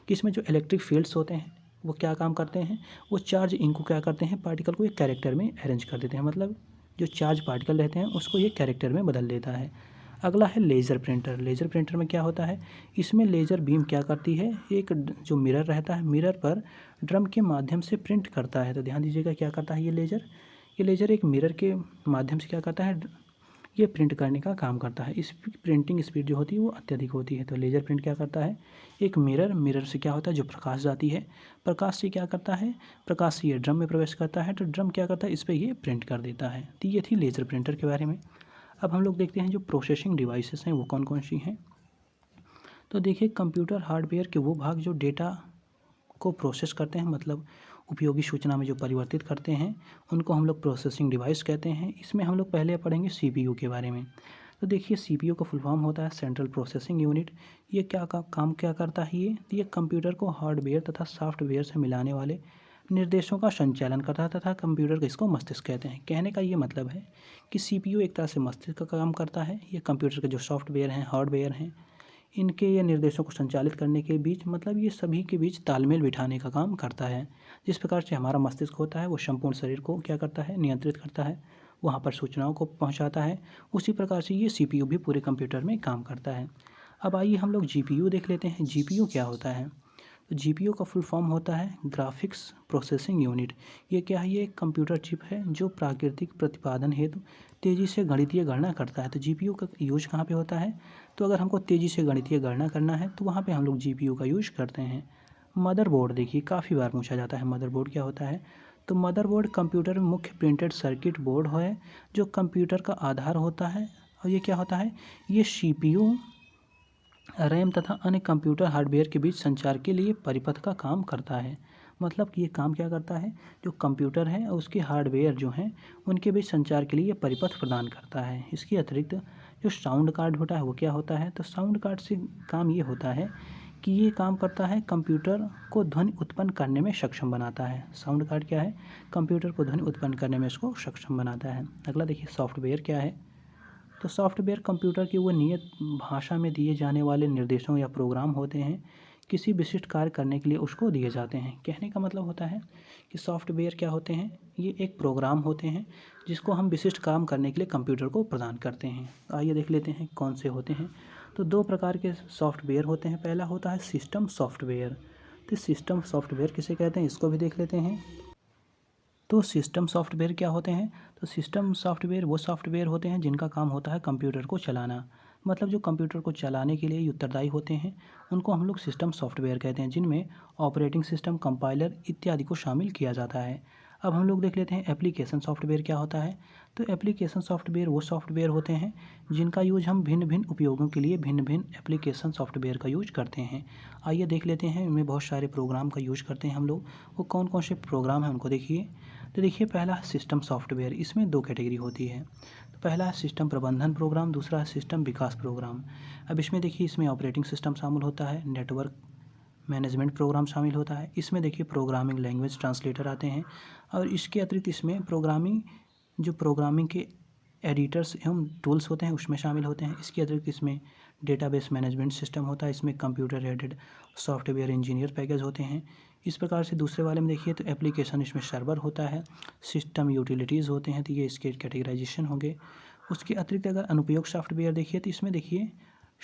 कि इसमें जो इलेक्ट्रिक फील्ड्स होते हैं वो क्या काम करते हैं? वो चार्ज इंक को क्या करते हैं? पार्टिकल को एक कैरेक्टर में अरेंज कर देते हैं। मतलब जो चार्ज पार्टिकल रहते हैं उसको ये कैरेक्टर में बदल देता है। अगला है लेज़र प्रिंटर। लेज़र प्रिंटर में क्या होता है, इसमें लेज़र बीम क्या करती है, एक जो मिरर रहता है, मिरर पर ड्रम के माध्यम से प्रिंट करता है। तो ध्यान दीजिएगा क्या करता है ये लेज़र एक मिरर के माध्यम से क्या करता है, ये प्रिंट करने का काम करता है। इस प्रिंटिंग स्पीड जो होती है वो अत्यधिक होती है। तो लेज़र प्रिंट क्या करता है, एक मिरर से क्या होता है, जो प्रकाश जाती है, प्रकाश से क्या करता है, प्रकाश से ये ड्रम में प्रवेश करता है, तो ड्रम क्या करता है, इस पर ये प्रिंट कर देता है। तो ये थी लेज़र प्रिंटर के बारे में। अब हम लोग देखते हैं जो प्रोसेसिंग डिवाइसेस हैं वो कौन कौन सी हैं। तो देखिए, कंप्यूटर हार्डवेयर के वो भाग जो डेटा को प्रोसेस करते हैं, मतलब उपयोगी सूचना में जो परिवर्तित करते हैं, उनको हम लोग प्रोसेसिंग डिवाइस कहते हैं। इसमें हम लोग पहले पढ़ेंगे सीपीयू के बारे में। तो देखिए, सीपीयू का फुल फॉर्म होता है सेंट्रल प्रोसेसिंग यूनिट। ये काम क्या करता है, ये कंप्यूटर को हार्डवेयर तथा सॉफ्टवेयर से मिलाने वाले निर्देशों का संचालन करता है तथा कंप्यूटर का इसको मस्तिष्क कहते हैं। कहने का ये मतलब है कि सीपीयू एक तरह से मस्तिष्क का काम करता है। ये कंप्यूटर के जो सॉफ्टवेयर हैं, हार्डवेयर हैं, इनके ये निर्देशों को संचालित करने के बीच, मतलब ये सभी के बीच तालमेल बिठाने का काम करता है। जिस प्रकार से हमारा मस्तिष्क होता है वो संपूर्ण शरीर को क्या करता है, नियंत्रित करता है, वहाँ पर सूचनाओं को पहुँचाता है, उसी प्रकार से ये सीपीयू भी पूरे कंप्यूटर में काम करता है। अब आइए हम लोग जीपीयू देख लेते हैं। जीपीयू क्या होता है, तो जीपीयू का फुल फॉर्म होता है ग्राफिक्स प्रोसेसिंग यूनिट। ये क्या है, ये एक कंप्यूटर चिप है जो प्राकृतिक प्रतिपादन हेतु तेज़ी से गणितीय गणना करता है। तो जीपीयू का यूज कहाँ पे होता है, तो अगर हमको तेज़ी से गणितीय गणना करना है तो वहाँ पे हम लोग जीपीयू का यूज करते हैं। मदरबोर्ड देखिए, काफ़ी बार पूछा जाता है मदरबोर्ड क्या होता है। तो मदरबोर्ड कंप्यूटर में मुख्य प्रिंटेड सर्किट बोर्ड है जो कंप्यूटर का आधार होता है। और ये क्या होता है, ये सीपीयू, रैम तथा अन्य कंप्यूटर हार्डवेयर के बीच संचार के लिए परिपथ का काम करता है। मतलब कि ये काम क्या करता है, जो कंप्यूटर है और उसके हार्डवेयर जो हैं उनके बीच संचार के लिए ये परिपथ प्रदान करता है। इसके अतिरिक्त जो साउंड कार्ड होता है वो क्या होता है, तो साउंड कार्ड से काम ये होता है कि ये काम करता है, कंप्यूटर को ध्वनि उत्पन्न करने में सक्षम बनाता है। साउंड कार्ड क्या है, कंप्यूटर को ध्वनि उत्पन्न करने में इसको सक्षम बनाता है। अगला देखिए, सॉफ्टवेयर क्या है। तो सॉफ्टवेयर कंप्यूटर की वो नियत भाषा में दिए जाने वाले निर्देशों या प्रोग्राम होते हैं, किसी विशिष्ट कार्य करने के लिए उसको दिए जाते हैं। कहने का मतलब होता है कि सॉफ्टवेयर क्या होते हैं, ये एक प्रोग्राम होते हैं जिसको हम विशिष्ट काम करने के लिए कंप्यूटर को प्रदान करते हैं। आइए देख लेते हैं कौन से होते हैं। तो दो प्रकार के सॉफ्टवेयर होते हैं। पहला होता है सिस्टम सॉफ्टवेयर। तो सिस्टम सॉफ्टवेयर किसे कहते हैं, इसको भी देख लेते हैं। तो सिस्टम सॉफ्टवेयर क्या होते हैं, तो सिस्टम सॉफ्टवेयर वो सॉफ्टवेयर होते हैं जिनका काम होता है कंप्यूटर को चलाना। मतलब जो कंप्यूटर को चलाने के लिए उत्तरदायी होते हैं उनको हम लोग सिस्टम सॉफ्टवेयर कहते हैं, जिनमें ऑपरेटिंग सिस्टम, कंपाइलर इत्यादि को शामिल किया जाता है। अब हम लोग देख लेते हैं एप्लीकेशन सॉफ्टवेयर क्या होता है। तो एप्लीकेशन सॉफ्टवेयर वो सॉफ्टवेयर होते हैं जिनका यूज हम भिन्न भिन्न उपयोगों के लिए भिन्न भिन्न एप्लीकेशन सॉफ्टवेयर का यूज करते हैं। आइए देख लेते हैं, इनमें बहुत सारे प्रोग्राम का यूज करते हैं हम लोग। वो कौन कौन से प्रोग्राम हैं उनको देखिए। तो देखिए, पहला है सिस्टम सॉफ्टवेयर। इसमें दो कैटेगरी होती है। तो पहला है सिस्टम प्रबंधन प्रोग्राम, दूसरा है सिस्टम विकास प्रोग्राम। अब इसमें देखिए, इसमें ऑपरेटिंग सिस्टम शामिल होता है, नेटवर्क मैनेजमेंट प्रोग्राम शामिल होता है, इसमें देखिए प्रोग्रामिंग लैंग्वेज ट्रांसलेटर आते हैं, और इसके अतिरिक्त इसमें प्रोग्रामिंग के एडिटर्स एवं टूल्स होते हैं उसमें शामिल होते हैं। इसके अतिरिक्त इसमें डेटाबेस मैनेजमेंट सिस्टम होता है, इसमें computer aided software engineer package होते हैं। इस प्रकार से दूसरे वाले में देखिए तो एप्लीकेशन, इसमें सर्वर होता है, सिस्टम यूटिलिटीज़ होते हैं, तो ये इसके कैटेगराइजेशन होंगे। उसके अतिरिक्त अगर अनुप्रयोग सॉफ्टवेयर देखिए तो इसमें देखिए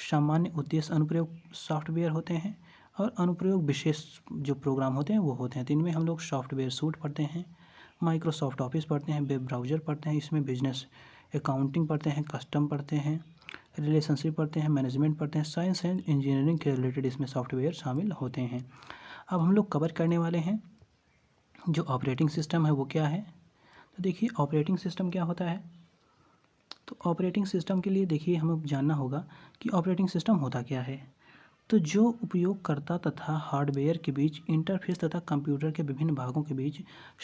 सामान्य उद्देश्य अनुप्रयोग सॉफ्टवेयर होते हैं और अनुप्रयोग विशेष जो प्रोग्राम होते हैं वो होते हैं। तो इनमें हम लोग सॉफ्टवेयर सूट पढ़ते हैं, माइक्रोसॉफ्ट ऑफिस पढ़ते हैं, वेब ब्राउज़र पढ़ते हैं, इसमें बिजनेस अकाउंटिंग पढ़ते हैं, कस्टम पढ़ते हैं, रिलेशनशिप पढ़ते हैं, मैनेजमेंट पढ़ते हैं, साइंस एंड इंजीनियरिंग के रिलेटेड इसमें सॉफ्टवेयर शामिल होते हैं। अब हम लोग कवर करने वाले हैं जो ऑपरेटिंग सिस्टम है वो क्या है। तो देखिए, ऑपरेटिंग सिस्टम क्या होता है। तो ऑपरेटिंग सिस्टम के लिए देखिए हमें जानना होगा कि ऑपरेटिंग सिस्टम होता क्या है। तो जो उपयोगकर्ता तथा हार्डवेयर के बीच इंटरफेस तथा कंप्यूटर के विभिन्न भागों के बीच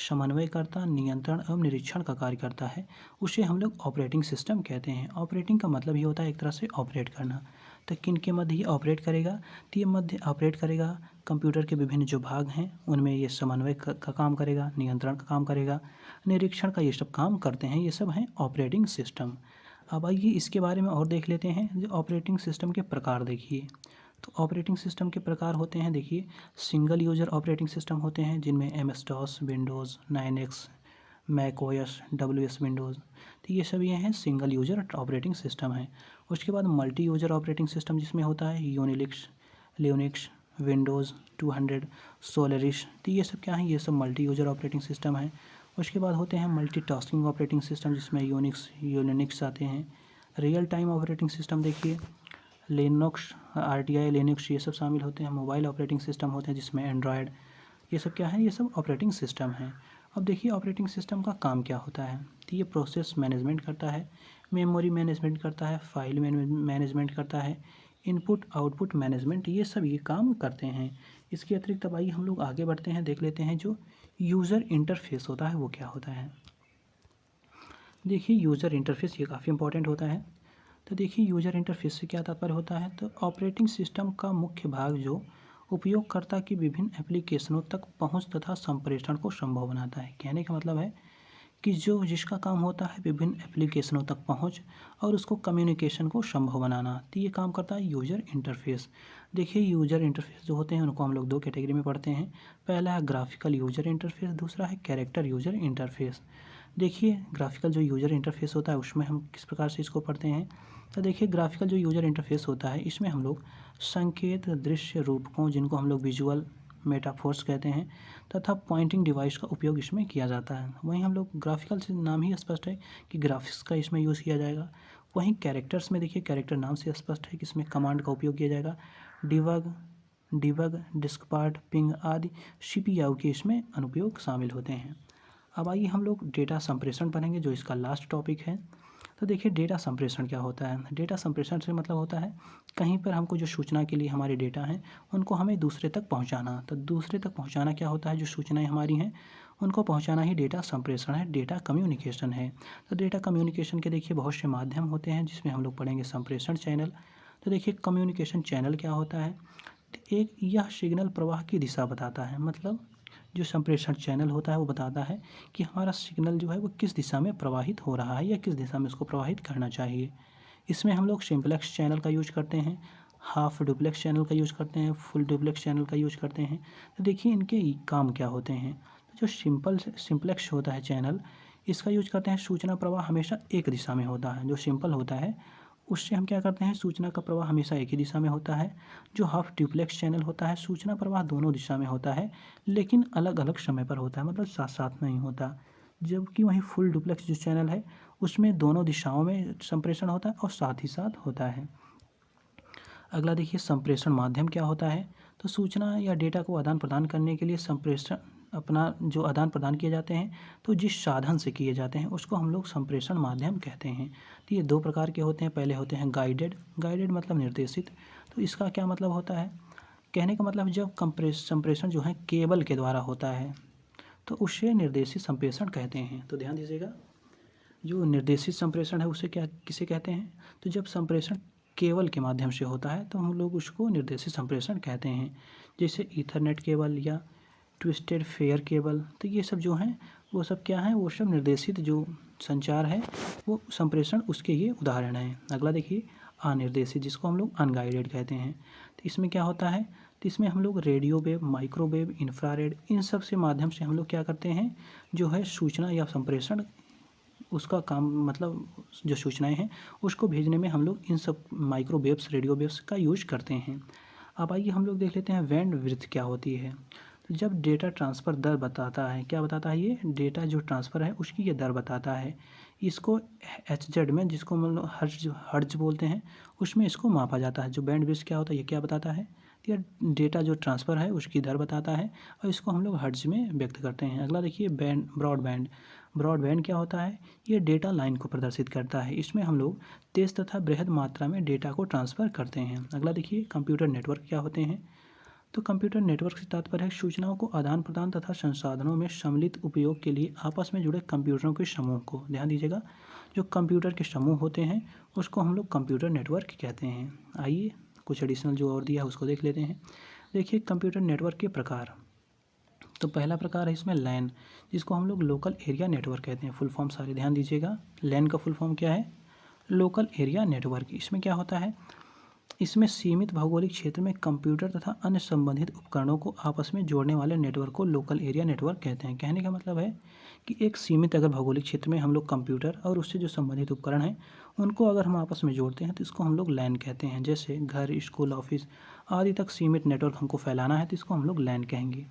समन्वय करता, नियंत्रण एवं निरीक्षण का कार्य करता है, उसे हम लोग ऑपरेटिंग सिस्टम कहते हैं। ऑपरेटिंग का मतलब ये होता है एक तरह से ऑपरेट करना। तो किन के मध्य ये ऑपरेट करेगा, तो ये मध्य ऑपरेट करेगा कंप्यूटर के विभिन्न जो भाग हैं उनमें ये समन्वय का काम करेगा, नियंत्रण का काम करेगा, निरीक्षण का ये सब काम करते हैं। ये सब हैं ऑपरेटिंग सिस्टम। अब आइए इसके बारे में और देख लेते हैं। जो ऑपरेटिंग सिस्टम के प्रकार देखिए, तो ऑपरेटिंग सिस्टम के प्रकार होते हैं देखिए, सिंगल यूजर ऑपरेटिंग सिस्टम होते हैं जिनमें MS DOS, Windows 9X, Mac OS, WS Windows. तो ये सब ये हैं सिंगल यूजर ऑपरेटिंग सिस्टम है। उसके बाद मल्टी यूजर ऑपरेटिंग सिस्टम जिसमें होता है यूनिलिक्स, लिनक्स, विंडोज़ 200, सोलरिस। तो ये सब क्या है, ये सब मल्टी यूजर ऑपरेटिंग सिस्टम है। उसके बाद होते हैं मल्टीटास्किंग ऑपरेटिंग सिस्टम जिसमें यूनिक्स आते हैं। रियल टाइम ऑपरेटिंग सिस्टम देखिए लिनक्स, RTI, लिनक्स ये सब शामिल होते हैं। मोबाइल ऑपरेटिंग सिस्टम होते हैं जिसमें एंड्रॉयड। ये सब क्या है, ये सब ऑपरेटिंग सिस्टम है। अब देखिए ऑपरेटिंग सिस्टम का काम क्या होता है। तो ये प्रोसेस मैनेजमेंट करता है, मेमोरी मैनेजमेंट करता है, फाइल मैनेजमेंट करता है, इनपुट आउटपुट मैनेजमेंट, ये सब ये काम करते हैं। इसके अतिरिक्त अब आइए हम लोग आगे बढ़ते हैं, देख लेते हैं जो यूज़र इंटरफेस होता है वो क्या होता है। देखिए यूज़र इंटरफेस ये काफ़ी इंपॉर्टेंट होता है। तो देखिए यूज़र इंटरफेस से क्या तात्पर्य होता है, तो ऑपरेटिंग सिस्टम का मुख्य भाग जो उपयोगकर्ता की विभिन्न एप्लीकेशनों तक पहुंच तथा संप्रेषण को संभव बनाता है। कहने का मतलब है कि जो जिसका काम होता है विभिन्न एप्लीकेशनों तक पहुंच और उसको कम्युनिकेशन को संभव बनाना, तो ये काम करता है यूज़र इंटरफेस। देखिए यूज़र इंटरफेस जो होते हैं उनको हम लोग दो कैटेगरी में पढ़ते हैं। पहला है ग्राफिकल यूज़र इंटरफेस, दूसरा है कैरेक्टर यूज़र इंटरफेस। देखिए ग्राफिकल जो यूज़र इंटरफेस होता है उसमें हम किस प्रकार से इसको पढ़ते हैं। तो देखिए ग्राफिकल जो यूज़र इंटरफेस होता है इसमें हम लोग संकेत, दृश्य रूपकों जिनको हम लोग विजुअल मेटाफोर्स कहते हैं तथा पॉइंटिंग डिवाइस का उपयोग इसमें किया जाता है। वहीं हम लोग ग्राफिकल से नाम ही स्पष्ट है कि ग्राफिक्स का इसमें यूज़ किया जाएगा। वहीं कैरेक्टर्स में देखिए कैरेक्टर नाम से स्पष्ट है कि इसमें कमांड का उपयोग किया जाएगा। डिबग, डिस्कपार्ट, पिंग आदि CPU के इसमें अनुप्रयोग शामिल होते हैं। अब आइए हम लोग डेटा संप्रेषण पढ़ेंगे जो इसका लास्ट टॉपिक है। तो देखिए डेटा संप्रेषण क्या होता है। डेटा संप्रेषण से मतलब होता है कहीं पर हमको जो सूचना के लिए हमारे डेटा हैं उनको हमें दूसरे तक पहुंचाना। तो दूसरे तक पहुंचाना क्या होता है, जो सूचनाएं हमारी हैं उनको पहुंचाना ही डेटा संप्रेषण है, डेटा कम्युनिकेशन है। तो डेटा कम्युनिकेशन के देखिए बहुत से माध्यम होते हैं जिसमें हम लोग पढ़ेंगे संप्रेषण चैनल। तो देखिए कम्युनिकेशन चैनल क्या होता है, तो एक यह सिग्नल प्रवाह की दिशा बताता है। मतलब जो संप्रेषण चैनल होता है वो बताता है कि हमारा सिग्नल जो है वो किस दिशा में प्रवाहित हो रहा है या किस दिशा में उसको प्रवाहित करना चाहिए। इसमें हम लोग सिंपलेक्स चैनल का यूज करते हैं, हाफ डुप्लेक्स चैनल का यूज करते हैं, फुल डुप्लेक्स चैनल का यूज करते हैं। तो देखिए इनके काम क्या होते हैं। तो जो सिंपलेक्स होता है चैनल, इसका यूज करते हैं सूचना प्रवाह हमेशा एक दिशा में होता है। जो सिंपल होता है उससे हम क्या करते हैं, सूचना का प्रवाह हमेशा एक ही दिशा में होता है। जो हाफ डुप्लेक्स चैनल होता है सूचना प्रवाह दोनों दिशा में होता है लेकिन अलग अलग समय पर होता है, मतलब साथ साथ नहीं होता। जबकि वहीं फुल डुप्लेक्स जो चैनल है उसमें दोनों दिशाओं में संप्रेषण होता है और साथ ही साथ होता है। अगला देखिए संप्रेषण माध्यम क्या होता है। तो सूचना या डेटा को आदान प्रदान करने के लिए संप्रेषण अपना जो आदान प्रदान किए जाते हैं तो जिस साधन से किए जाते हैं उसको हम लोग संप्रेषण माध्यम कहते हैं। तो ये दो प्रकार के होते हैं। पहले होते हैं गाइडेड मतलब निर्देशित। तो इसका क्या मतलब होता है, कहने का मतलब जब संप्रेषण जो है केबल के द्वारा होता है तो उसे निर्देशित संप्रेषण कहते हैं। तो ध्यान दीजिएगा, जो निर्देशित संप्रेषण है उसे किसे कहते हैं, तो जब संप्रेषण केबल के माध्यम से होता है तो हम लोग उसको निर्देशित संप्रेषण कहते हैं। जैसे ईथरनेट केबल या ट्विस्टेड फेयर केबल, तो ये सब जो हैं वो सब क्या हैं, वो सब निर्देशित जो संचार है वो संप्रेषण उसके ये उदाहरण हैं। अगला देखिए अनिर्देशित, जिसको हम लोग अनगाइडेड कहते हैं। तो इसमें क्या होता है, तो इसमें हम लोग रेडियो वेव, माइक्रोवेव, इंफ्रारेड इन सब से माध्यम से हम लोग क्या करते हैं, जो है सूचना या संप्रेषण उसका काम, मतलब जो सूचनाएं हैं उसको भेजने में हम लोग इन सब माइक्रोवेव्स, रेडियो वेव्स का यूज करते हैं। अब आइए हम लोग देख लेते हैं बैंडविड्थ क्या होती है। तो जब डेटा ट्रांसफ़र दर बताता है, क्या बताता है, ये डेटा जो ट्रांसफ़र है उसकी ये दर बताता है। इसको HZ में, जिसको हम लोग हर्ट्ज बोलते हैं, उसमें इसको मापा जाता है। जो बैंडविड्थ क्या होता है, ये क्या बताता है, ये डेटा जो ट्रांसफ़र है उसकी दर बताता है और इसको हम लोग हर्ट्ज में व्यक्त करते हैं। अगला देखिए ब्रॉडबैंड क्या होता है, ये डेटा लाइन को प्रदर्शित करता है। इसमें हम लोग तेज़ तथा बृहद मात्रा में डेटा को ट्रांसफ़र करते हैं। अगला देखिए कंप्यूटर नेटवर्क क्या होते हैं। तो कंप्यूटर नेटवर्क से तात्पर्य है सूचनाओं को आदान प्रदान तथा संसाधनों में सम्मिलित उपयोग के लिए आपस में जुड़े कंप्यूटरों के समूह को। ध्यान दीजिएगा, जो कंप्यूटर के समूह होते हैं उसको हम लोग कंप्यूटर नेटवर्क कहते हैं। आइए कुछ एडिशनल जो और दिया है उसको देख लेते हैं। देखिए कंप्यूटर नेटवर्क के प्रकार, तो पहला प्रकार है इसमें लैन, जिसको हम लोग लोकल एरिया नेटवर्क कहते हैं। फुल फॉर्म सारे ध्यान दीजिएगा, लैन का फुल फॉर्म क्या है, लोकल एरिया नेटवर्क। इसमें क्या होता है, इसमें सीमित भौगोलिक क्षेत्र में कंप्यूटर तथा अन्य संबंधित उपकरणों को आपस में जोड़ने वाले नेटवर्क को लोकल एरिया नेटवर्क कहते हैं। कहने का मतलब है कि एक सीमित अगर भौगोलिक क्षेत्र में हम लोग कंप्यूटर और उससे जो संबंधित उपकरण हैं उनको अगर हम आपस में जोड़ते हैं तो इसको हम लोग लैन कहते हैं। जैसे घर, स्कूल, ऑफिस आदि तक सीमित नेटवर्क हमको फैलाना है तो इसको हम लोग लैन कहेंगे।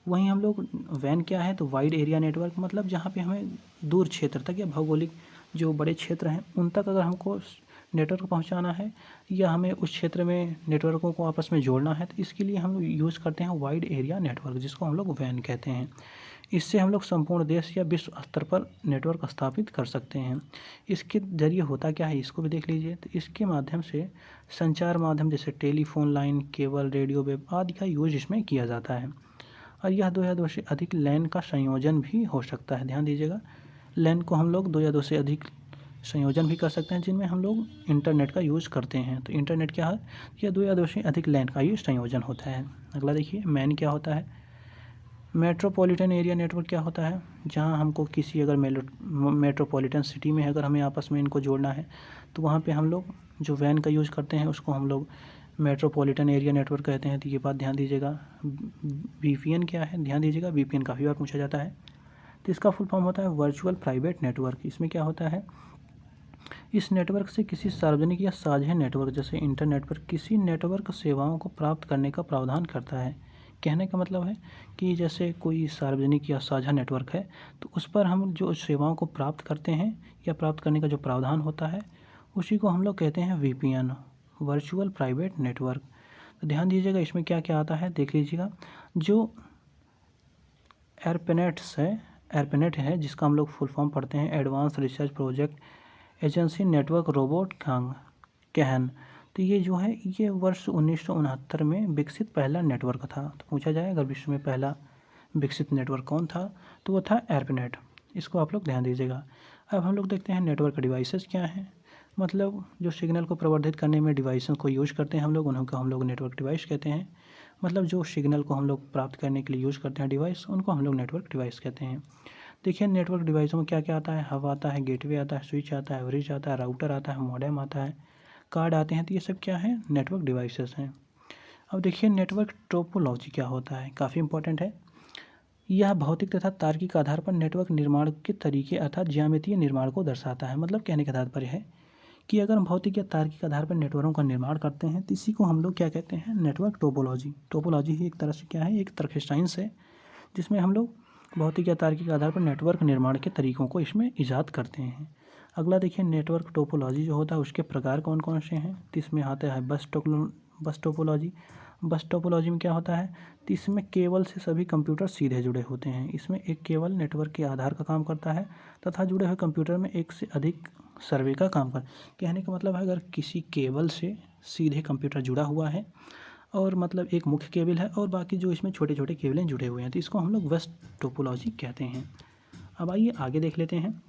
वहीं हम लोग वैन क्या है तो वाइड एरिया नेटवर्क, मतलब जहाँ पे हमें दूर क्षेत्र तक या भौगोलिक जो बड़े क्षेत्र हैं उन तक अगर हमको नेटवर्क पहुँचाना है या हमें उस क्षेत्र में नेटवर्कों को आपस में जोड़ना है तो इसके लिए हम लोग यूज़ करते हैं वाइड एरिया नेटवर्क, जिसको हम लोग वैन कहते हैं। इससे हम लोग संपूर्ण देश या विश्व स्तर पर नेटवर्क स्थापित कर सकते हैं। इसके ज़रिए होता क्या है इसको भी देख लीजिए। तो इसके माध्यम से संचार माध्यम जैसे telephone line, cable, radio wave आदि का यूज इसमें किया जाता है। और यह 2 या 2 से अधिक लैन का संयोजन भी हो सकता है। ध्यान दीजिएगा, लैन को हम लोग 2 या 2 से अधिक संयोजन भी कर सकते हैं जिनमें हम लोग इंटरनेट का यूज़ करते हैं। तो इंटरनेट क्या है, यह 2 या 2 से अधिक लैन का ही संयोजन होता है। अगला देखिए, मैन क्या होता है। मेट्रोपॉलिटन एरिया नेटवर्क क्या होता है, जहां हमको किसी अगर मेट्रोपॉलिटन सिटी में अगर हमें आपस में इनको जोड़ना है तो वहां पे हम लोग जो वैन का यूज़ करते हैं उसको हम लोग मेट्रोपॉलिटन एरिया नेटवर्क कहते हैं। तो ये बात ध्यान दीजिएगा। वीपीएन क्या है, ध्यान दीजिएगा, वीपीएन काफ़ी बार पूछा जाता है। तो इसका फुल फॉर्म होता है वर्चुअल प्राइवेट नेटवर्क। इसमें क्या होता है, इस नेटवर्क से किसी सार्वजनिक या साझा नेटवर्क जैसे इंटरनेट पर किसी नेटवर्क सेवाओं को प्राप्त करने का प्रावधान करता है। कहने का मतलब है कि जैसे कोई सार्वजनिक या साझा नेटवर्क है तो उस पर हम जो सेवाओं को प्राप्त करते हैं या प्राप्त करने का जो प्रावधान होता है उसी को हम लोग कहते हैं वीपीएन, वर्चुअल प्राइवेट नेटवर्क। तो ध्यान दीजिएगा इसमें क्या क्या आता है, देख लीजिएगा। जो एरपेनेट है जिसका हम लोग फुल फॉर्म पढ़ते हैं advance research project agency network robot कहन। तो ये जो है ये वर्ष 1969 में विकसित पहला नेटवर्क था। तो पूछा जाए अगर विश्व में पहला विकसित नेटवर्क कौन था तो वो था एरपेनेट। इसको आप लोग ध्यान दीजिएगा। अब हम लोग देखते हैं नेटवर्क डिवाइसेस क्या हैं, मतलब जो सिग्नल को प्रवर्धित करने में डिवाइसों को यूज़ करते हैं हम लोग, उनको हम लोग नेटवर्क डिवाइस कहते हैं। मतलब जो सिग्नल को हम लोग प्राप्त करने के लिए यूज़ करते हैं डिवाइस, उनको हम लोग नेटवर्क डिवाइस कहते हैं। देखिए नेटवर्क डिवाइसों में क्या क्या आता है, हब आता है, गेटवे आता है, स्विच आता है, ब्रिज आता है, राउटर आता है, मॉडेम आता है, कार्ड आते हैं। तो ये सब क्या है, नेटवर्क डिवाइसेस हैं। अब देखिए नेटवर्क टोपोलॉजी क्या होता है, काफ़ी इंपॉर्टेंट है। यह भौतिक तथा तार्किक आधार पर नेटवर्क निर्माण के तरीके अर्थात ज्यामितीय निर्माण को दर्शाता है। मतलब कहने का तात्पर्य है कि अगर हम भौतिक या तार्किक आधार पर नेटवर्कों का निर्माण करते हैं तो इसी को हम लोग क्या कहते हैं, नेटवर्क टोपोलॉजी। टोपोलॉजी ही एक तरह से क्या है, एक तरह की साइंस है जिसमें हम लोग भौतिक या तार्किक आधार पर नेटवर्क निर्माण के तरीकों को इसमें ईजाद करते हैं। अगला देखिए नेटवर्क टोपोलॉजी जो होता है उसके प्रकार कौन कौन से हैं। तो इसमें आता है बस टोपोलॉजी। बस टोपोलॉजी में क्या होता है, तो इसमें केबल से सभी कंप्यूटर सीधे जुड़े होते हैं। इसमें एक केबल नेटवर्क के आधार का काम करता है तथा जुड़े हुए कंप्यूटर में एक से अधिक सर्वे का काम कर। कहने का मतलब है अगर किसी केबल से सीधे कंप्यूटर जुड़ा हुआ है और मतलब एक मुख्य केबल है और बाकी जो इसमें छोटे छोटे केबलें जुड़े हुए हैं तो इसको हम लोग बस टोपोलॉजी कहते हैं। अब आइए आगे देख लेते हैं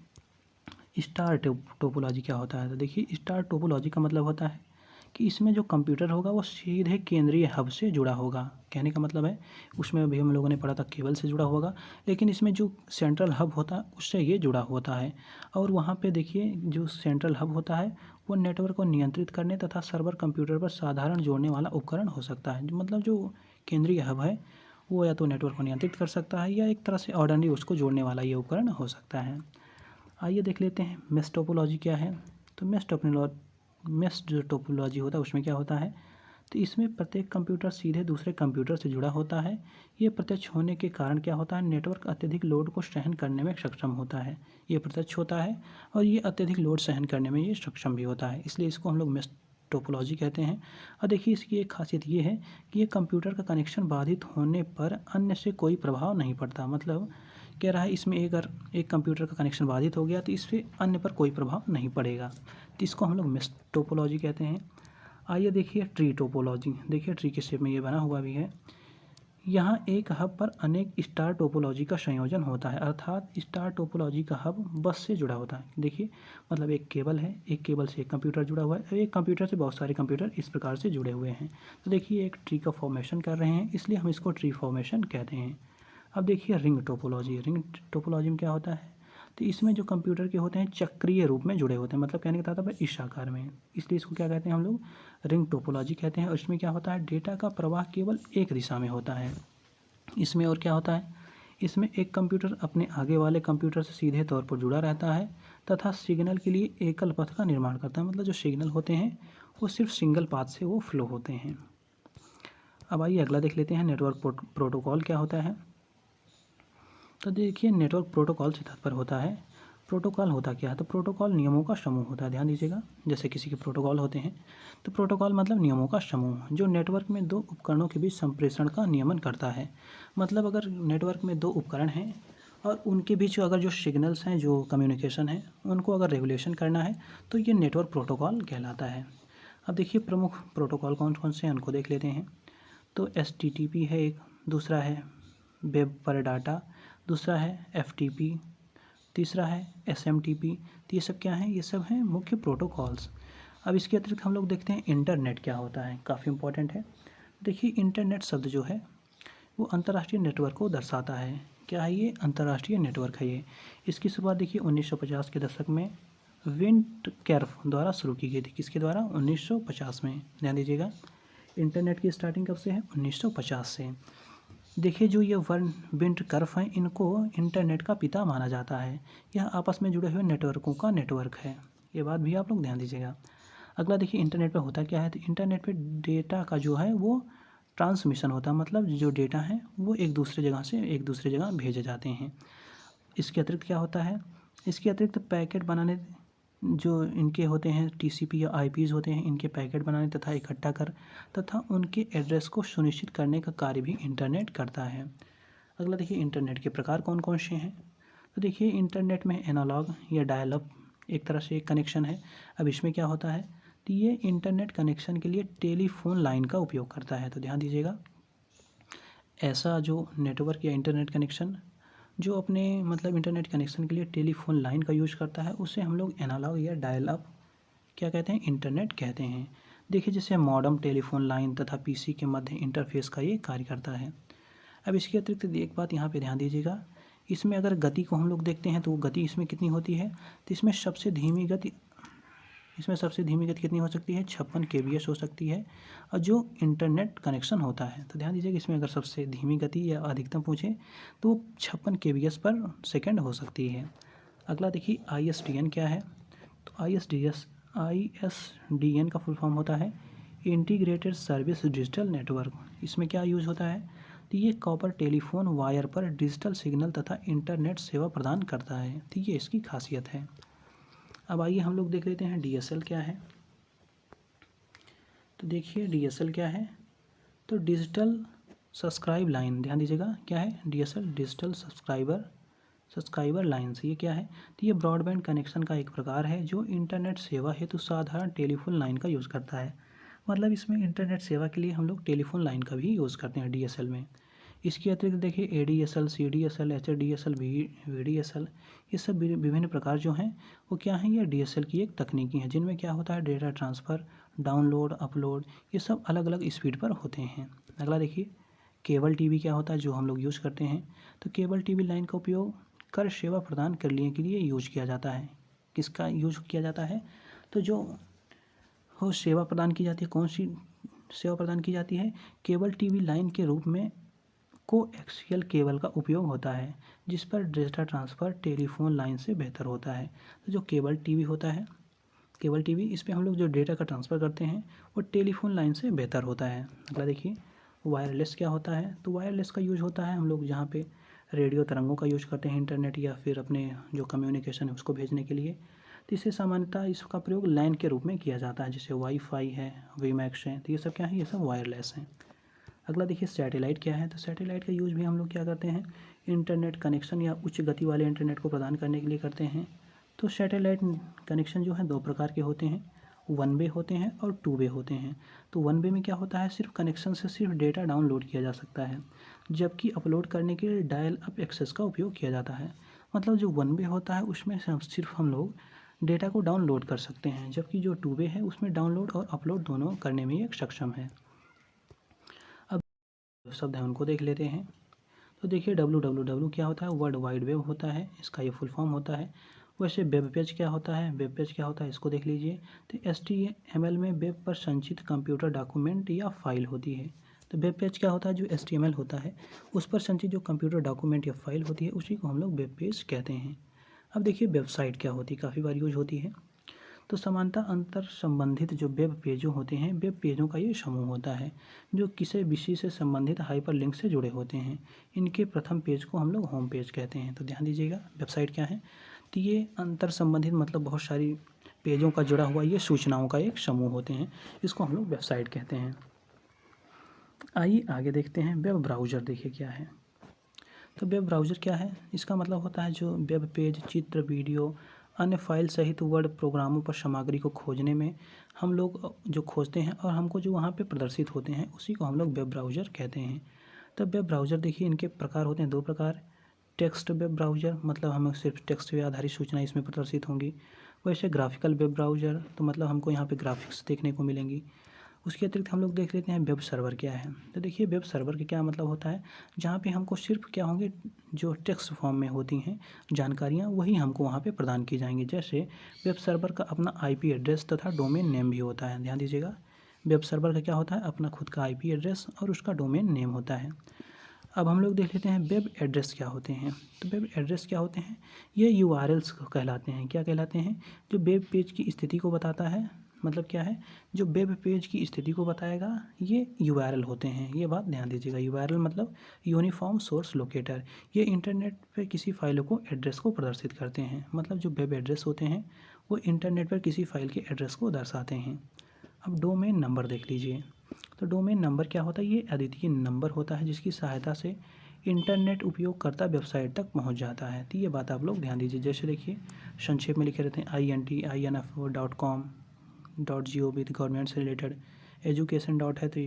स्टार टोपोलॉजी क्या होता है। तो देखिए स्टार टोपोलॉजी का मतलब होता है कि इसमें जो कंप्यूटर होगा वो सीधे केंद्रीय हब से जुड़ा होगा। कहने का मतलब है उसमें अभी हम लोगों ने पढ़ा था केबल से जुड़ा होगा, लेकिन इसमें जो सेंट्रल हब होता है उससे ये जुड़ा होता है। और वहाँ पे देखिए जो सेंट्रल हब होता है वो नेटवर्क को नियंत्रित करने तथा सर्वर कंप्यूटर पर साधारण जोड़ने वाला उपकरण हो सकता है। मतलब जो केंद्रीय हब है वो या तो नेटवर्क को नियंत्रित कर सकता है या एक तरह से ऑर्डिनरी उसको जोड़ने वाला ये उपकरण हो सकता है। आइए देख लेते हैं मेश टोपोलॉजी क्या है। तो मेश जो टोपोलॉजी होता है उसमें क्या होता है, तो इसमें प्रत्येक कंप्यूटर सीधे दूसरे कंप्यूटर से जुड़ा होता है। ये प्रत्यक्ष होने के कारण क्या होता है, नेटवर्क अत्यधिक लोड को सहन करने में सक्षम होता है। ये प्रत्यक्ष होता है और ये अत्यधिक लोड सहन करने में ये सक्षम भी होता है, इसलिए इसको हम लोग मेश टोपोलॉजी कहते हैं। और देखिए इसकी एक खासियत ये है कि ये कंप्यूटर का कनेक्शन बाधित होने पर अन्य से कोई प्रभाव नहीं पड़ता। मतलब कह रहा है इसमें अगर एक कंप्यूटर का कनेक्शन बाधित हो गया तो इससे अन्य पर कोई प्रभाव नहीं पड़ेगा, तो इसको हम लोग मेश टोपोलॉजी कहते हैं। आइए देखिए ट्री टोपोलॉजी। देखिए ट्री के शेप में ये बना हुआ भी है। यहाँ एक हब पर अनेक स्टार टोपोलॉजी का संयोजन होता है, अर्थात स्टार टोपोलॉजी का हब बस से जुड़ा होता है। देखिए मतलब एक केबल है, एक केबल से एक कंप्यूटर जुड़ा हुआ है और एक कंप्यूटर से बहुत सारे कंप्यूटर इस प्रकार से जुड़े हुए हैं। तो देखिए एक ट्री का फॉर्मेशन कर रहे हैं, इसलिए हम इसको ट्री फॉर्मेशन कहते हैं। अब देखिए रिंग टोपोलॉजी। रिंग टोपोलॉजी में क्या होता है, तो इसमें जो कंप्यूटर के होते हैं चक्रीय रूप में जुड़े होते हैं। मतलब कहने का तात्पर्य इस आकार में, इसलिए इसको क्या कहते हैं हम लोग, रिंग टोपोलॉजी कहते हैं। और इसमें क्या होता है, डेटा का प्रवाह केवल एक दिशा में होता है। इसमें और क्या होता है, इसमें एक कंप्यूटर अपने आगे वाले कंप्यूटर से सीधे तौर पर जुड़ा रहता है तथा सिग्नल के लिए एकल पथ का निर्माण करता है। मतलब जो सिग्नल होते हैं वो सिर्फ सिंगल पाथ से वो फ्लो होते हैं। अब आइए अगला देख लेते हैं, नेटवर्क प्रोटोकॉल क्या होता है। तो देखिए, नेटवर्क प्रोटोकॉल से तात्पर्य होता है, प्रोटोकॉल होता क्या है, तो प्रोटोकॉल नियमों का समूह होता है। ध्यान दीजिएगा, जैसे किसी के प्रोटोकॉल होते हैं, तो प्रोटोकॉल मतलब नियमों का समूह जो नेटवर्क में दो उपकरणों के बीच संप्रेषण का नियमन करता है। मतलब अगर नेटवर्क में दो उपकरण हैं और उनके बीच अगर जो सिग्नल्स हैं, जो कम्युनिकेशन है, उनको अगर रेगुलेशन करना है तो ये नेटवर्क प्रोटोकॉल कहलाता है। अब देखिए, प्रमुख प्रोटोकॉल कौन कौन से हैं उनको देख लेते हैं। तो HTTP है एक, दूसरा है वेब पर डाटा, दूसरा है FTP, तीसरा है SMTP। तो ये सब क्या हैं, ये सब हैं मुख्य प्रोटोकॉल्स। अब इसके अतिरिक्त हम लोग देखते हैं इंटरनेट क्या होता है, काफ़ी इंपॉर्टेंट है। देखिए, इंटरनेट शब्द जो है वो अंतर्राष्ट्रीय नेटवर्क को दर्शाता है। क्या है ये, अंतर्राष्ट्रीय नेटवर्क है ये। इसकी शुरुआत देखिए 1950 के दशक में विंटकर्फ द्वारा शुरू की गई थी। किसके द्वारा, 1950 में। ध्यान दीजिएगा, इंटरनेट की स्टार्टिंग कब से है, 1950 से। देखिए, जो ये विंटकर्फ हैं, इनको इंटरनेट का पिता माना जाता है। यह आपस में जुड़े हुए नेटवर्कों का नेटवर्क है। ये बात भी आप लोग ध्यान दीजिएगा। अगला देखिए, इंटरनेट पे होता क्या है, तो इंटरनेट पे डेटा का जो है वो ट्रांसमिशन होता है। मतलब जो डेटा है वो एक दूसरे जगह से एक दूसरे जगह भेजे जाते हैं। इसके अतिरिक्त क्या होता है, इसके अतिरिक्त पैकेट बनाने, जो इनके होते हैं TCP या IPs होते हैं, इनके पैकेट बनाने तथा इकट्ठा कर तथा उनके एड्रेस को सुनिश्चित करने का कार्य भी इंटरनेट करता है। अगला देखिए, इंटरनेट के प्रकार कौन कौन से हैं। तो देखिए, इंटरनेट में एनालॉग या डायल अप एक तरह से एक कनेक्शन है। अब इसमें क्या होता है, तो ये इंटरनेट कनेक्शन के लिए टेलीफोन लाइन का उपयोग करता है। तो ध्यान दीजिएगा, ऐसा जो नेटवर्क या इंटरनेट कनेक्शन जो अपने मतलब इंटरनेट कनेक्शन के लिए टेलीफोन लाइन का यूज करता है, उसे हम लोग एनालॉग या डायल अप क्या कहते हैं, इंटरनेट कहते हैं। देखिए, जैसे मॉडेम, टेलीफोन लाइन तथा PC के मध्य इंटरफेस का ये कार्य करता है। अब इसके अतिरिक्त एक बात यहाँ पे ध्यान दीजिएगा, इसमें अगर गति को हम लोग देखते हैं तो वो गति इसमें कितनी होती है, तो इसमें सबसे धीमी गति कितनी हो सकती है, 56 kbs हो सकती है। और जो इंटरनेट कनेक्शन होता है, तो ध्यान दीजिए कि इसमें अगर सबसे धीमी गति या अधिकतम पूछे तो वो 56 kbs पर सेकेंड हो सकती है। अगला देखिए, ISDN क्या है, तो ISDN का फुल फॉर्म होता है इंटीग्रेटेड सर्विस डिजिटल नेटवर्क। इसमें क्या यूज होता है, तो ये कॉपर टेलीफोन वायर पर डिजिटल सिग्नल तथा इंटरनेट सेवा प्रदान करता है। तो ये इसकी खासियत है। अब आइए हम लोग देख लेते हैं DSL क्या है। तो देखिए, DSL क्या है, तो डिजिटल सब्सक्राइब लाइन। ध्यान दीजिएगा, क्या है, DSL डिजिटल सब्सक्राइबर लाइन्स। ये क्या है, तो ये ब्रॉडबैंड कनेक्शन का एक प्रकार है जो इंटरनेट सेवा हेतु साधारण टेलीफोन लाइन का यूज़ करता है। मतलब इसमें इंटरनेट सेवा के लिए हम लोग टेलीफोन लाइन का भी यूज़ करते हैं DSL में। इसके अतिरिक्त देखिए, ADSL, CDSL, HDSL, VDSL, ये सब विभिन्न प्रकार जो हैं वो क्या हैं, ये DSL की एक तकनीकी है, जिनमें क्या होता है, डेटा ट्रांसफ़र, डाउनलोड, अपलोड, ये सब अलग अलग स्पीड पर होते हैं। अगला देखिए, केबल TV क्या होता है, जो हम लोग यूज़ करते हैं। तो केबल TV लाइन का उपयोग कर सेवा प्रदान करने के लिए यूज किया जाता है। किसका यूज किया जाता है, तो जो हो सेवा प्रदान की जाती है, कौन सी सेवा प्रदान की जाती है, केबल TV लाइन के रूप में कोएक्सियल केबल का उपयोग होता है, जिस पर डेटा ट्रांसफ़र टेलीफोन लाइन से बेहतर होता है। तो जो केबल TV होता है, केबल TV, इस पर हम लोग जो डेटा का ट्रांसफ़र करते हैं वो टेलीफोन लाइन से बेहतर होता है। अगला देखिए, वायरलेस क्या होता है, तो वायरलेस का यूज होता है हम लोग जहाँ पे रेडियो तरंगों का यूज करते हैं इंटरनेट या फिर अपने जो कम्युनिकेशन है उसको भेजने के लिए। तो इसे सामान्यतः इसका प्रयोग लैन के रूप में किया जाता है, जैसे वाईफाई है, वीमैक्स है। तो ये सब क्या है, ये सब वायरलेस हैं। अगला देखिए, सैटेलाइट क्या है, तो सैटेलाइट का यूज़ भी हम लोग क्या करते हैं, इंटरनेट कनेक्शन या उच्च गति वाले इंटरनेट को प्रदान करने के लिए करते हैं। तो सैटेलाइट कनेक्शन जो है दो प्रकार के होते हैं, 1 वे होते हैं और 2 वे होते हैं। तो 1 वे में क्या होता है, सिर्फ कनेक्शन से सिर्फ डेटा डाउनलोड किया जा सकता है, जबकि अपलोड करने के लिए डायल अप एक्सेस का उपयोग किया जाता है। मतलब जो 1 वे होता है उसमें सिर्फ हम लोग डेटा को डाउनलोड कर सकते हैं, जबकि जो 2 वे है उसमें डाउनलोड और अपलोड दोनों करने में एक सक्षम है। अब शब्द हैं उनको देख लेते हैं। तो देखिए, www क्या होता है, वर्ल्ड वाइड वेब होता है, इसका ये फुल फॉर्म होता है। वैसे वेब पेज क्या होता है, वेब पेज क्या होता है इसको देख लीजिए। तो HTML में वेब पर संचित कंप्यूटर डॉक्यूमेंट या फाइल होती है। तो वेब पेज क्या होता है, जो HTML होता है उस पर संचित जो कंप्यूटर डॉक्यूमेंट या फाइल होती है उसी को हम लोग वेब पेज कहते हैं। अब देखिए वेबसाइट क्या होती है, काफ़ी बार यूज होती है। तो समानता अंतर संबंधित जो वेब पेजों होते हैं, वेब पेजों का ये समूह होता है जो किसी विषय से संबंधित हाइपरलिंक से जुड़े होते हैं। इनके प्रथम पेज को हम लोग होम पेज कहते हैं। तो ध्यान दीजिएगा वेबसाइट क्या है, तो ये अंतर संबंधित मतलब बहुत सारी पेजों का जुड़ा हुआ ये सूचनाओं का एक समूह होते हैं, इसको हम लोग वेबसाइट कहते हैं। आइए आगे देखते हैं वेब ब्राउज़र। देखिए क्या है, तो वेब ब्राउज़र क्या है, इसका मतलब होता है जो वेब पेज, चित्र, वीडियो, अन्य फाइल सहित वर्ड प्रोग्रामों पर सामग्री को खोजने में हम लोग जो खोजते हैं और हमको जो वहाँ पे प्रदर्शित होते हैं उसी को हम लोग वेब ब्राउज़र कहते हैं। तो वेब ब्राउज़र देखिए इनके प्रकार होते हैं, दो प्रकार। टेक्स्ट वेब ब्राउज़र मतलब हमें सिर्फ टेक्स्ट पे आधारित सूचना इसमें प्रदर्शित होंगी। वैसे ग्राफिकल वेब ब्राउज़र तो मतलब हमको यहाँ पे ग्राफिक्स देखने को मिलेंगी। उसके अतिरिक्त हम लोग देख लेते हैं वेब सर्वर क्या है। तो देखिए वेब सर्वर का क्या मतलब होता है, जहाँ पे हमको सिर्फ क्या होंगे, जो टेक्स्ट फॉर्म में होती हैं जानकारियाँ वही हमको वहाँ पे प्रदान की जाएंगी। जैसे वेब सर्वर का अपना IP एड्रेस तथा डोमेन नेम भी होता है। ध्यान दीजिएगा, वेब सर्वर का क्या होता है, अपना खुद का IP एड्रेस और उसका डोमेन नेम होता है। अब हम लोग देख लेते हैं वेब एड्रेस क्या होते हैं। तो वेब एड्रेस क्या होते हैं, ये URLs कहलाते हैं। क्या कहलाते हैं, जो वेब पेज की स्थिति को बताता है। मतलब क्या है, जो वेब पेज की स्थिति को बताएगा ये URL होते हैं। ये बात ध्यान दीजिएगा, URL मतलब यूनिफॉर्म सोर्स लोकेटर। ये इंटरनेट पे किसी फाइलों को एड्रेस को प्रदर्शित करते हैं। मतलब जो वेब एड्रेस होते हैं वो इंटरनेट पर किसी फाइल के एड्रेस को दर्शाते हैं। अब डोमेन नंबर देख लीजिए। तो डोमेन नंबर क्या होता है, ये अद्वितीय नंबर होता है जिसकी सहायता से इंटरनेट उपयोगकर्ता वेबसाइट तक पहुंच जाता है। तो ये बात आप लोग ध्यान दीजिए। जैसे देखिए संक्षेप में लिखे रहते हैं INT, INFO.com.gov गवर्नमेंट से रिलेटेड, एजुकेशन डॉट है तो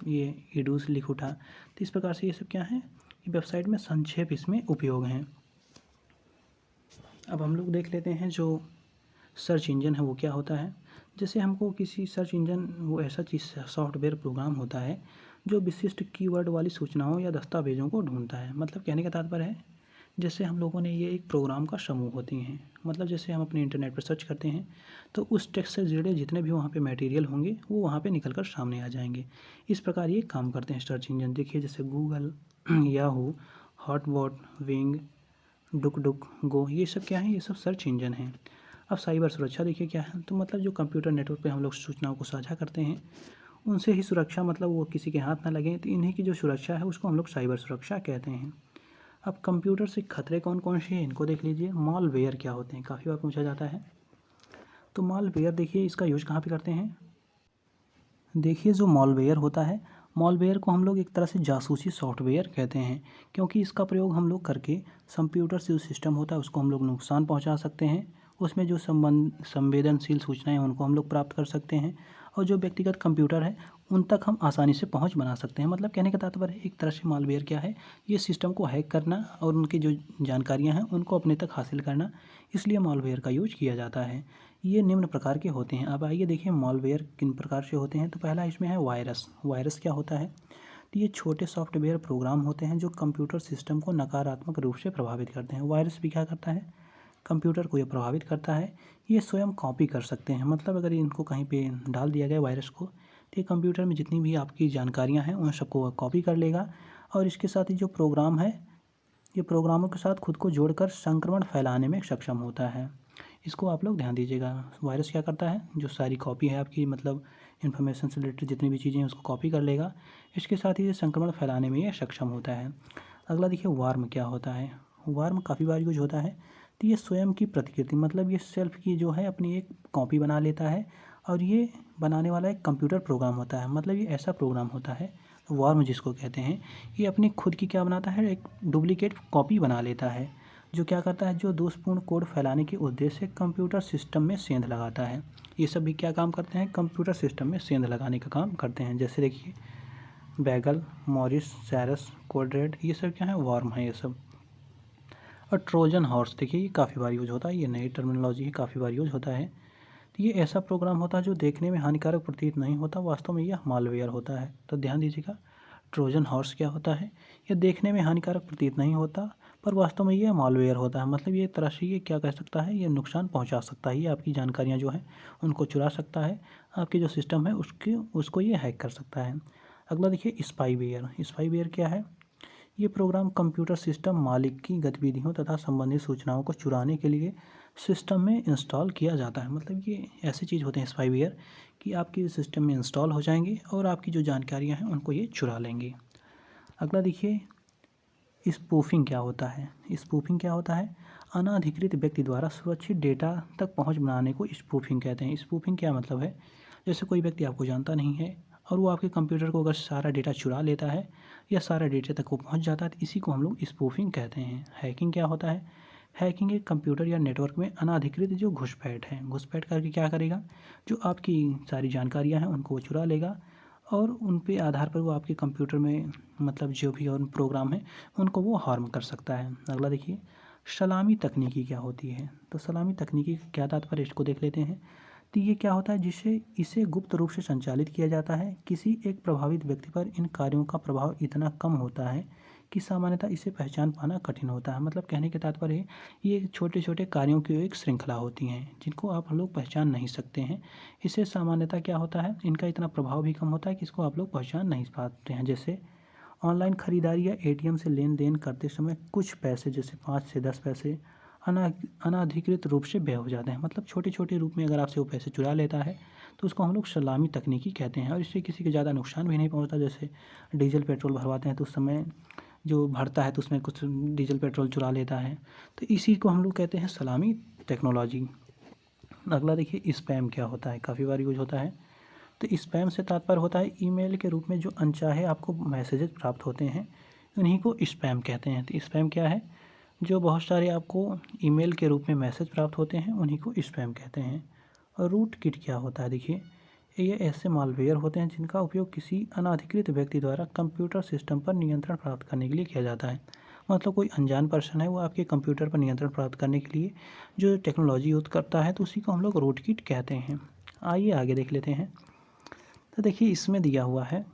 ये ईडू से लिख उठा। तो इस प्रकार से ये सब क्या है, ये वेबसाइट में संक्षेप इसमें उपयोग हैं। अब हम लोग देख लेते हैं जो सर्च इंजन है वो क्या होता है। जैसे हमको किसी सर्च इंजन वो ऐसा चीज़ सॉफ्टवेयर प्रोग्राम होता है जो विशिष्ट कीवर्ड वाली सूचनाओं या दस्तावेजों को ढूंढता है। मतलब कहने का तात्पर्य है, जैसे हम लोगों ने ये एक प्रोग्राम का समूह होती हैं। मतलब जैसे हम अपने इंटरनेट पर सर्च करते हैं तो उस टेक्स्ट से जुड़े जितने भी वहाँ पे मटेरियल होंगे वो वहाँ पे निकल कर सामने आ जाएंगे। इस प्रकार ये काम करते हैं सर्च इंजन। देखिए जैसे गूगल, याहू, हॉटबॉट, विंग, डुक डुक गो, ये सब क्या है, ये सब सर्च इंजन हैं। अब साइबर सुरक्षा देखिए क्या है, तो मतलब जो कंप्यूटर नेटवर्क पे हम लोग सूचनाओं को साझा करते हैं उनसे ही सुरक्षा, मतलब वो किसी के हाथ ना लगे, तो इन्हीं की जो सुरक्षा है उसको हम लोग साइबर सुरक्षा कहते हैं। अब कंप्यूटर से खतरे कौन कौन से हैं इनको देख लीजिए। मॉलवेयर क्या होते हैं, काफ़ी बार पूछा जाता है। तो मॉलवेयर देखिए इसका यूज कहाँ पे करते हैं। देखिए जो मॉलवेयर होता है, मॉलवेयर को हम लोग एक तरह से जासूसी सॉफ्टवेयर कहते हैं, क्योंकि इसका प्रयोग हम लोग करके कंप्यूटर से जो सिस्टम होता है उसको हम लोग नुकसान पहुंचा सकते हैं। उसमें जो संवेदनशील सूचनाएं हैं उनको हम लोग प्राप्त कर सकते हैं, और जो व्यक्तिगत कंप्यूटर है उन तक हम आसानी से पहुंच बना सकते हैं। मतलब कहने का तात्पर्य है, एक तरह से मॉलवेयर क्या है, ये सिस्टम को हैक करना और उनकी जो जानकारियाँ हैं उनको अपने तक हासिल करना, इसलिए मॉलवेयर का यूज किया जाता है। ये निम्न प्रकार के होते हैं। अब आइए देखिए मॉलवेयर किन प्रकार से होते हैं। तो पहला इसमें है वायरस। वायरस क्या होता है, तो ये छोटे सॉफ्टवेयर प्रोग्राम होते हैं जो कंप्यूटर सिस्टम को नकारात्मक रूप से प्रभावित करते हैं। वायरस भी क्या करता है, कंप्यूटर को ये प्रभावित करता है। ये स्वयं कॉपी कर सकते हैं, मतलब अगर इनको कहीं पे डाल दिया गया वायरस को, तो ये कंप्यूटर में जितनी भी आपकी जानकारियाँ हैं उन सबको वह कॉपी कर लेगा, और इसके साथ ही जो प्रोग्राम है ये प्रोग्रामों के साथ खुद को जोड़कर संक्रमण फैलाने में सक्षम होता है। इसको आप लोग ध्यान दीजिएगा। वायरस क्या करता है, जो सारी कॉपी है आपकी, मतलब इन्फॉर्मेशन से रिलेटेड जितनी भी चीज़ें हैं उसको कॉपी कर लेगा, इसके साथ ही ये संक्रमण फैलाने में ये सक्षम होता है। अगला देखिए वार्म क्या होता है। वार्म काफ़ी बार यूज होता है। तो ये स्वयं की प्रतिकृति, मतलब ये सेल्फ की जो है अपनी एक कॉपी बना लेता है, और ये बनाने वाला एक कंप्यूटर प्रोग्राम होता है। मतलब ये ऐसा प्रोग्राम होता है वार्म जिसको कहते हैं, ये अपनी खुद की क्या बनाता है, एक डुप्लीकेट कॉपी बना लेता है, जो क्या करता है, जो दोषपूर्ण कोड फैलाने के उद्देश्य से कंप्यूटर सिस्टम में सेंध लगाता है। ये सब भी क्या काम करते हैं, कंप्यूटर सिस्टम में सेंध लगाने का काम करते हैं। जैसे देखिए बैगल, मॉरिस, सैरस, कोडरेड, ये सब क्या है, वार्म है ये सब। और ट्रोजन हॉर्स देखिए ये काफ़ी बार यूज होता है, ये नई टर्मिनोलॉजी है, काफ़ी बार यूज होता है। तो ये ऐसा प्रोग्राम होता है जो देखने में हानिकारक प्रतीत नहीं होता, वास्तव में यह मालवेयर होता है। तो ध्यान दीजिएगा, ट्रोजन हॉर्स क्या होता है, ये देखने में हानिकारक प्रतीत नहीं होता पर वास्तव में ये मालवेयर होता है। मतलब ये एक तरह से ये क्या कह सकता है, ये नुकसान पहुंचा सकता है, ये आपकी जानकारियां जो हैं उनको चुरा सकता है, आपके जो सिस्टम है उसको ये हैक कर सकता है। अगला देखिए स्पाईवेयर। स्पाईवेयर क्या है? ये प्रोग्राम कंप्यूटर सिस्टम मालिक की गतिविधियों तथा संबंधित सूचनाओं को चुराने के लिए सिस्टम में इंस्टॉल किया जाता है। मतलब ये ऐसी चीज़ होते हैं स्पाईवेयर कि आपके सिस्टम में इंस्टॉल हो जाएंगे और आपकी जो जानकारियां हैं उनको ये चुरा लेंगे। अगला देखिए स्पूफिंग क्या होता है? स्पूफिंग क्या होता है? अनाधिकृत व्यक्ति द्वारा सुरक्षित डेटा तक पहुंच बनाने को स्पूफिंग कहते हैं। स्पूफिंग क्या मतलब है? जैसे कोई व्यक्ति आपको जानता नहीं है और वो आपके कंप्यूटर को अगर सारा डेटा चुरा लेता है या सारा डेटा तक वो पहुंच जाता है, तो इसी को हम लोग स्पूफिंग कहते हैं। हैकिंग क्या होता है? हैकिंग एक कंप्यूटर या नेटवर्क में अनाधिकृत जो घुसपैठ है, घुसपैठ करके क्या करेगा, जो आपकी सारी जानकारियां हैं उनको वो चुरा लेगा और उन पे आधार पर वो आपके कंप्यूटर में मतलब जो भी और प्रोग्राम है उनको वो हार्म कर सकता है। अगला देखिए सलामी तकनीकी क्या होती है? तो सलामी तकनीकी का क्या तात्पर्य, इसको देख लेते हैं। तो ये क्या होता है? जिसे इसे गुप्त रूप से संचालित किया जाता है। किसी एक प्रभावित व्यक्ति पर इन कार्यों का प्रभाव इतना कम होता है कि सामान्यतः इसे पहचान पाना कठिन होता है। मतलब कहने के तात्पर्य है ये छोटे छोटे कार्यों की एक श्रृंखला होती हैं जिनको आप लोग पहचान नहीं सकते हैं। इससे सामान्यतः क्या होता है, इनका इतना प्रभाव भी कम होता है कि इसको आप लोग पहचान नहीं पाते हैं। जैसे ऑनलाइन खरीदारी या एटीएम से लेन देन करते समय कुछ पैसे जैसे 5 से 10 पैसे अनाधिकृत रूप से व्यय हो जाते हैं। मतलब छोटे छोटे रूप में अगर आपसे वो पैसे चुरा लेता है तो उसको हम लोग सलामी तकनीकी कहते हैं और इससे किसी को ज़्यादा नुकसान भी नहीं पहुंचता। जैसे डीजल पेट्रोल भरवाते हैं तो उस समय जो भरता है तो उसमें कुछ डीजल पेट्रोल चुरा लेता है, तो इसी को हम लोग कहते हैं सलामी टेक्नोलॉजी। अगला देखिए स्पैम क्या होता है? काफ़ी बार यूज होता है। तो स्पैम से तात्पर्य होता है ईमेल के रूप में जो अनचाहे आपको मैसेजेस प्राप्त होते हैं, उन्हीं को स्पैम कहते हैं। तो स्पैम क्या है? जो बहुत सारे आपको ईमेल के रूप में मैसेज प्राप्त होते हैं उन्हीं को स्पैम कहते हैं। और रूट किट क्या होता है? देखिए ये ऐसे मालवेयर होते हैं जिनका उपयोग किसी अनाधिकृत व्यक्ति द्वारा कंप्यूटर सिस्टम पर नियंत्रण प्राप्त करने के लिए किया जाता है। मतलब कोई अनजान पर्सन है वो आपके कंप्यूटर पर नियंत्रण प्राप्त करने के लिए जो टेक्नोलॉजी यूज करता है, तो उसी को हम लोग रूट किट कहते हैं। आइए आगे देख लेते हैं। तो देखिए इसमें दिया हुआ है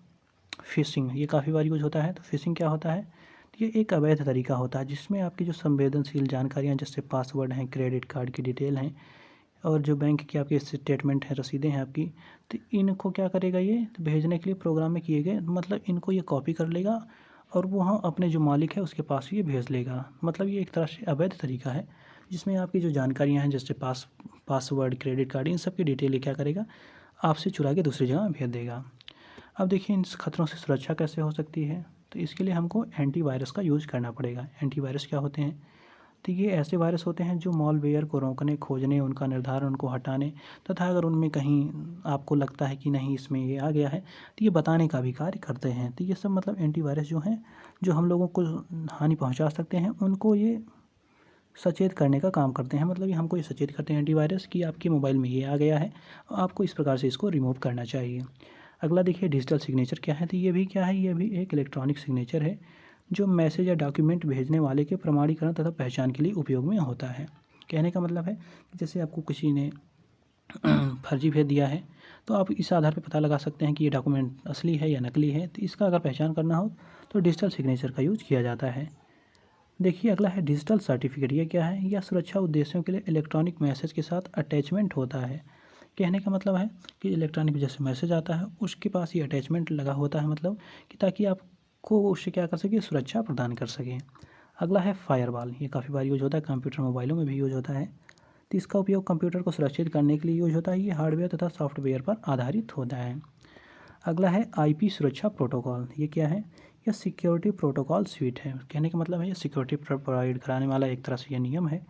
फिशिंग, ये काफ़ी बार यूज होता है। तो फिशिंग क्या होता है? ये एक अवैध तरीका होता है जिसमें आपकी जो संवेदनशील जानकारियाँ जैसे पासवर्ड हैं, क्रेडिट कार्ड की डिटेल हैं और जो बैंक की आपकी स्टेटमेंट है, रसीदें हैं आपकी, तो इनको क्या करेगा ये, तो भेजने के लिए प्रोग्राम में किए गए, मतलब इनको ये कॉपी कर लेगा और वो हाँ अपने जो मालिक है उसके पास ये भेज लेगा। मतलब ये एक तरह से अवैध तरीका है जिसमें आपकी जो जानकारियाँ हैं जैसे पासवर्ड, क्रेडिट कार्ड, इन सब की डिटेल ये क्या करेगा, आपसे चुरा के दूसरी जगह भेज देगा। अब देखिए इन खतरों से सुरक्षा कैसे हो सकती है? तो इसके लिए हमको एंटीवायरस का यूज़ करना पड़ेगा। एंटीवायरस क्या होते हैं? तो ये ऐसे वायरस होते हैं जो मॉलवेयर को रोकने, खोजने, उनका निर्धारण, उनको हटाने तथा अगर उनमें कहीं आपको लगता है कि नहीं इसमें ये आ गया है तो ये बताने का भी कार्य करते हैं। तो ये सब मतलब एंटीवायरस जो हैं जो हम लोगों को हानि पहुंचा सकते हैं उनको ये सचेत करने का काम करते हैं। मतलब ये हमको ये सचेत करते हैं एंटीवायरस कि आपके मोबाइल में ये आ गया है और आपको इस प्रकार से इसको रिमूव करना चाहिए। अगला देखिए डिजिटल सिग्नेचर क्या है? तो ये भी क्या है? ये भी एक इलेक्ट्रॉनिक सिग्नेचर है जो मैसेज या डॉक्यूमेंट भेजने वाले के प्रमाणीकरण तथा पहचान के लिए उपयोग में होता है। कहने का मतलब है कि जैसे आपको किसी ने फर्जी भेज दिया है तो आप इस आधार पर पता लगा सकते हैं कि ये डॉक्यूमेंट असली है या नकली है। तो इसका अगर पहचान करना हो तो डिजिटल सिग्नेचर का यूज किया जाता है। देखिए अगला है डिजिटल सर्टिफिकेट। ये क्या है? यह सुरक्षा उद्देश्यों के लिए इलेक्ट्रॉनिक मैसेज के साथ अटैचमेंट होता है। कहने का मतलब है कि इलेक्ट्रॉनिक जैसे मैसेज आता है उसके पास ये अटैचमेंट लगा होता है, मतलब कि ताकि आपको उससे क्या कर सके, सुरक्षा प्रदान कर सके। अगला है फायरवॉल। ये काफ़ी बार यूज होता है, कंप्यूटर मोबाइलों में भी यूज होता है। तो इसका उपयोग कंप्यूटर को सुरक्षित करने के लिए यूज होता है। ये हार्डवेयर तथा सॉफ्टवेयर पर आधारित होता है। अगला है आईपी सुरक्षा प्रोटोकॉल। ये क्या है? यह सिक्योरिटी प्रोटोकॉल स्वीट है। कहने का मतलब है ये सिक्योरिटी प्रोवाइड कराने वाला एक तरह से ये नियम है।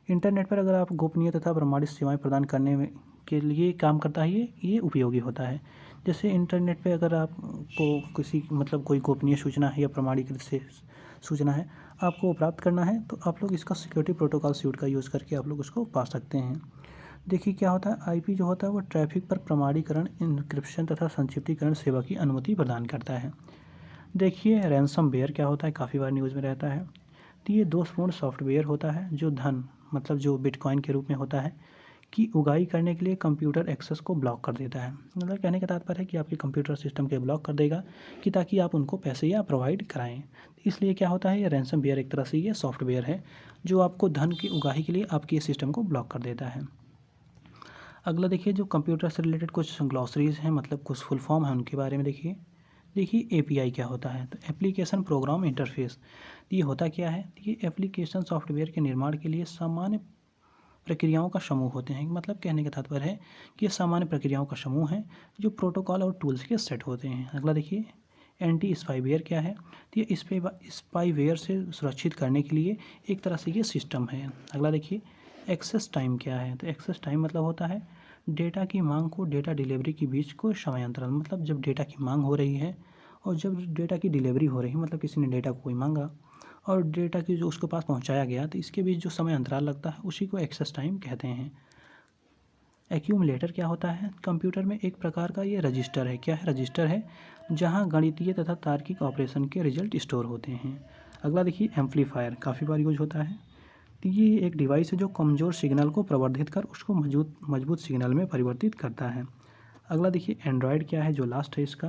इंटरनेट पर अगर आप गोपनीय तथा प्रमाणित सेवाएं प्रदान करने में के लिए काम करता है, ये उपयोगी होता है। जैसे इंटरनेट पे अगर आपको किसी मतलब कोई गोपनीय सूचना है या प्रमाणीकृत से सूचना है आपको प्राप्त करना है तो आप लोग इसका सिक्योरिटी प्रोटोकॉल स्यूट का यूज़ करके आप लोग उसको पा सकते हैं। देखिए क्या होता है, आईपी जो होता है वो ट्रैफिक पर प्रमाणीकरण, इनक्रिप्शन तथा संक्षिप्तीकरण सेवा की अनुमति प्रदान करता है। देखिए रैंसमवेयर क्या होता है, काफ़ी बार न्यूज़ में रहता है। तो ये दोषपूर्ण सॉफ्टवेयर होता है जो धन मतलब जो बिटकॉइन के रूप में होता है की उगाही करने के लिए कंप्यूटर एक्सेस को ब्लॉक कर देता है। मतलब कहने का तात्पर्य है कि आपके कंप्यूटर सिस्टम के ब्लॉक कर देगा कि ताकि आप उनको पैसे या प्रोवाइड कराएं। इसलिए क्या होता है, ये रैंसमवेयर एक तरह से ये सॉफ्टवेयर है जो आपको धन की उगाही के लिए आपके सिस्टम को ब्लॉक कर देता है। अगला देखिए जो कंप्यूटर से रिलेटेड कुछ ग्लॉसरीज हैं, मतलब कुछ फुल फॉर्म है उनके बारे में देखिए। देखिए एपीआई क्या होता है, तो एप्लीकेशन प्रोग्राम इंटरफेस। ये होता क्या है, ये एप्लीकेशन सॉफ्टवेयर के निर्माण के लिए सामान्य प्रक्रियाओं का समूह होते हैं। मतलब कहने का तात्पर्य है कि ये सामान्य प्रक्रियाओं का समूह है जो प्रोटोकॉल और टूल्स के सेट होते हैं। अगला देखिए एंटी स्पाईवेयर क्या है, तो ये स्पाईवेयर से सुरक्षित करने के लिए एक तरह से ये सिस्टम है। अगला देखिए एक्सेस टाइम क्या है, तो एक्सेस टाइम मतलब होता है डेटा की मांग को डेटा डिलीवरी के बीच को समयांतरण। मतलब जब डेटा की मांग हो रही है और जब डेटा की डिलीवरी हो रही है, मतलब किसी ने डेटा को कोई मांगा और डेटा की जो उसके पास पहुंचाया गया, तो इसके बीच जो समय अंतराल लगता है उसी को एक्सेस टाइम कहते हैं। एक्यूमुलेटर क्या होता है, कंप्यूटर में एक प्रकार का ये रजिस्टर है। क्या है, रजिस्टर है जहां गणितीय तथा तार्किक ऑपरेशन के रिजल्ट स्टोर होते हैं। अगला देखिए एम्पलीफायर, काफ़ी बार यूज होता है। तो ये एक डिवाइस है जो कमज़ोर सिग्नल को प्रवर्धित कर उसको मजबूत सिग्नल में परिवर्तित करता है। अगला देखिए एंड्रॉयड क्या है, जो लास्ट है इसका,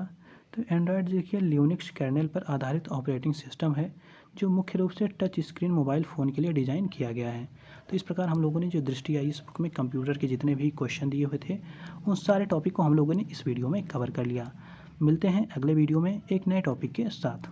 तो एंड्रॉयड देखिए लिनक्स कर्नेल पर आधारित ऑपरेटिंग सिस्टम है जो मुख्य रूप से टच स्क्रीन मोबाइल फ़ोन के लिए डिज़ाइन किया गया है। तो इस प्रकार हम लोगों ने जो दृष्टि आई इस बुक में कंप्यूटर के जितने भी क्वेश्चन दिए हुए थे उन सारे टॉपिक को हम लोगों ने इस वीडियो में कवर कर लिया। मिलते हैं अगले वीडियो में एक नए टॉपिक के साथ।